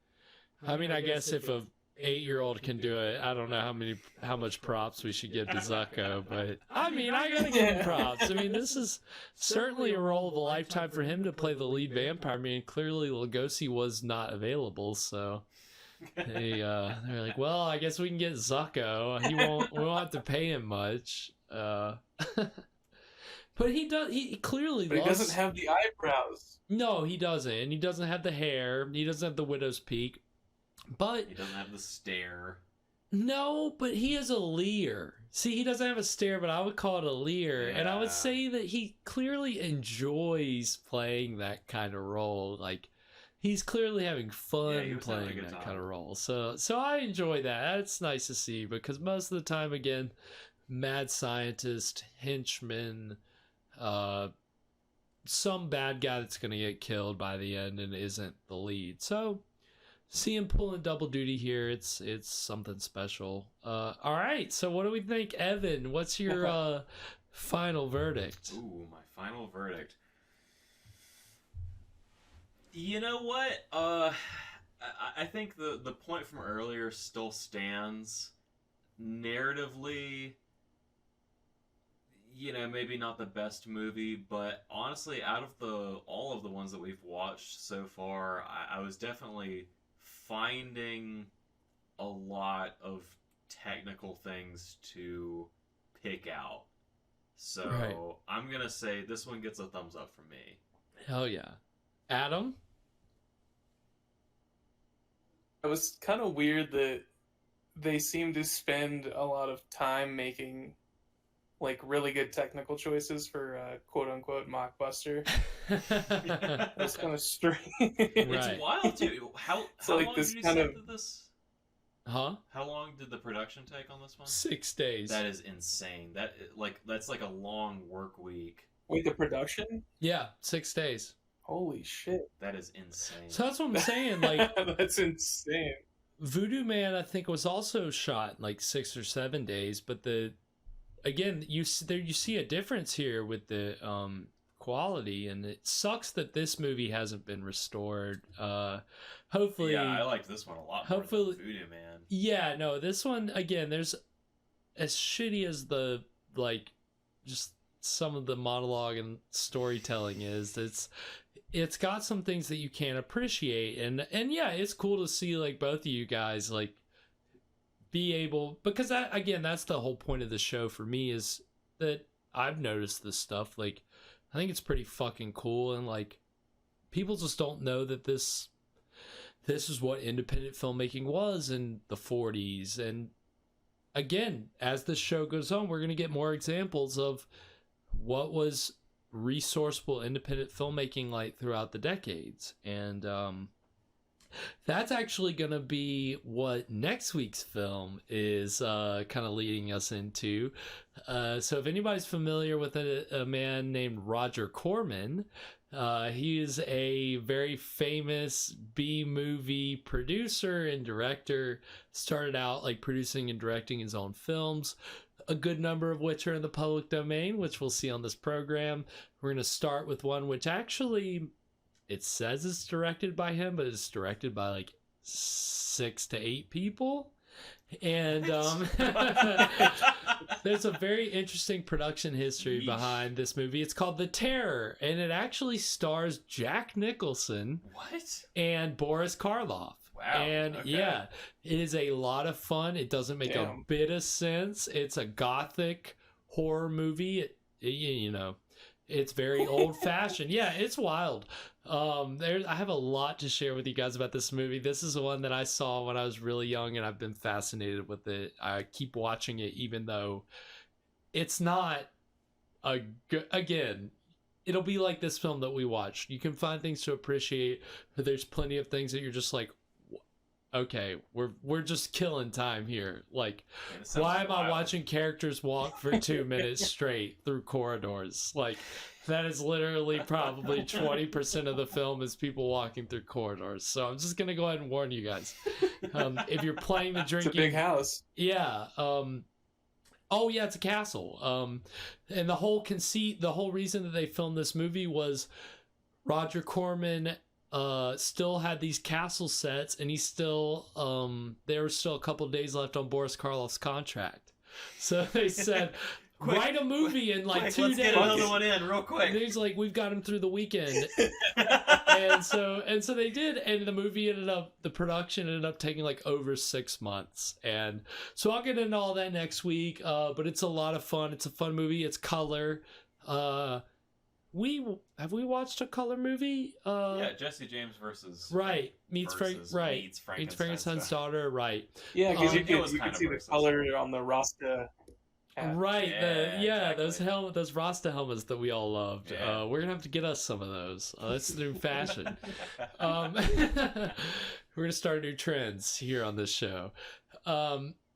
I mean, I guess if a 8-year-old can do it, I don't know how much props we should give to Zucco, but I mean, I gotta give him props. I mean, this is certainly a role of a lifetime for him to play the lead vampire. I mean, clearly Lugosi was not available, so. They're like, well, I guess we can get Zucco. We won't have to pay him much. But he does. He clearly. But he doesn't have the eyebrows. No, he doesn't, and he doesn't have the hair. He doesn't have the widow's peak. But he doesn't have the stare. No, but he has a leer. See, he doesn't have a stare, but I would call it a leer, and I would say that he clearly enjoys playing that kind of role, like. He's clearly having fun playing that kind of role. So I enjoy that. That's nice to see because most of the time, again, mad scientist, henchman, some bad guy that's going to get killed by the end and isn't the lead. So see him pulling double duty here. It's something special. All right. So what do we think, Evan? What's your final verdict? Ooh, my final verdict. You know what? I think the point from earlier still stands. Narratively, maybe not the best movie, but honestly, out of all of the ones that we've watched so far, I was definitely finding a lot of technical things to pick out. So Right. I'm gonna say this one gets a thumbs up from me. Hell yeah. Adam? It was kind of weird that they seem to spend a lot of time making like really good technical choices for quote unquote mockbuster. That's kind of strange. It's wild too. How like long this did you kind say of- that this? Huh? How long did the production take on this one? 6 days. That is insane. That's like a long work week. Wait, the production? Yeah, 6 days. Holy shit. That is insane. So that's what I'm saying. Like, that's insane. Voodoo Man, I think, was also shot in like 6 or 7 days. But you see a difference here with the quality, and it sucks that this movie hasn't been restored. Hopefully, yeah, I liked this one a lot more than Voodoo Man. Yeah, no, this one again. There's as shitty as the just some of the monologue and storytelling is. It's got some things that you can't appreciate, and yeah, it's cool to see like both of you guys like be able, because that's the whole point of the show for me, is that I've noticed this stuff. Like, I think it's pretty fucking cool, and like people just don't know that this is what independent filmmaking was in the 40s. And again, as the show goes on, we're going to get more examples of what was resourceful independent filmmaking like throughout the decades. And that's actually going to be what next week's film is kind of leading us into. So if anybody's familiar with a man named Roger Corman, he is a very famous B-movie producer and director. Started out like producing and directing his own films, a good number of which are in the public domain, which we'll see on this program. We're going to start with one which actually, it says it's directed by him, but it's directed by like 6 to 8 people. And there's a very interesting production history behind this movie. It's called The Terror, and it actually stars Jack Nicholson. What? And Boris Karloff. Wow. And okay. yeah, it is a lot of fun. It doesn't make a bit of sense. It's a gothic horror movie. You know, it's very old fashioned. Yeah, it's wild. I have a lot to share with you guys about this movie. This is one that I saw when I was really young, and I've been fascinated with it. I keep watching it, even though it's not again. It'll be like this film that we watched. You can find things to appreciate, but there's plenty of things that you're just like, okay, we're just killing time here. Like, why am I watching characters walk for 2 minutes straight through corridors? Like, that is literally probably 20% of the film is people walking through corridors. So I'm just gonna go ahead and warn you guys. If you're playing the drinking, it's a big house. Yeah. Oh yeah, it's a castle. And the whole conceit, the whole reason that they filmed this movie was Roger Corman still had these castle sets, and he still there was still a couple of days left on Boris Karloff's contract. So they said, write a movie in like 2 days. Let's get another one in real quick. And he's like, we've got him through the weekend. and so they did, and the production ended up taking like over 6 months. And so I'll get into all that next week. But it's a lot of fun. It's a fun movie. It's color. Have we watched a color movie? Yeah, Jesse James versus meets Frankenstein's daughter. Right. Yeah, because you can see the color on the Rasta. Right, exactly. those Rasta helmets that we all loved. Yeah. We're gonna have to get us some of those. That's the new fashion. We're gonna start new trends here on this show.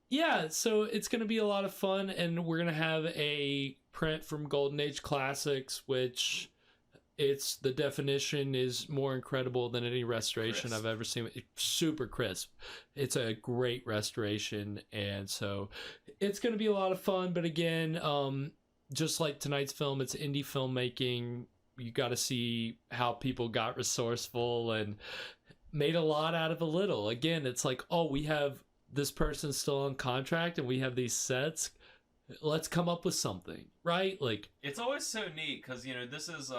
Yeah, so it's gonna be a lot of fun, and we're gonna have a print from Golden Age Classics, which the definition is more incredible than any restoration I've ever seen. It's super crisp. It's a great restoration, and so it's going to be a lot of fun. But again, just like tonight's film, it's indie filmmaking. You got to see how people got resourceful and made a lot out of a little. Again, it's like, oh, we have this person still on contract, and we have these sets. Let's come up with something, right? Like, it's always so neat because this is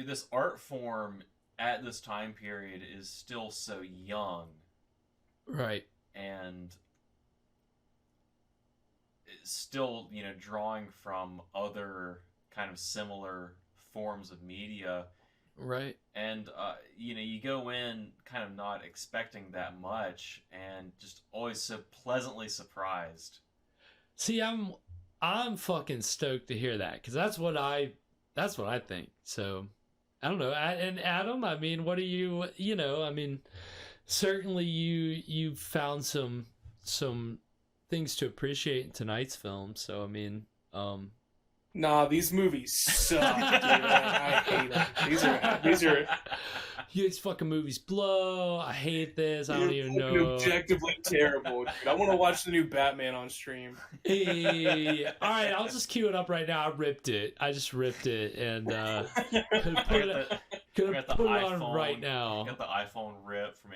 this art form at this time period is still so young, right? And it's still drawing from other kind of similar forms of media, right? And you go in kind of not expecting that much, and just always so pleasantly surprised. See, I'm fucking stoked to hear that, because that's what I think. So I don't know. And Adam, I mean, what are you? I mean, certainly you've found some things to appreciate in tonight's film. So I mean, nah, these movies suck, dude. I hate them. These are. These fucking movies blow. I hate this. I don't even know. Objectively terrible, dude. I want to watch the new Batman on stream. Hey, all right, I'll just cue it up right now. I just ripped it, and gonna put it on right now. Got the iPhone rip from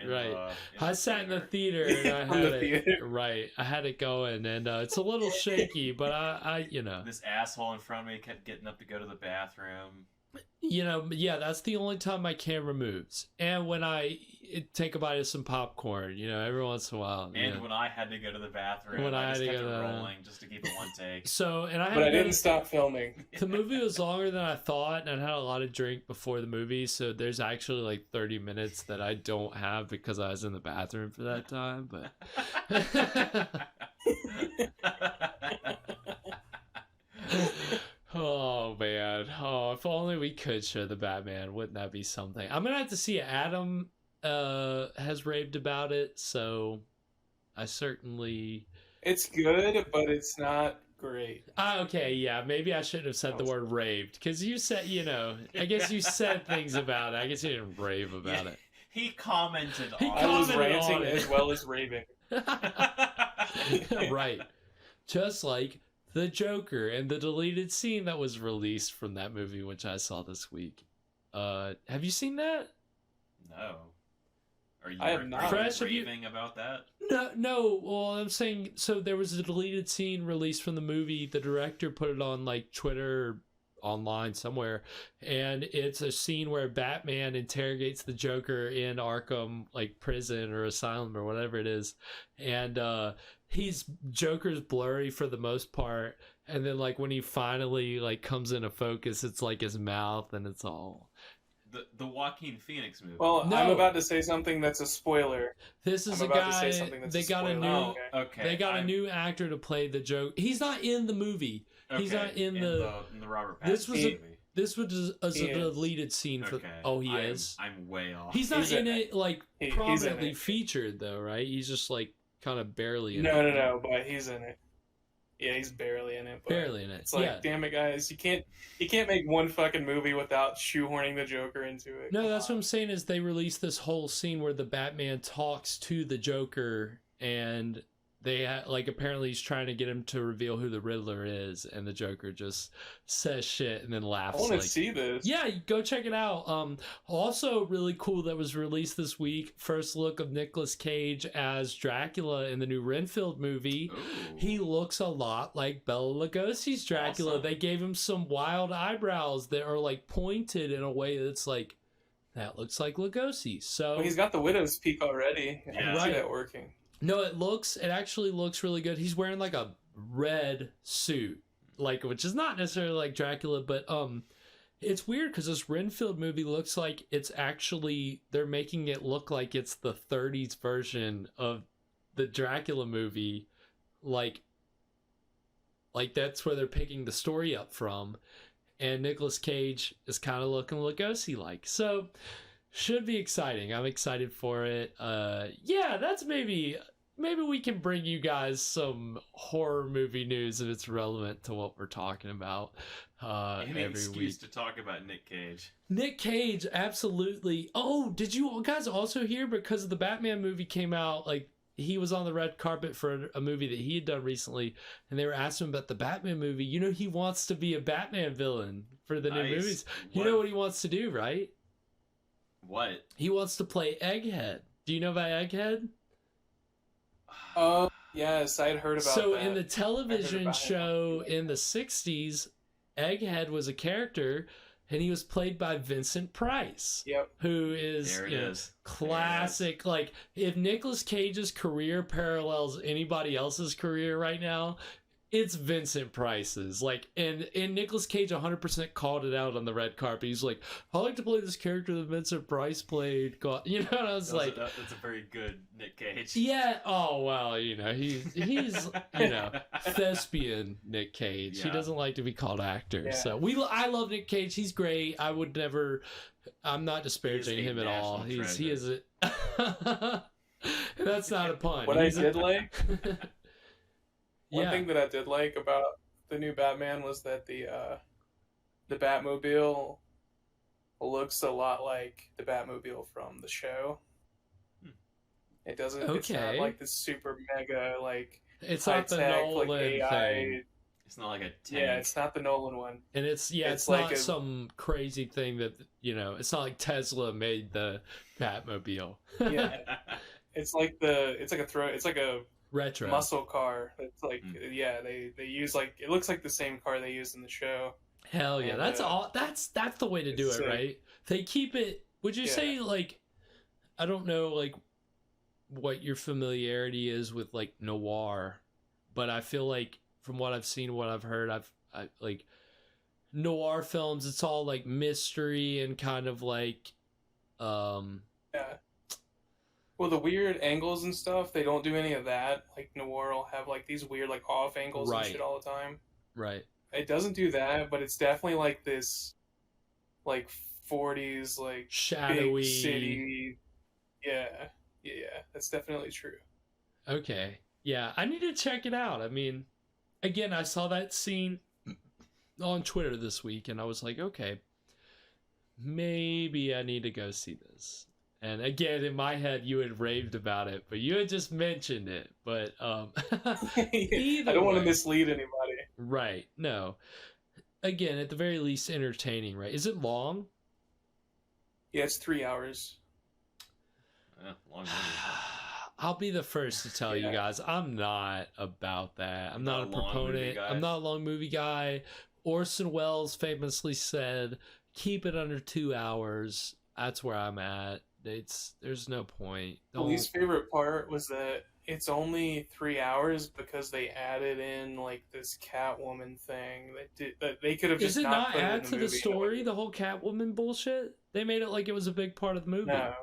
I sat in the theater and I had it. Right, I had it going, and it's a little shaky, but I this asshole in front of me kept getting up to go to the bathroom. Yeah, that's the only time my camera moves, and when I take a bite of some popcorn, every once in a while. And when I had to go to the bathroom, I just kept it rolling just to keep it one take. So, but I didn't stop filming. The movie was longer than I thought, and I had a lot of drink before the movie, so there's actually like 30 minutes that I don't have because I was in the bathroom for that time, but... Oh man, if only we could show the Batman. Wouldn't that be something? I'm gonna have to see it. Adam has raved about it, so I certainly... It's good, but it's not great. Okay, yeah, maybe I shouldn't have said the word raved, because you said, I guess you said things about it. I guess you didn't rave about it. He commented on it. I was ranting as well as raving. Right. Just like the Joker and the deleted scene that was released from that movie, which I saw this week. Have you seen that? No. Are you I have not. Fresh, have you- raving about that? No. Well, I'm saying, so there was a deleted scene released from the movie. The director put it on like Twitter, or online somewhere, and it's a scene where Batman interrogates the Joker in Arkham like prison or asylum or whatever it is, and Joker's blurry for the most part, and then like when he finally like comes into focus, it's like his mouth and it's all. The Joaquin Phoenix movie. Well, No. I'm about to say something that's a spoiler. This is I'm a about to guy. say something that's They a got a spoiler. new. Oh, okay. They got a new actor to play the Joker. He's not in the movie. He's Okay, not in the Robert Pattinson This was movie. This was a He is. deleted scene for. Okay. Oh, he is. I'm way off. He's not He's in in it like He's in prominently it. featured though, right? He's just like kind of barely in it. No, but he's in it. Yeah, he's barely in it. But Barely in it. It's like, Yeah. damn it, guys, you can't make one fucking movie without shoehorning the Joker into it. No, that's what I'm saying is they released this whole scene where the Batman talks to the Joker, and they like apparently he's trying to get him to reveal who the Riddler is, and the Joker just says shit and then laughs. I want to like, see this. yeah, go check it out. Also really cool that was released this week. First look of Nicolas Cage as Dracula in the new Renfield movie. Ooh. He looks a lot like Bela Lugosi's Dracula. Awesome. They gave him some wild eyebrows that are like pointed in a way that's like, that looks like Lugosi. So Well, he's got the widow's peak already. I can see Right. that working. no, it actually looks really good. He's wearing like a red suit, like, which is not necessarily like Dracula, but it's weird because this Renfield movie looks like it's actually, they're making it look like it's the 30s version of the Dracula movie, like that's where they're picking the story up from, and Nicolas Cage is kind of looking Lugosi like. So should be exciting. I'm excited for it. Yeah, that's maybe we can bring you guys some horror movie news if it's relevant to what we're talking about Any every excuse week. to talk about Nick Cage. Nick Cage, absolutely. Oh, did you guys also hear, because the Batman movie came out, like he was on the red carpet for a movie that he had done recently, and they were asking him about the Batman movie. You know, he wants to be a Batman villain for the new Nice. movies. You know what he wants to do, right? What? He wants to play Egghead. Do you know about Egghead? Oh, yes, I had heard about So that. in the I heard television about show in the 60s, Egghead was a character, and he was played by Vincent Price. Yep. Who is, There it you know, is. classic. Like, if Nicolas Cage's career parallels anybody else's career right now, it's Vincent Price's. Like, and Nicolas Cage 100% called it out on the red carpet. He's like, I like to play this character that Vincent Price played. You know, and I was like, That's a very good Nick Cage. yeah. Oh well, you know, he's you know, thespian Nick Cage. He Yeah. doesn't like to be called actor. Yeah. So I love Nick Cage. He's great. I would never. I'm not disparaging He is a him at all. national He is a. That's not a pun. What I He's a- did like, one Yeah. thing that I did like about the new Batman was that the Batmobile looks a lot like the Batmobile from the show. It doesn't. It's not Okay. like this super mega like. It's not the high-tech, Nolan like AI. thing. It's not like a tank. Yeah, it's not the Nolan one. And it's It's not like a- some crazy thing that, you know, it's not like Tesla made the Batmobile. Yeah, it's like a Retro. muscle car. It's like yeah, they use like it looks like the same car they used in the show. Hell yeah, And, that's all. That's the way to do it, sick. right? They keep it. Would you Yeah. say like, I don't know, like what your familiarity is with like noir, but I feel like from what I've seen, what I've heard, I like noir films. It's all like mystery and kind of like, Yeah. Well, the weird angles and stuff, they don't do any of that. Like noir will have like these weird like off angles Right. and shit all the time. right. It doesn't do that, but it's definitely like this, like 40s like Shadowy. big city. Yeah, that's definitely true. Okay. Yeah, I need to check it out. I mean, again, I saw that scene on Twitter this week, and I was like, okay, maybe I need to go see this. And again, in my head, you had raved about it, but you had just mentioned it. But either I don't want to way. mislead anybody. Right. No. Again, at the very least, entertaining, right? Is it long? Yeah, it's 3 hours. Yeah, long movie. I'll be the first to tell you guys, I'm not about that. I'm not a proponent. I'm not a long movie guy. Orson Welles famously said, keep it under 2 hours. That's where I'm at. There's no point. The least favorite part was that it's only 3 hours because they added in like this Catwoman thing that they could have just Is it not put it in add the to the movie. story, the whole Catwoman bullshit? They made it like it was a big part of the movie. No.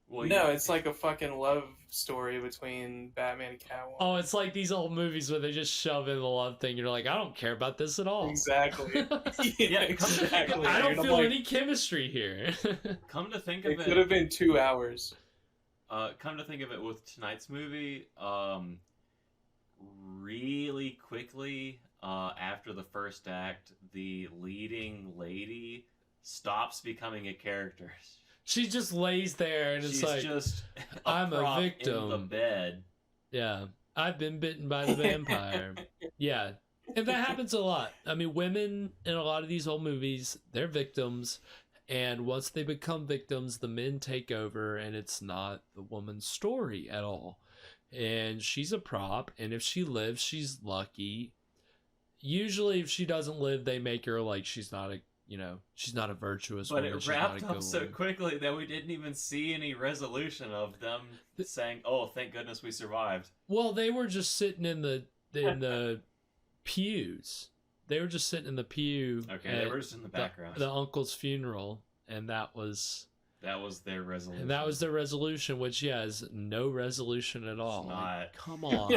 Well, No, it's like a fucking love story between Batman and Catwoman. Oh, it's like these old movies where they just shove in the love thing. You're like, I don't care about this at all. Exactly. Yeah, exactly. I don't I'm feel like, any chemistry here. Come to think of it it, could have been 2 hours. Come to think of it, with tonight's movie, really quickly after the first act, the leading lady stops becoming a character. She just lays there and She's it's like, just I'm a prop victim. in the bed. Yeah, I've been bitten by the vampire. Yeah, and that happens a lot. I mean, women in a lot of these old movies, they're victims, and once they become victims, the men take over, and it's not the woman's story at all. And she's a prop, and if she lives, she's lucky. Usually, if she doesn't live, they make her like she's not a virtuous But woman. it wrapped up so quickly that we didn't even see any resolution of them saying, "Oh, thank goodness we survived." Well, they were just sitting in the pews. They were just sitting in the pew. Okay, they were just in the background. The uncle's funeral, and that was their resolution. And that was their resolution, which is no resolution at all. Like, come on.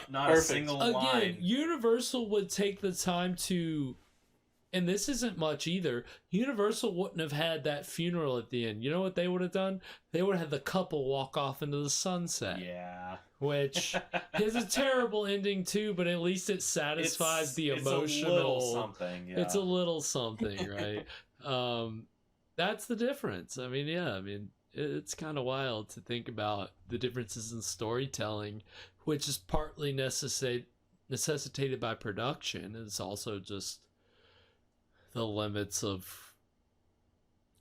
not a single line. Again, Universal would take the time to, and this isn't much either, Universal wouldn't have had that funeral at the end. You know what they would have done? They would have had the couple walk off into the sunset. Yeah. Which is a terrible ending too, but at least it satisfies the emotional. It's a little something, yeah. It's a little something, right? That's the difference. I mean, it's kind of wild to think about the differences in storytelling, which is partly necessitated by production. It's also just the limits of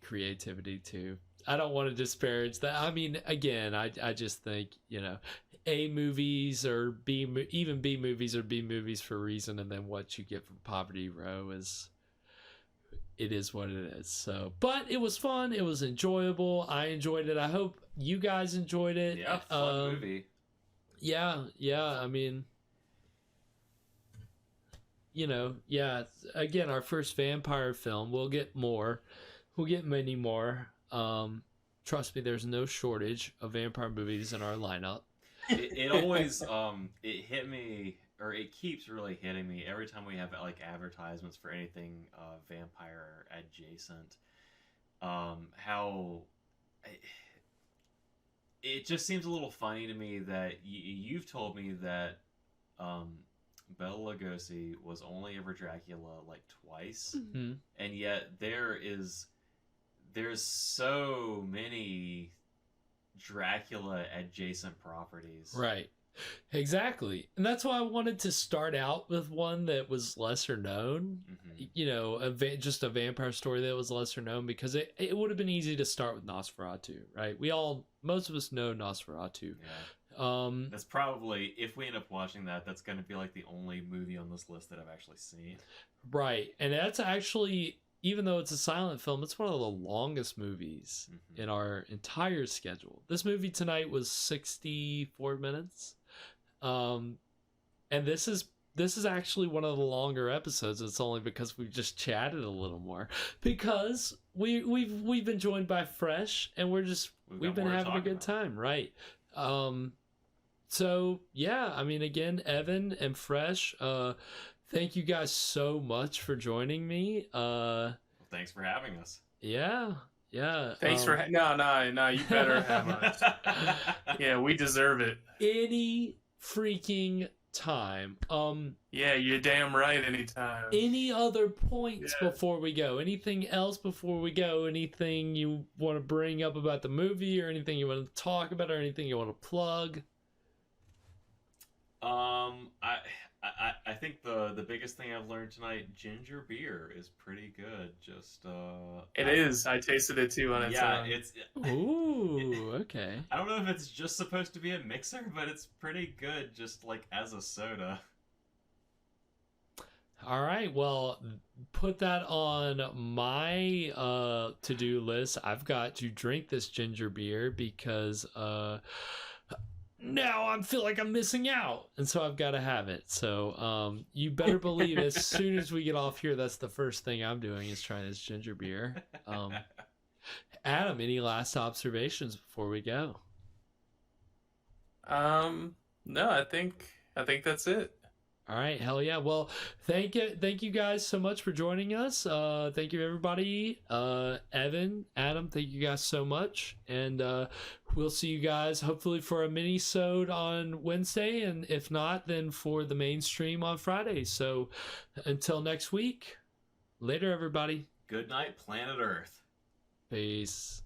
creativity too. I don't want to disparage that. I mean, again, I just think, A movies or B movies are B movies for a reason, and then what you get from Poverty Row is what it is. So, but it was fun. It was enjoyable. I enjoyed it. I hope you guys enjoyed it. Yeah, fun movie. Yeah. I mean, again, our first vampire film. We'll get more. We'll get many more. Trust me, there's no shortage of vampire movies in our lineup. It always it hit me, or it keeps really hitting me every time we have like advertisements for anything vampire adjacent. How it just seems a little funny to me that you've told me that Bela Lugosi was only ever Dracula like twice, and yet there's so many Dracula adjacent properties. Right. Exactly. And that's why I wanted to start out with one that was lesser known, just a vampire story that was lesser known, because it would have been easy to start with Nosferatu, right? Most of us know Nosferatu. Yeah. That's probably, if we end up watching that, that's going to be like the only movie on this list that I've actually seen. Right. And that's actually, even though it's a silent film, it's one of the longest movies in our entire schedule. This movie tonight was 64 minutes. And this is actually one of the longer episodes. It's only because we've just chatted a little more, because we've been joined by Fresh, and we've been having a good time, right? So yeah, I mean, again, Evan and Fresh, thank you guys so much for joining me. Well, thanks for having us. Yeah. Thanks for no, you better have us. Yeah, we deserve it. Any freaking time. Yeah, you're damn right. Anytime. Any other points before we go? Anything else before we go? Anything you want to bring up about the movie, or anything you want to I think the biggest thing I've learned tonight, ginger beer is pretty good. Just it is. I tasted it too on its own. It's Ooh, okay. I don't know if it's just supposed to be a mixer, but it's pretty good just like as a soda. All right, well, put that on my to-do list. I've got to drink this ginger beer because now I feel like I'm missing out, and so I've got to have it. So you better believe as soon as we get off here, that's the first thing I'm doing is trying this ginger beer. Adam, any last observations before we go? No, I think that's it. All right, hell yeah. Well, thank you guys so much for joining us. Thank you everybody. Evan, Adam, thank you guys so much. And we'll see you guys hopefully for a mini-sode on Wednesday, and if not, then for the main stream on Friday. So until next week, later everybody. Good night, planet Earth. Peace.